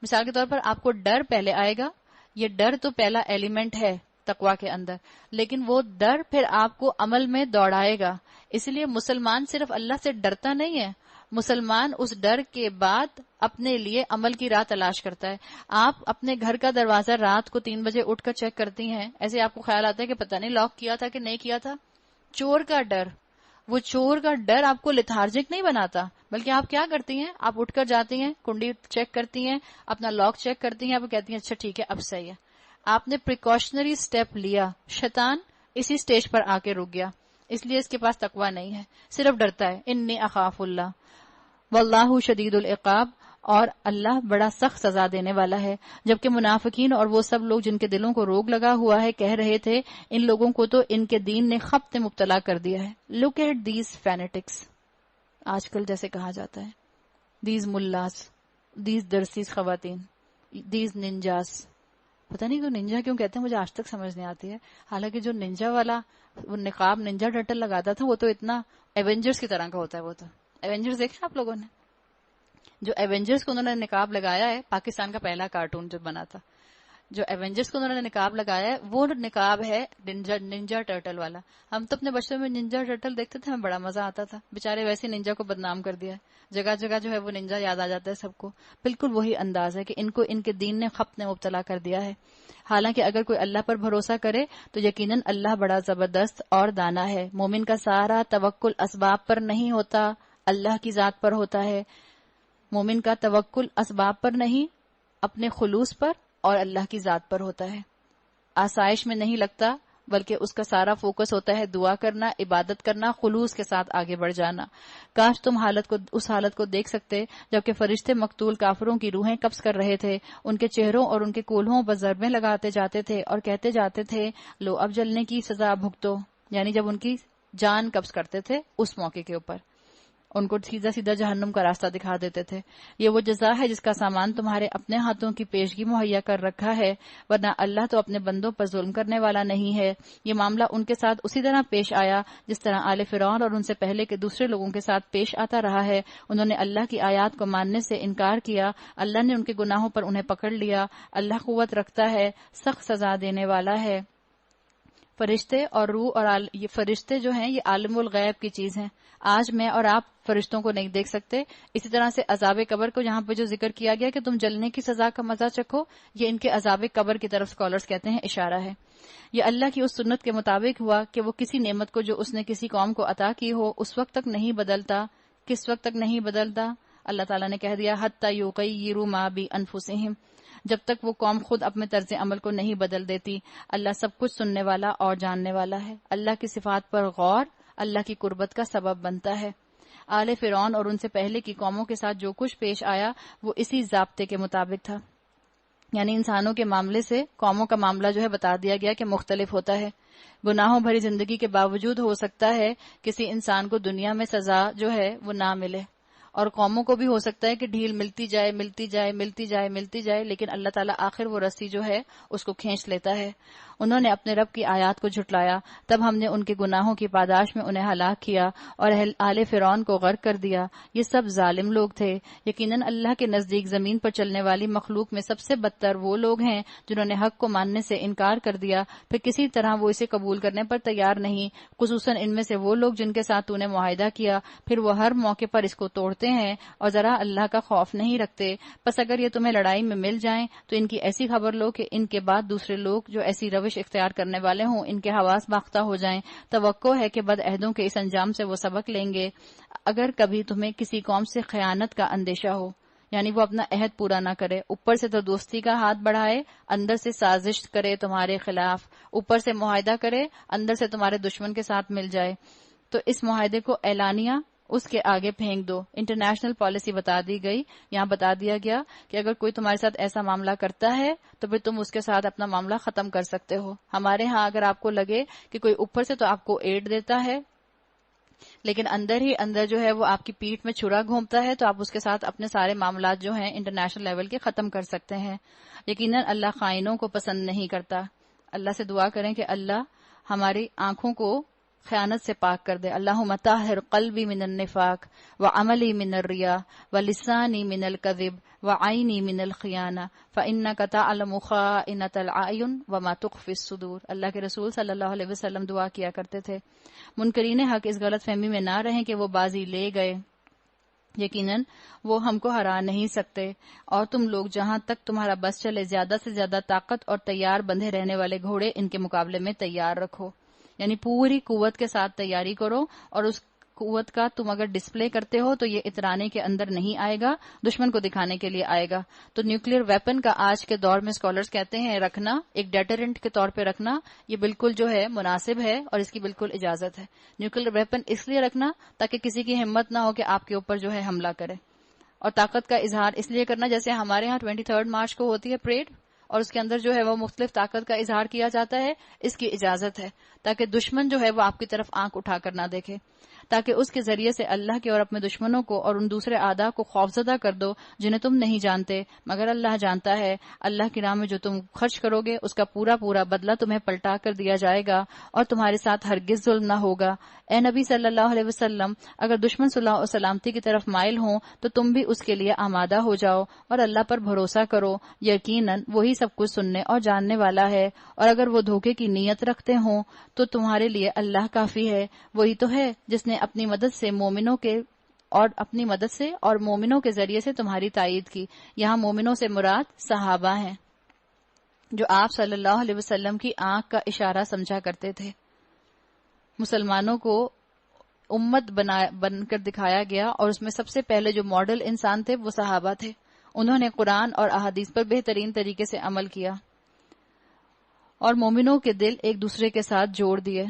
مثال کے طور پر آپ کو ڈر پہلے آئے گا، یہ ڈر تو پہلا ایلیمنٹ ہے تقوی کے اندر، لیکن وہ ڈر پھر آپ کو عمل میں دوڑائے گا. اس لیے مسلمان صرف اللہ سے ڈرتا نہیں ہے، مسلمان اس ڈر کے بعد اپنے لیے عمل کی راہ تلاش کرتا ہے. آپ اپنے گھر کا دروازہ رات کو 3 بجے اٹھ کر چیک کرتی ہیں، ایسے آپ کو خیال آتا ہے کہ پتہ نہیں لاک کیا تھا کہ نہیں کیا تھا. چور کا ڈر، وہ چور کا ڈر آپ کو لیتھارجک نہیں بناتا، بلکہ آپ کیا کرتی ہیں؟ آپ اٹھ کر جاتی ہیں، کنڈی چیک کرتی ہیں، اپنا لاک چیک کرتی ہیں، آپ کہتی ہیں اچھا ٹھیک ہے اب صحیح ہے. آپ نے پریکاشنری سٹیپ لیا. شیطان اسی سٹیج پر آ کے رک گیا، اس لیے اس کے پاس تقوی نہیں ہے، صرف ڈرتا ہے. انی اخاف اللہ واللہ شدید العقاب، اور اللہ بڑا سخت سزا دینے والا ہے. جبکہ منافقین اور وہ سب لوگ جن کے دلوں کو روگ لگا ہوا ہے کہہ رہے تھے ان لوگوں کو تو ان کے دین نے خبط مبتلا کر دیا ہے. لک ایٹ دیز فینیٹکس، آج کل جیسے کہا جاتا ہے، دیز ملاس، دیز درسیز خواتین، دیز ننجاس. پتہ نہیں کہ ننجا کیوں کہتے ہیں، مجھے آج تک سمجھ نہیں آتی ہے. حالانکہ جو ننجا والا وہ نقاب ننجا ٹرٹل لگاتا تھا وہ تو اتنا ایونجرز کی طرح کا ہوتا ہے. وہ تو ایونجرز دیکھا آپ لوگوں نے؟ جو ایونجرز کو انہوں نے نقاب لگایا ہے، پاکستان کا پہلا کارٹون جو بنا تھا، جو ایونجرز کو انہوں نے نقاب لگایا ہے وہ نقاب ہے ننجا ٹرٹل والا. ہم تو اپنے بچپن میں ننجا ٹرٹل دیکھتے تھے، ہمیں بڑا مزہ آتا تھا. بےچارے ویسے ننجا کو بدنام کر دیا ہے، جگہ جگہ جو ہے وہ ننجا یاد آ جاتا ہے سب کو. بالکل وہی انداز ہے کہ ان کو ان کے دین نے خبط نے مبتلا کر دیا ہے. حالانکہ اگر کوئی اللہ پر بھروسہ کرے تو یقیناً اللہ بڑا زبردست اور دانا ہے. مومن کا سارا توکل اسباب پر نہیں ہوتا، اللہ کی ذات پر ہوتا ہے. مومن کا توکل اسباب پر نہیں، اپنے خلوص پر اور اللہ کی ذات پر ہوتا ہے. آسائش میں نہیں لگتا، بلکہ اس کا سارا فوکس ہوتا ہے دعا کرنا، عبادت کرنا، خلوص کے ساتھ آگے بڑھ جانا. کاش تم اس حالت کو دیکھ سکتے جبکہ فرشتے مقتول کافروں کی روحیں قبض کر رہے تھے، ان کے چہروں اور ان کے کولہوں پر ضربیں لگاتے جاتے تھے اور کہتے جاتے تھے لو اب جلنے کی سزا بھگتو. یعنی جب ان کی جان قبض کرتے تھے اس موقع کے اوپر ان کو سیدھا سیدھا جہنم کا راستہ دکھا دیتے تھے. یہ وہ جزا ہے جس کا سامان تمہارے اپنے ہاتھوں کی پیشگی مہیا کر رکھا ہے، ورنہ اللہ تو اپنے بندوں پر ظلم کرنے والا نہیں ہے. یہ معاملہ ان کے ساتھ اسی طرح پیش آیا جس طرح آل فرعون اور ان سے پہلے کے دوسرے لوگوں کے ساتھ پیش آتا رہا ہے. انہوں نے اللہ کی آیات کو ماننے سے انکار کیا، اللہ نے ان کے گناہوں پر انہیں پکڑ لیا. اللہ قوت رکھتا ہے، سخت سزا دینے والا ہے. فرشتے اور روح اور یہ فرشتے جو ہیں یہ عالم الغیب کی چیز ہیں. آج میں اور آپ فرشتوں کو نہیں دیکھ سکتے. اسی طرح سے عذاب قبر کو یہاں پہ جو ذکر کیا گیا کہ تم جلنے کی سزا کا مزہ چکھو، یہ ان کے عذاب قبر کی طرف اسکالرز کہتے ہیں اشارہ ہے. یہ اللہ کی اس سنت کے مطابق ہوا کہ وہ کسی نعمت کو جو اس نے کسی قوم کو عطا کی ہو اس وقت تک نہیں بدلتا. کس وقت تک نہیں بدلتا؟ اللہ تعالیٰ نے کہہ دیا حتی یغیروا ما بانفسہم، جب تک وہ قوم خود اپنے طرز عمل کو نہیں بدل دیتی. اللہ سب کچھ سننے والا اور جاننے والا ہے. اللہ کی صفات پر غور اللہ کی قربت کا سبب بنتا ہے. آل فرعون اور ان سے پہلے کی قوموں کے ساتھ جو کچھ پیش آیا وہ اسی ضابطے کے مطابق تھا. یعنی انسانوں کے معاملے سے قوموں کا معاملہ جو ہے بتا دیا گیا کہ مختلف ہوتا ہے. گناہوں بھری زندگی کے باوجود ہو سکتا ہے کسی انسان کو دنیا میں سزا جو ہے وہ نہ ملے، اور قوموں کو بھی ہو سکتا ہے کہ ڈھیل ملتی جائے ملتی جائے ملتی جائے ملتی جائے، لیکن اللہ تعالیٰ آخر وہ رسی جو ہے اس کو کھینچ لیتا ہے. انہوں نے اپنے رب کی آیات کو جھٹلایا، تب ہم نے ان کے گناہوں کی پاداش میں انہیں ہلاک کیا اور آل فرعون کو غرق کر دیا. یہ سب ظالم لوگ تھے. یقیناً اللہ کے نزدیک زمین پر چلنے والی مخلوق میں سب سے بدتر وہ لوگ ہیں جنہوں نے حق کو ماننے سے انکار کر دیا پھر کسی طرح وہ اسے قبول کرنے پر تیار نہیں، خصوصاً ان میں سے وہ لوگ جن کے ساتھ تو نے معاہدہ کیا، پھر وہ ہر موقع پر اس کو توڑتے کرتے ہیں اور ذرا اللہ کا خوف نہیں رکھتے. پس اگر یہ تمہیں لڑائی میں مل جائیں تو ان کی ایسی خبر لو کہ ان کے بعد دوسرے لوگ جو ایسی روش اختیار کرنے والے ہوں ان کے حواس باختہ ہو جائیں. توقع ہے کہ بد عہدوں کے اس انجام سے وہ سبق لیں گے. اگر کبھی تمہیں کسی قوم سے خیانت کا اندیشہ ہو، یعنی وہ اپنا عہد پورا نہ کرے، اوپر سے تو دوستی کا ہاتھ بڑھائے، اندر سے سازش کرے تمہارے خلاف، اوپر سے معاہدہ کرے، اندر سے تمہارے دشمن کے ساتھ مل جائے، تو اس معاہدے کو اعلانیہ اس کے آگے پھینک دو. انٹرنیشنل پالیسی بتا دی گئی. یہاں بتا دیا گیا کہ اگر کوئی تمہارے ساتھ ایسا معاملہ کرتا ہے تو پھر تم اس کے ساتھ اپنا معاملہ ختم کر سکتے ہو. ہمارے ہاں اگر آپ کو لگے کہ کوئی اوپر سے تو آپ کو ایڈ دیتا ہے لیکن اندر ہی اندر جو ہے وہ آپ کی پیٹھ میں چھرا گھومتا ہے، تو آپ اس کے ساتھ اپنے سارے معاملات جو ہیں انٹرنیشنل لیول کے ختم کر سکتے ہیں. یقیناً اللہ خائنوں کو پسند نہیں کرتا. اللہ سے دعا کریں کہ اللہ ہماری آنکھوں کو خیانت سے پاک کر دے. اللہم طہر قلبی من النفاق وعملی من الریا ولسانی من الکذب وعینی من الخیانہ فإنک تعلم خائنۃ الأعین وما تخفی الصدور. اللہ کے رسول صلی اللہ علیہ وسلم دعا کیا کرتے تھے. منکرین حق اس غلط فہمی میں نہ رہیں کہ وہ بازی لے گئے. یقیناً وہ ہم کو ہرا نہیں سکتے، اور تم لوگ جہاں تک تمہارا بس چلے زیادہ سے زیادہ طاقت اور تیار بندھے رہنے والے گھوڑے ان کے مقابلے میں تیار رکھو. یعنی پوری قوت کے ساتھ تیاری کرو، اور اس قوت کا تم اگر ڈسپلے کرتے ہو تو یہ اترانے کے اندر نہیں آئے گا، دشمن کو دکھانے کے لیے آئے گا. تو نیوکلیر ویپن کا آج کے دور میں اسکالرز کہتے ہیں رکھنا، ایک ڈیٹرنٹ کے طور پہ رکھنا، یہ بالکل جو ہے مناسب ہے اور اس کی بالکل اجازت ہے. نیوکلیر ویپن اس لیے رکھنا تاکہ کسی کی ہمت نہ ہو کہ آپ کے اوپر جو ہے حملہ کرے. اور طاقت کا اظہار اس لیے کرنا جیسے ہمارے ہاں 23 مارچ کو ہوتی ہے پریڈ، اور اس کے اندر جو ہے وہ مختلف طاقت کا اظہار کیا جاتا ہے، اس کی اجازت ہے تاکہ دشمن جو ہے وہ آپ کی طرف آنکھ اٹھا کر نہ دیکھے، تاکہ اس کے ذریعے سے اللہ کے اور اپنے دشمنوں کو اور ان دوسرے اعداء کو خوفزدہ کر دو جنہیں تم نہیں جانتے مگر اللہ جانتا ہے. اللہ کی راہ میں جو تم خرچ کرو گے اس کا پورا پورا بدلہ تمہیں پلٹا کر دیا جائے گا اور تمہارے ساتھ ہرگز ظلم نہ ہوگا. اے نبی صلی اللہ علیہ وسلم، اگر دشمن صلح و سلامتی کی طرف مائل ہوں تو تم بھی اس کے لیے آمادہ ہو جاؤ اور اللہ پر بھروسہ کرو، یقیناً وہی سب کچھ سننے اور جاننے والا ہے. اور اگر وہ دھوکے کی نیت رکھتے ہوں تو تمہارے لیے اللہ کافی ہے. وہی تو ہے جس نے اپنی مدد سے اور مومنوں کے ذریعے سے تمہاری تائید کی. یہاں مومنوں سے مراد صحابہ ہیں جو آپ صلی اللہ علیہ وسلم کی آنکھ کا اشارہ سمجھا کرتے تھے. مسلمانوں کو امت بن کر دکھایا گیا اور اس میں سب سے پہلے جو ماڈل انسان تھے وہ صحابہ تھے. انہوں نے قرآن اور احادیث پر بہترین طریقے سے عمل کیا اور مومنوں کے دل ایک دوسرے کے ساتھ جوڑ دیے.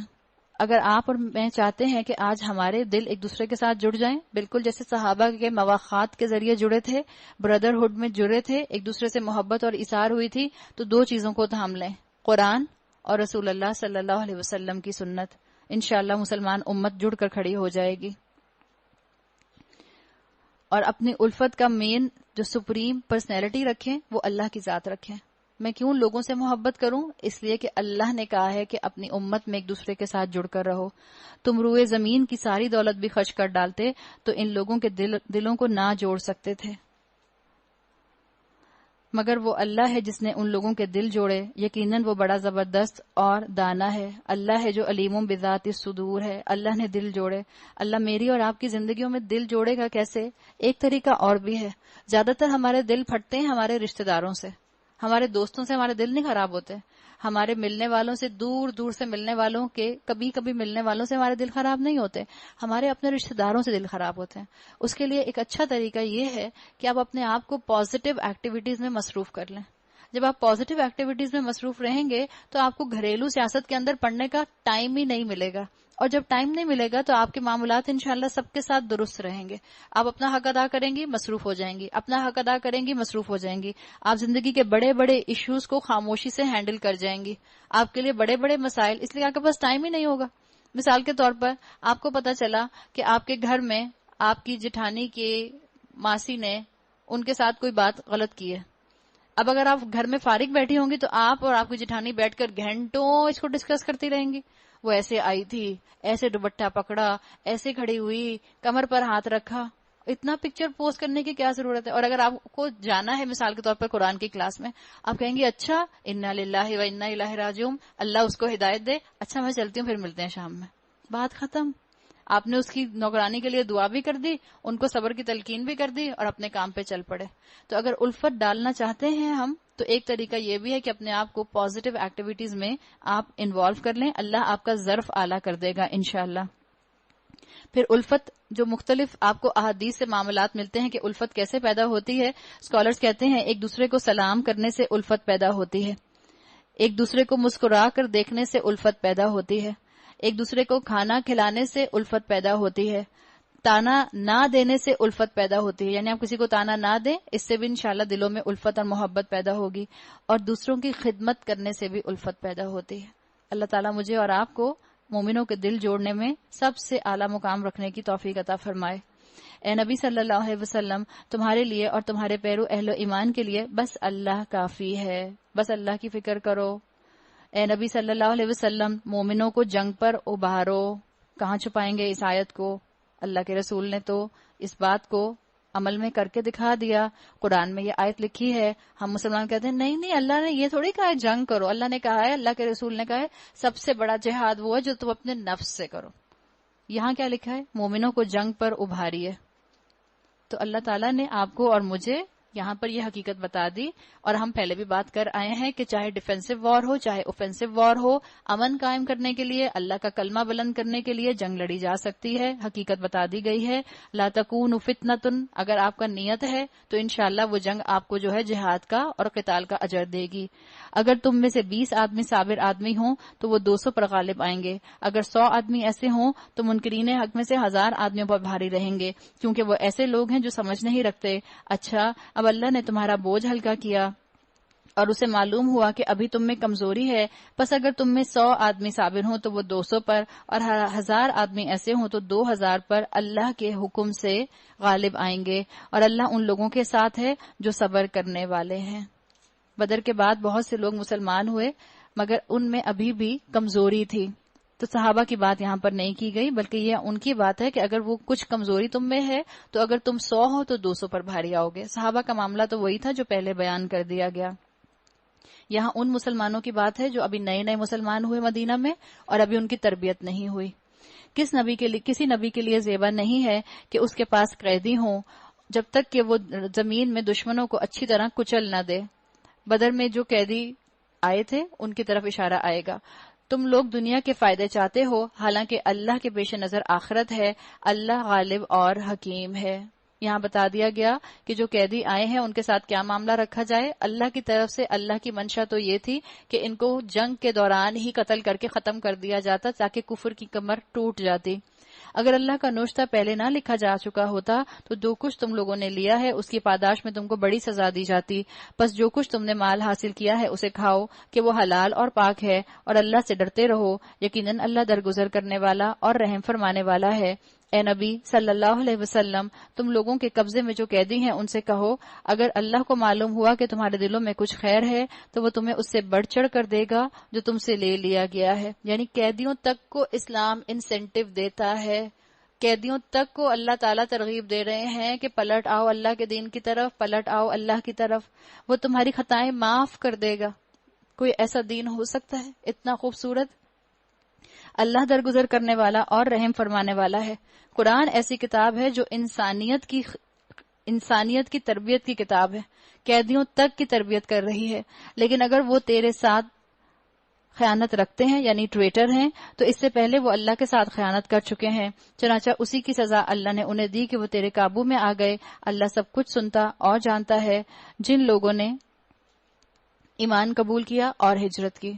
اگر آپ اور میں چاہتے ہیں کہ آج ہمارے دل ایک دوسرے کے ساتھ جڑ جائیں، بالکل جیسے صحابہ کے مواخات کے ذریعے جڑے تھے، بردرہڈ میں جڑے تھے، ایک دوسرے سے محبت اور ایثار ہوئی تھی، تو دو چیزوں کو تھام لیں، قرآن اور رسول اللہ صلی اللہ علیہ وسلم کی سنت. انشاءاللہ مسلمان امت جڑ کر کھڑی ہو جائے گی. اور اپنی الفت کا مین جو سپریم پرسنالٹی رکھیں وہ اللہ کی ذات رکھیں. میں کیوں لوگوں سے محبت کروں؟ اس لیے کہ اللہ نے کہا ہے کہ اپنی امت میں ایک دوسرے کے ساتھ جڑ کر رہو. تم روئے زمین کی ساری دولت بھی خرچ کر ڈالتے تو ان لوگوں کے دلوں کو نہ جوڑ سکتے تھے، مگر وہ اللہ ہے جس نے ان لوگوں کے دل جوڑے. یقیناً وہ بڑا زبردست اور دانا ہے. اللہ ہے جو علیم بذات الصدور ہے. اللہ نے دل جوڑے. اللہ میری اور آپ کی زندگیوں میں دل جوڑے گا کیسے؟ ایک طریقہ اور بھی ہے. زیادہ تر ہمارے دل پھٹتے ہیں ہمارے رشتہ داروں سے، ہمارے دوستوں سے ہمارے دل نہیں خراب ہوتے. ہمارے ملنے والوں سے، دور دور سے ملنے والوں کے، کبھی کبھی ملنے والوں سے ہمارے دل خراب نہیں ہوتے، ہمارے اپنے رشتہ داروں سے دل خراب ہوتے ہیں. اس کے لیے ایک اچھا طریقہ یہ ہے کہ آپ اپنے آپ کو پازیٹیو ایکٹیویٹیز میں مصروف کر لیں. جب آپ پازیٹیو ایکٹیویٹیز میں مصروف رہیں گے تو آپ کو گھریلو سیاست کے اندر پڑنے کا ٹائم ہی نہیں ملے گا، اور جب ٹائم نہیں ملے گا تو آپ کے معاملات انشاءاللہ سب کے ساتھ درست رہیں گے. آپ اپنا حق ادا کریں گی، مصروف ہو جائیں گی، اپنا حق ادا کریں گی، مصروف ہو جائیں گی. آپ زندگی کے بڑے بڑے ایشوز کو خاموشی سے ہینڈل کر جائیں گی. آپ کے لیے بڑے بڑے مسائل، اس لیے آپ کے پاس ٹائم ہی نہیں ہوگا. مثال کے طور پر آپ کو پتا چلا کہ آپ کے گھر میں آپ کی جٹھانی کی ماسی نے ان کے ساتھ کوئی بات غلط کی ہے. اب اگر آپ گھر میں فارغ بیٹھی ہوں گی تو آپ اور آپ کی جٹھانی بیٹھ کر گھنٹوں اس کو ڈسکس کرتی رہیں گی. وہ ایسے آئی تھی، ایسے دوپٹہ پکڑا، ایسے کھڑی ہوئی، کمر پر ہاتھ رکھا. اتنا پکچر پوسٹ کرنے کی کیا ضرورت ہے؟ اور اگر آپ کو جانا ہے مثال کے طور پر قرآن کی کلاس میں، آپ کہیں گے اچھا انا للہ و انا الیہ راجعون، اللہ اس کو ہدایت دے، اچھا میں چلتی ہوں، پھر ملتے ہیں شام میں. بات ختم. آپ نے اس کی نوکرانی کے لیے دعا بھی کر دی، ان کو صبر کی تلقین بھی کر دی اور اپنے کام پہ چل پڑے. تو اگر الفت ڈالنا چاہتے ہیں ہم تو ایک طریقہ یہ بھی ہے کہ اپنے آپ کو پازیٹیو ایکٹیویٹیز میں آپ انوالو کر لیں، اللہ آپ کا ظرف اعلیٰ کر دے گا انشاءاللہ. پھر الفت جو مختلف آپ کو احادیث سے معاملات ملتے ہیں کہ الفت کیسے پیدا ہوتی ہے. اسکالرز کہتے ہیں ایک دوسرے کو سلام کرنے سے الفت پیدا ہوتی ہے، ایک دوسرے کو مسکرا کر دیکھنے سے الفت پیدا ہوتی ہے، ایک دوسرے کو کھانا کھلانے سے الفت پیدا ہوتی ہے، تانا نہ دینے سے الفت پیدا ہوتی ہے، یعنی آپ کسی کو تانا نہ دیں، اس سے بھی انشاءاللہ دلوں میں الفت اور محبت پیدا ہوگی، اور دوسروں کی خدمت کرنے سے بھی الفت پیدا ہوتی ہے. اللہ تعالیٰ مجھے اور آپ کو مومنوں کے دل جوڑنے میں سب سے اعلیٰ مقام رکھنے کی توفیق عطا فرمائے. اے نبی صلی اللہ علیہ وسلم، تمہارے لیے اور تمہارے پیرو اہل و ایمان کے لیے بس اللہ کافی ہے، بس اللہ کی فکر کرو. اے نبی صلی اللہ علیہ وسلم، مومنوں کو جنگ پر ابھارو. کہاں چھپائیں گے اس آیت کو؟ اللہ کے رسول نے تو اس بات کو عمل میں کر کے دکھا دیا. قرآن میں یہ آیت لکھی ہے، ہم مسلمان کہتے ہیں نہیں اللہ نے یہ تھوڑی کہا ہے جنگ کرو. اللہ نے کہا ہے، اللہ کے رسول نے کہا ہے سب سے بڑا جہاد وہ ہے جو تم اپنے نفس سے کرو. یہاں کیا لکھا ہے؟ مومنوں کو جنگ پر ابھاریے. تو اللہ تعالیٰ نے آپ کو اور مجھے یہاں پر یہ حقیقت بتا دی، اور ہم پہلے بھی بات کر آئے ہیں کہ چاہے ڈیفینسو وار ہو چاہے اوفینسو وار ہو، امن قائم کرنے کے لیے، اللہ کا کلمہ بلند کرنے کے لیے جنگ لڑی جا سکتی ہے. حقیقت بتا دی گئی ہے. لا تکون فتنۃ، اگر آپ کا نیت ہے تو انشاءاللہ وہ جنگ آپ کو جو ہے جہاد کا اور قتال کا اجر دے گی. اگر تم میں سے 20 آدمی صابر آدمی ہوں تو وہ 200 پر غالب آئیں گے. اگر 100 آدمی ایسے ہوں تو منکرین حق میں سے 1000 آدمیوں پر بھاری رہیں گے، کیونکہ وہ ایسے لوگ ہیں جو سمجھ نہیں رکھتے. اچھا، اب اللہ نے تمہارا بوجھ ہلکا کیا اور اسے معلوم ہوا کہ ابھی تم میں کمزوری ہے، پس اگر تم میں 100 آدمی صابر ہوں تو وہ 200 پر، اور 1000 آدمی ایسے ہوں تو 2000 پر اللہ کے حکم سے غالب آئیں گے. اور اللہ ان لوگوں کے ساتھ ہے جو صبر کرنے والے ہیں. بدر کے بعد بہت سے لوگ مسلمان ہوئے مگر ان میں ابھی بھی کمزوری تھی. تو صحابہ کی بات یہاں پر نہیں کی گئی، بلکہ یہ ان کی بات ہے کہ اگر وہ کچھ کمزوری تم میں ہے تو اگر تم 100 ہو تو 200 پر بھاری آؤ گے. صحابہ کا معاملہ تو وہی تھا جو پہلے بیان کر دیا گیا. یہاں ان مسلمانوں کی بات ہے جو ابھی نئے نئے مسلمان ہوئے مدینہ میں اور ابھی ان کی تربیت نہیں ہوئی. کسی نبی کے لیے زیبا نہیں ہے کہ اس کے پاس قیدی ہوں جب تک کہ وہ زمین میں دشمنوں کو اچھی طرح کچل نہ دے. بدر میں جو قیدی آئے تھے ان کی طرف اشارہ آئے گا. تم لوگ دنیا کے فائدے چاہتے ہو، حالانکہ اللہ کے پیش نظر آخرت ہے. اللہ غالب اور حکیم ہے. یہاں بتا دیا گیا کہ جو قیدی آئے ہیں ان کے ساتھ کیا معاملہ رکھا جائے. اللہ کی طرف سے اللہ کی منشا تو یہ تھی کہ ان کو جنگ کے دوران ہی قتل کر کے ختم کر دیا جاتا تاکہ کفر کی کمر ٹوٹ جاتی. اگر اللہ کا نوشتہ پہلے نہ لکھا جا چکا ہوتا تو جو کچھ تم لوگوں نے لیا ہے اس کی پاداش میں تم کو بڑی سزا دی جاتی. بس جو کچھ تم نے مال حاصل کیا ہے اسے کھاؤ کہ وہ حلال اور پاک ہے، اور اللہ سے ڈرتے رہو، یقیناً اللہ درگزر کرنے والا اور رحم فرمانے والا ہے. اے نبی صلی اللہ علیہ وسلم، تم لوگوں کے قبضے میں جو قیدی ہیں ان سے کہو اگر اللہ کو معلوم ہوا کہ تمہارے دلوں میں کچھ خیر ہے تو وہ تمہیں اس سے بڑھ چڑھ کر دے گا جو تم سے لے لیا گیا ہے. یعنی قیدیوں تک کو اسلام انسینٹیو دیتا ہے، قیدیوں تک کو اللہ تعالیٰ ترغیب دے رہے ہیں کہ پلٹ آؤ اللہ کے دین کی طرف، پلٹ آؤ اللہ کی طرف، وہ تمہاری خطائیں معاف کر دے گا. کوئی ایسا دین ہو سکتا ہے اتنا خوبصورت؟ اللہ درگزر کرنے والا اور رحم فرمانے والا ہے. قرآن ایسی کتاب ہے جو انسانیت کی تربیت کی کتاب ہے، قیدیوں تک کی تربیت کر رہی ہے. لیکن اگر وہ تیرے ساتھ خیانت رکھتے ہیں یعنی ٹریٹر ہیں تو اس سے پہلے وہ اللہ کے ساتھ خیانت کر چکے ہیں، چنانچہ اسی کی سزا اللہ نے انہیں دی کہ وہ تیرے قابو میں آ گئے. اللہ سب کچھ سنتا اور جانتا ہے. جن لوگوں نے ایمان قبول کیا اور ہجرت کی،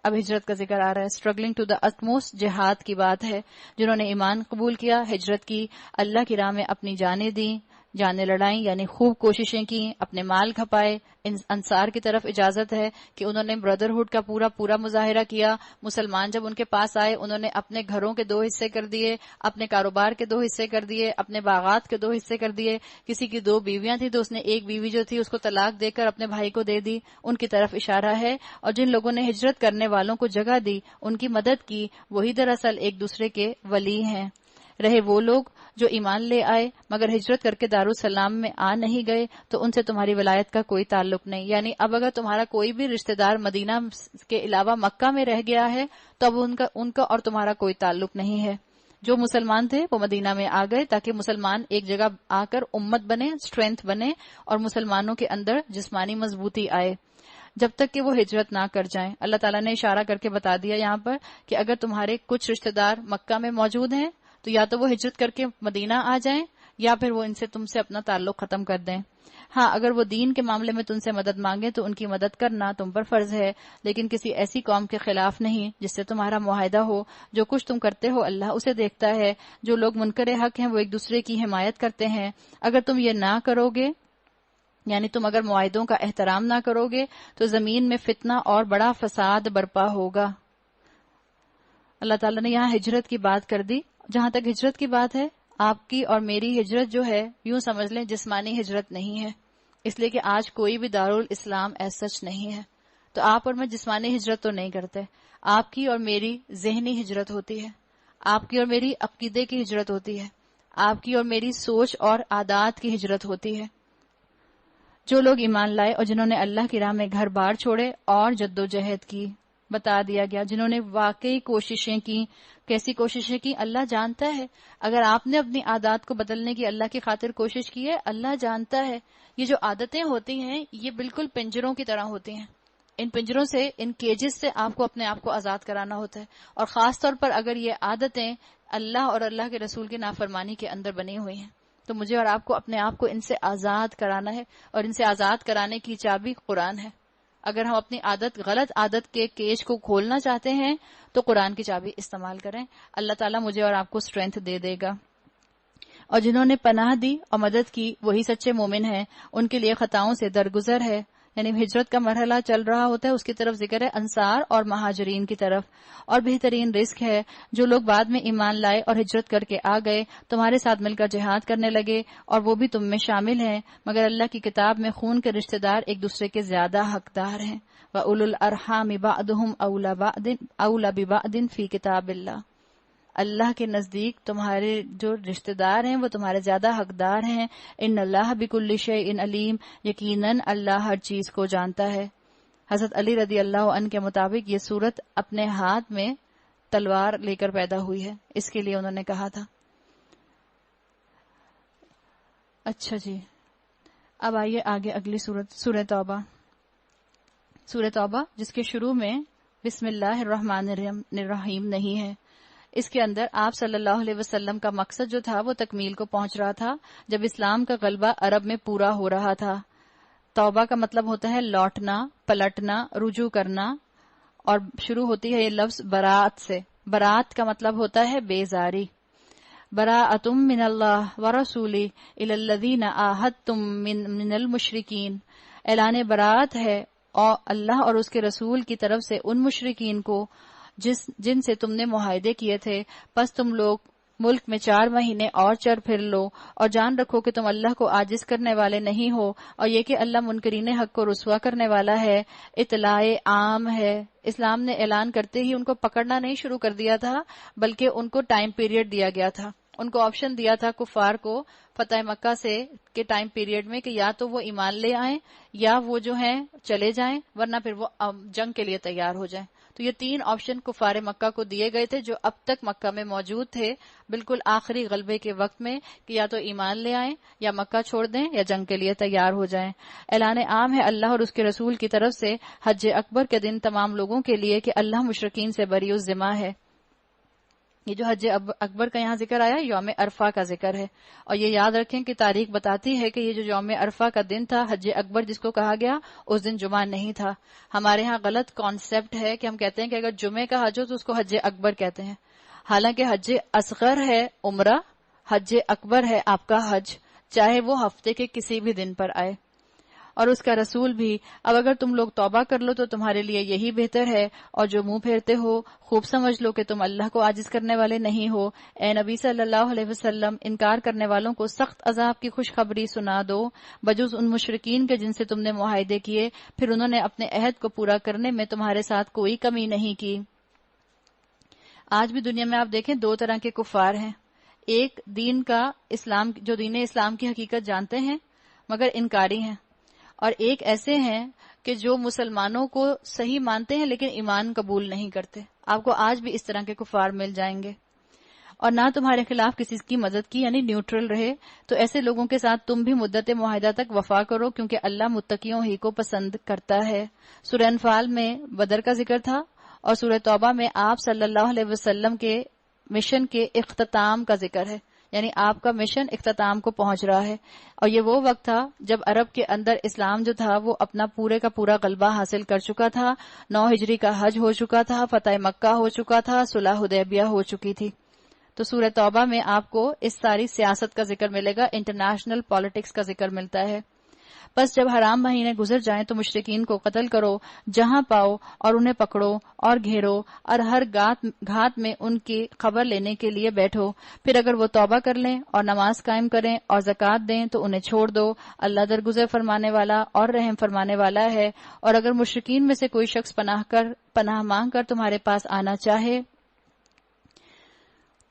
اب ہجرت کا ذکر آ رہا ہے، اسٹرگلنگ ٹو دا utmost جہاد کی بات ہے. جنہوں نے ایمان قبول کیا، ہجرت کی، اللہ کی راہ میں اپنی جانیں دیں، جانیں لڑائیں یعنی خوب کوششیں کی، اپنے مال کھپائے. انصار کی طرف اجازت ہے کہ انہوں نے بردرہڈ کا پورا مظاہرہ کیا. مسلمان جب ان کے پاس آئے انہوں نے اپنے گھروں کے 2 حصے کر دیے، اپنے کاروبار کے 2 حصے کر دیے، اپنے باغات کے 2 حصے کر دیے. کسی کی 2 بیویاں تھیں تو اس نے ایک بیوی جو تھی اس کو طلاق دے کر اپنے بھائی کو دے دی. ان کی طرف اشارہ ہے. اور جن لوگوں نے ہجرت کرنے والوں کو جگہ دی، ان کی مدد کی، وہی دراصل ایک دوسرے کے ولی ہیں. رہے وہ لوگ جو ایمان لے آئے مگر ہجرت کر کے دارالسلام میں آ نہیں گئے تو ان سے تمہاری ولایت کا کوئی تعلق نہیں. یعنی اب اگر تمہارا کوئی بھی رشتہ دار مدینہ کے علاوہ مکہ میں رہ گیا ہے تو اب ان کا اور تمہارا کوئی تعلق نہیں ہے. جو مسلمان تھے وہ مدینہ میں آ گئے تاکہ مسلمان ایک جگہ آ کر امت بنے، اسٹرینتھ بنے، اور مسلمانوں کے اندر جسمانی مضبوطی آئے جب تک کہ وہ ہجرت نہ کر جائیں۔ اللہ تعالیٰ نے اشارہ کر کے بتا دیا یہاں پر کہ اگر تمہارے کچھ رشتہ دار مکہ میں موجود ہیں تو یا تو وہ ہجرت کر کے مدینہ آ جائیں یا پھر وہ تم سے اپنا تعلق ختم کر دیں۔ ہاں، اگر وہ دین کے معاملے میں تم سے مدد مانگے تو ان کی مدد کرنا تم پر فرض ہے، لیکن کسی ایسی قوم کے خلاف نہیں جس سے تمہارا معاہدہ ہو۔ جو کچھ تم کرتے ہو اللہ اسے دیکھتا ہے۔ جو لوگ منکر حق ہیں وہ ایک دوسرے کی حمایت کرتے ہیں۔ اگر تم یہ نہ کرو گے، یعنی تم اگر معاہدوں کا احترام نہ کرو گے تو زمین میں فتنہ اور بڑا فساد برپا ہوگا۔ اللہ تعالیٰ نے یہاں ہجرت کی بات کر دی۔ جہاں تک ہجرت کی بات ہے، آپ کی اور میری ہجرت جو ہے یوں سمجھ لیں جسمانی ہجرت نہیں ہے، اس لیے کہ آج کوئی بھی دارالاسلام ایسا سچ نہیں ہے، تو آپ اور میں جسمانی ہجرت تو نہیں کرتے۔ آپ کی اور میری ذہنی ہجرت ہوتی ہے، آپ کی اور میری عقیدے کی ہجرت ہوتی ہے، آپ کی اور میری سوچ اور عادات کی ہجرت ہوتی ہے۔ جو لوگ ایمان لائے اور جنہوں نے اللہ کی راہ میں گھر بار چھوڑے اور جدوجہد کی، بتا دیا گیا جنہوں نے واقعی کوششیں کی۔ کیسی کوششیں کی؟ اللہ جانتا ہے۔ اگر آپ نے اپنی عادات کو بدلنے کی اللہ کی خاطر کوشش کی ہے، اللہ جانتا ہے۔ یہ جو عادتیں ہوتی ہیں یہ بالکل پنجروں کی طرح ہوتی ہیں، ان پنجروں سے، ان کیجز سے آپ کو اپنے آپ کو آزاد کرانا ہوتا ہے، اور خاص طور پر اگر یہ عادتیں اللہ اور اللہ کے رسول کی نافرمانی کے اندر بنی ہوئی ہیں تو مجھے اور آپ کو اپنے آپ کو ان سے آزاد کرانا ہے، اور ان سے آزاد کرانے کی چابی قرآن ہے۔ اگر ہم اپنی غلط عادت کے کیج کو کھولنا چاہتے ہیں تو قرآن کی چابی استعمال کریں۔ اللہ تعالیٰ مجھے اور آپ کو اسٹرینتھ دے دے گا۔ اور جنہوں نے پناہ دی اور مدد کی وہی سچے مومن ہیں، ان کے لیے خطاؤں سے درگزر ہے۔ یعنی ہجرت کا مرحلہ چل رہا ہوتا ہے، اس کی طرف ذکر ہے انصار اور مہاجرین کی طرف، اور بہترین رزق ہے۔ جو لوگ بعد میں ایمان لائے اور ہجرت کر کے آ گئے، تمہارے ساتھ مل کر جہاد کرنے لگے، اور وہ بھی تم میں شامل ہیں، مگر اللہ کی کتاب میں خون کے رشتہ دار ایک دوسرے کے زیادہ حقدار ہیں۔ وَأُولُو الْأَرْحَامِ بَعْضُهُمْ أَوْلَى بِبَعْضٍ فِي كِتَابِ اللَّهِ۔ اللہ کے نزدیک تمہارے جو رشتہ دار ہیں وہ تمہارے زیادہ حقدار ہیں۔ ان اللہ بکل شیء علیم، یقیناً اللہ ہر چیز کو جانتا ہے۔ حضرت علی رضی اللہ عنہ کے مطابق یہ صورت اپنے ہاتھ میں تلوار لے کر پیدا ہوئی ہے، اس کے لیے انہوں نے کہا تھا۔ اچھا جی، اب آئیے آگے اگلی صورت، سورہ توبہ۔ سورہ توبہ جس کے شروع میں بسم اللہ الرحمن الرحیم نہیں ہے، اس کے اندر آپ صلی اللہ علیہ وسلم کا مقصد جو تھا وہ تکمیل کو پہنچ رہا تھا، جب اسلام کا غلبہ عرب میں پورا ہو رہا تھا۔ توبہ کا مطلب ہوتا ہے لوٹنا، پلٹنا، رجوع کرنا، اور شروع ہوتی ہے یہ لفظ برات سے۔ برات کا مطلب ہوتا ہے بیزاری۔ براءتم من اللہ ورسولہ الی الذین عاہدتم من المشرکین، اعلان برات ہے اور اللہ اور اس کے رسول کی طرف سے ان مشرکین کو جن سے تم نے معاہدے کیے تھے، پس تم لوگ ملک میں 4 مہینے اور چر پھر لو، اور جان رکھو کہ تم اللہ کو عاجز کرنے والے نہیں ہو، اور یہ کہ اللہ منکرین حق کو رسوا کرنے والا ہے۔ اطلاع عام ہے، اسلام نے اعلان کرتے ہی ان کو پکڑنا نہیں شروع کر دیا تھا، بلکہ ان کو ٹائم پیریڈ دیا گیا تھا، ان کو آپشن دیا تھا کفار کو فتح مکہ سے کے ٹائم پیریڈ میں کہ یا تو وہ ایمان لے آئیں یا وہ جو ہیں چلے جائیں، ورنہ پھر وہ جنگ کے لیے تیار ہو جائیں۔ تو یہ 3 آپشن کفار مکہ کو دیے گئے تھے جو اب تک مکہ میں موجود تھے، بالکل آخری غلبے کے وقت میں، کہ یا تو ایمان لے آئیں یا مکہ چھوڑ دیں یا جنگ کے لیے تیار ہو جائیں۔ اعلان عام ہے اللہ اور اس کے رسول کی طرف سے حج اکبر کے دن تمام لوگوں کے لیے کہ اللہ مشرکین سے بری الذمہ ہے۔ یہ جو حج اکبر کا یہاں ذکر آیا یوم عرفہ کا ذکر ہے، اور یہ یاد رکھیں کہ تاریخ بتاتی ہے کہ یہ جو یوم عرفہ کا دن تھا، حج اکبر جس کو کہا گیا، اس دن جمعہ نہیں تھا۔ ہمارے ہاں غلط کانسیپٹ ہے کہ ہم کہتے ہیں کہ اگر جمعے کا حج ہو تو اس کو حج اکبر کہتے ہیں، حالانکہ حج اصغر ہے عمرہ، حج اکبر ہے آپ کا حج، چاہے وہ ہفتے کے کسی بھی دن پر آئے، اور اس کا رسول بھی۔ اب اگر تم لوگ توبہ کر لو تو تمہارے لیے یہی بہتر ہے، اور جو منہ پھیرتے ہو خوب سمجھ لو کہ تم اللہ کو عاجز کرنے والے نہیں ہو۔ اے نبی صلی اللہ علیہ وسلم، انکار کرنے والوں کو سخت عذاب کی خوشخبری سنا دو، بجز ان مشرکین کے جن سے تم نے معاہدے کیے، پھر انہوں نے اپنے عہد کو پورا کرنے میں تمہارے ساتھ کوئی کمی نہیں کی۔ آج بھی دنیا میں آپ دیکھیں 2 طرح کے کفار ہیں، ایک دین کا اسلام، جو دین اسلام کی حقیقت جانتے ہیں مگر انکاری ہیں، اور ایک ایسے ہیں کہ جو مسلمانوں کو صحیح مانتے ہیں لیکن ایمان قبول نہیں کرتے۔ آپ کو آج بھی اس طرح کے کفار مل جائیں گے، اور نہ تمہارے خلاف کسی کی مدد کی یعنی نیوٹرل رہے، تو ایسے لوگوں کے ساتھ تم بھی مدت معاہدہ تک وفا کرو، کیونکہ اللہ متقیوں ہی کو پسند کرتا ہے۔ سورہ انفال میں بدر کا ذکر تھا، اور سورہ توبہ میں آپ صلی اللہ علیہ وسلم کے مشن کے اختتام کا ذکر ہے، یعنی آپ کا مشن اختتام کو پہنچ رہا ہے۔ اور یہ وہ وقت تھا جب عرب کے اندر اسلام جو تھا وہ اپنا پورے کا پورا غلبہ حاصل کر چکا تھا، 9 ہجری کا حج ہو چکا تھا، فتح مکہ ہو چکا تھا، صلح حدیبیہ ہو چکی تھی۔ تو سورہ توبہ میں آپ کو اس ساری سیاست کا ذکر ملے گا، انٹرنیشنل پالیٹکس کا ذکر ملتا ہے۔ بس جب حرام مہینے گزر جائیں تو مشرکین کو قتل کرو جہاں پاؤ، اور انہیں پکڑو اور گھیرو، اور ہر گھات میں ان کی خبر لینے کے لیے بیٹھو۔ پھر اگر وہ توبہ کر لیں اور نماز قائم کریں اور زکوٰۃ دیں تو انہیں چھوڑ دو، اللہ درگزر فرمانے والا اور رحم فرمانے والا ہے۔ اور اگر مشرکین میں سے کوئی شخص پناہ مانگ کر تمہارے پاس آنا چاہے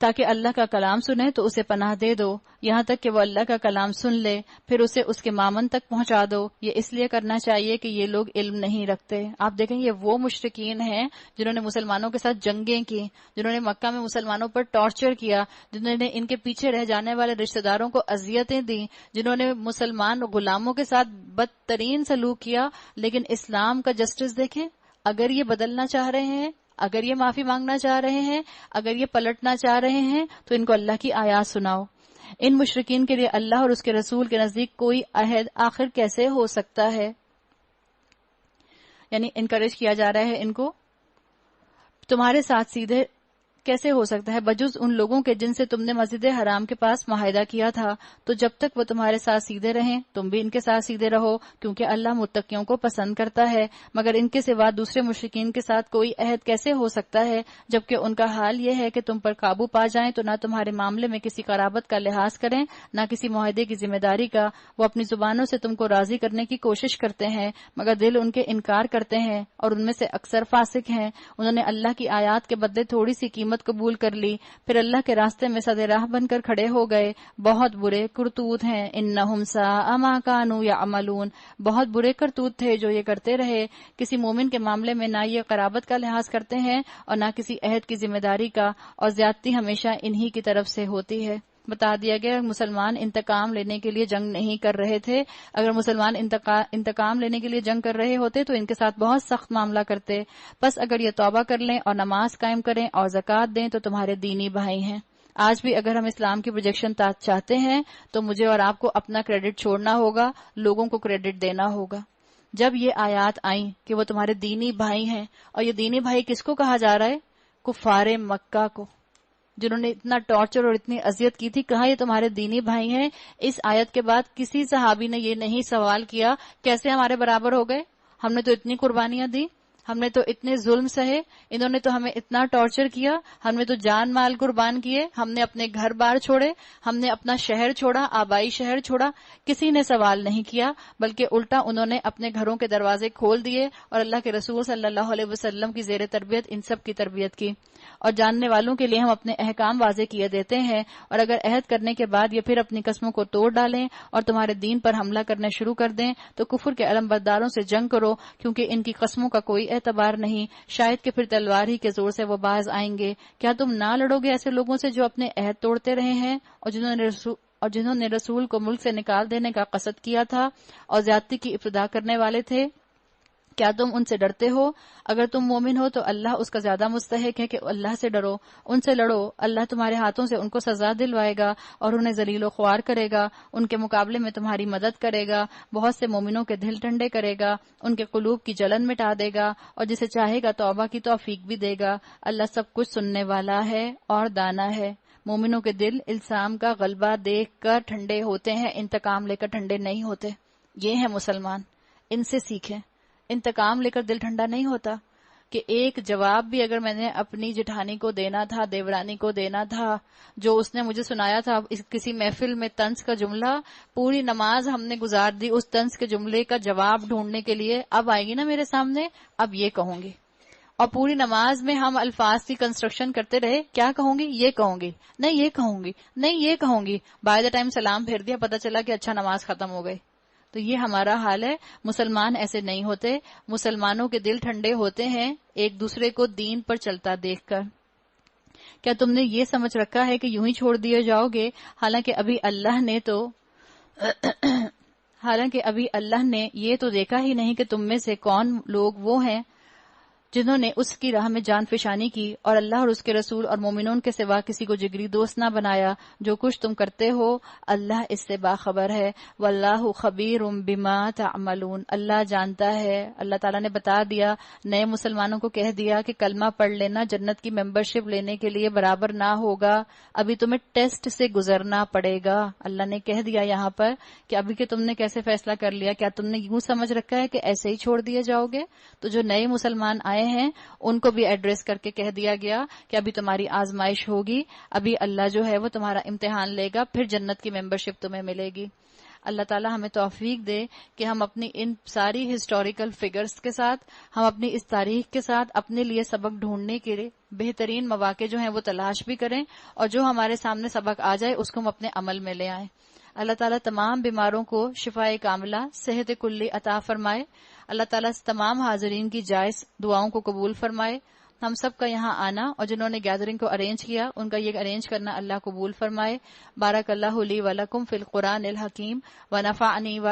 تاکہ اللہ کا کلام سنے تو اسے پناہ دے دو، یہاں تک کہ وہ اللہ کا کلام سن لے، پھر اسے اس کے مامن تک پہنچا دو۔ یہ اس لیے کرنا چاہیے کہ یہ لوگ علم نہیں رکھتے۔ آپ دیکھیں یہ وہ مشرکین ہیں جنہوں نے مسلمانوں کے ساتھ جنگیں کی، جنہوں نے مکہ میں مسلمانوں پر ٹارچر کیا، جنہوں نے ان کے پیچھے رہ جانے والے رشتہ داروں کو اذیتیں دیں، جنہوں نے مسلمان غلاموں کے ساتھ بدترین سلوک کیا۔ لیکن اسلام کا جسٹس دیکھیں، اگر یہ بدلنا چاہ رہے ہیں، اگر یہ معافی مانگنا چاہ رہے ہیں، اگر یہ پلٹنا چاہ رہے ہیں تو ان کو اللہ کی آیات سناؤ۔ ان مشرکین کے لیے اللہ اور اس کے رسول کے نزدیک کوئی عہد آخر کیسے ہو سکتا ہے؟ یعنی انکریج کیا جا رہا ہے ان کو، تمہارے ساتھ سیدھے کیسے ہو سکتا ہے بجز ان لوگوں کے جن سے تم نے مسجد حرام کے پاس معاہدہ کیا تھا، تو جب تک وہ تمہارے ساتھ سیدھے رہیں تم بھی ان کے ساتھ سیدھے رہو، کیونکہ اللہ متقیوں کو پسند کرتا ہے۔ مگر ان کے سوا دوسرے مشرکین کے ساتھ کوئی عہد کیسے ہو سکتا ہے، جبکہ ان کا حال یہ ہے کہ تم پر قابو پا جائیں تو نہ تمہارے معاملے میں کسی قرابت کا لحاظ کریں، نہ کسی معاہدے کی ذمہ داری کا۔ وہ اپنی زبانوں سے تم کو راضی کرنے کی کوشش کرتے ہیں، مگر دل ان کے انکار کرتے ہیں، اور ان میں سے اکثر فاسق ہیں۔ انہوں نے اللہ کی آیات کے بدلے تھوڑی سی قیمت قبول کر لی، پھر اللہ کے راستے میں سد راہ بن کر کھڑے ہو گئے۔ بہت برے کرتوت ہیں، انہم ساء ما کانوا یعملون، بہت برے کرتوت تھے جو یہ کرتے رہے۔ کسی مومن کے معاملے میں نہ یہ قرابت کا لحاظ کرتے ہیں اور نہ کسی عہد کی ذمہ داری کا، اور زیادتی ہمیشہ انہی کی طرف سے ہوتی ہے۔ بتا دیا گیا مسلمان انتقام لینے کے لیے جنگ نہیں کر رہے تھے، اگر مسلمان انتقام لینے کے لیے جنگ کر رہے ہوتے تو ان کے ساتھ بہت سخت معاملہ کرتے۔ بس اگر یہ توبہ کر لیں اور نماز قائم کریں اور زکوٰۃ دیں تو تمہارے دینی بھائی ہیں۔ آج بھی اگر ہم اسلام کی پروجیکشن چاہتے ہیں تو مجھے اور آپ کو اپنا کریڈٹ چھوڑنا ہوگا، لوگوں کو کریڈٹ دینا ہوگا۔ جب یہ آیات آئیں کہ وہ تمہارے دینی بھائی ہیں، اور یہ دینی بھائی کس کو کہا جا رہا ہے؟ کفار مکہ کو، جنہوں نے اتنا ٹارچر اور اتنی اذیت کی تھی، کہا یہ تمہارے دینی بھائی ہیں۔ اس آیت کے بعد کسی صحابی نے یہ نہیں سوال کیا کیسے ہمارے برابر ہو گئے، ہم نے تو اتنی قربانیاں دی، ہم نے تو اتنے ظلم سہے، انہوں نے تو ہمیں اتنا ٹارچر کیا، ہم نے تو جان مال قربان کیے، ہم نے اپنے گھر بار چھوڑے، ہم نے اپنا شہر چھوڑا، آبائی شہر چھوڑا۔ کسی نے سوال نہیں کیا، بلکہ الٹا انہوں نے اپنے گھروں کے دروازے کھول دیے اور اللہ کے رسول صلی اللہ علیہ وسلم کی زیر تربیت ان سب کی تربیت کی۔ اور جاننے والوں کے لیے ہم اپنے احکام واضح کیے دیتے ہیں، اور اگر عہد کرنے کے بعد یہ پھر اپنی قسموں کو توڑ ڈالیں اور تمہارے دین پر حملہ کرنے شروع کر دیں تو کفر کے علم برداروں سے جنگ کرو، کیونکہ ان کی قسموں کا کوئی اعتبار نہیں، شاید کہ پھر تلوار ہی کے زور سے وہ باز آئیں گے۔ کیا تم نہ لڑو گے ایسے لوگوں سے جو اپنے عہد توڑتے رہے ہیں اور جنہوں نے رسول کو ملک سے نکال دینے کا قصد کیا تھا اور زیادتی کی ابتدا کرنے والے تھے؟ کیا تم ان سے ڈرتے ہو؟ اگر تم مومن ہو تو اللہ اس کا زیادہ مستحق ہے کہ اللہ سے ڈرو، ان سے لڑو، اللہ تمہارے ہاتھوں سے ان کو سزا دلوائے گا اور انہیں ذلیل و خوار کرے گا، ان کے مقابلے میں تمہاری مدد کرے گا، بہت سے مومنوں کے دل ٹھنڈے کرے گا، ان کے قلوب کی جلن مٹا دے گا، اور جسے چاہے گا توبہ کی توفیق بھی دے گا۔ اللہ سب کچھ سننے والا ہے اور دانا ہے۔ مومنوں کے دل الزام کا غلبہ دیکھ کر ٹھنڈے ہوتے ہیں، انتقام لے کر ٹھنڈے نہیں ہوتے۔ یہ ہیں مسلمان، ان سے سیکھیں۔ انتقام لے کر دل ٹھنڈا نہیں ہوتا کہ ایک جواب بھی اگر میں نے اپنی جٹھانی کو دینا تھا، دیورانی کو دینا تھا، جو اس نے مجھے سنایا تھا کسی محفل میں طنز کا جملہ، پوری نماز ہم نے گزار دی اس طنز کے جملے کا جواب ڈھونڈنے کے لیے، اب آئے گی نا میرے سامنے، اب یہ کہوں گی، اور پوری نماز میں ہم الفاظ کی کنسٹرکشن کرتے رہے، کیا کہوں گی، یہ کہوں گی، نہیں یہ کہوں گی، نہیں یہ کہوں گی، بائی دا ٹائم سلام پھیر دیا، پتہ چلا کہ اچھا نماز ختم ہو گئی۔ تو یہ ہمارا حال ہے۔ مسلمان ایسے نہیں ہوتے، مسلمانوں کے دل ٹھنڈے ہوتے ہیں ایک دوسرے کو دین پر چلتا دیکھ کر۔ کیا تم نے یہ سمجھ رکھا ہے کہ یوں ہی چھوڑ دیے جاؤ گے، حالانکہ ابھی اللہ نے یہ تو دیکھا ہی نہیں کہ تم میں سے کون لوگ وہ ہیں جنہوں نے اس کی راہ میں جان فشانی کی، اور اللہ اور اس کے رسول اور مومنون کے سوا کسی کو جگری دوست نہ بنایا۔ جو کچھ تم کرتے ہو اللہ اس سے باخبر ہے، واللہ خبیر بما تعملون، اللہ جانتا ہے۔ اللہ تعالیٰ نے بتا دیا، نئے مسلمانوں کو کہہ دیا کہ کلمہ پڑھ لینا جنت کی ممبرشپ لینے کے لیے برابر نہ ہوگا، ابھی تمہیں ٹیسٹ سے گزرنا پڑے گا۔ اللہ نے کہہ دیا یہاں پر کہ ابھی کہ تم نے کیسے فیصلہ کر لیا، کیا تم نے یوں سمجھ رکھا ہے کہ ایسے ہی چھوڑ دیے جاؤ گے؟ تو جو نئے مسلمان آئے ہیں ان کو بھی ایڈریس کر کے کہہ دیا گیا کہ ابھی تمہاری آزمائش ہوگی، ابھی اللہ جو ہے وہ تمہارا امتحان لے گا، پھر جنت کی ممبرشپ تمہیں ملے گی۔ اللہ تعالی ہمیں توفیق دے کہ ہم اپنی ان ساری ہسٹوریکل فگرز کے ساتھ، ہم اپنی اس تاریخ کے ساتھ اپنے لیے سبق ڈھونڈنے کے لیے بہترین مواقع جو ہیں وہ تلاش بھی کریں، اور جو ہمارے سامنے سبق آ جائے اس کو ہم اپنے عمل میں لے آئیں۔ اللہ تعالیٰ تمام بیماروں کو شفائے کاملہ، صحت کلی عطا فرمائے۔ اللہ تعالیٰ تمام حاضرین کی جائز دعاؤں کو قبول فرمائے۔ ہم سب کا یہاں آنا اور جنہوں نے گیدرنگ کو ارینج کیا ان کا یہ ارینج کرنا اللہ قبول فرمائے۔ بارک اللہ لی و لکم فی القرآن الحکیم ونفعنی و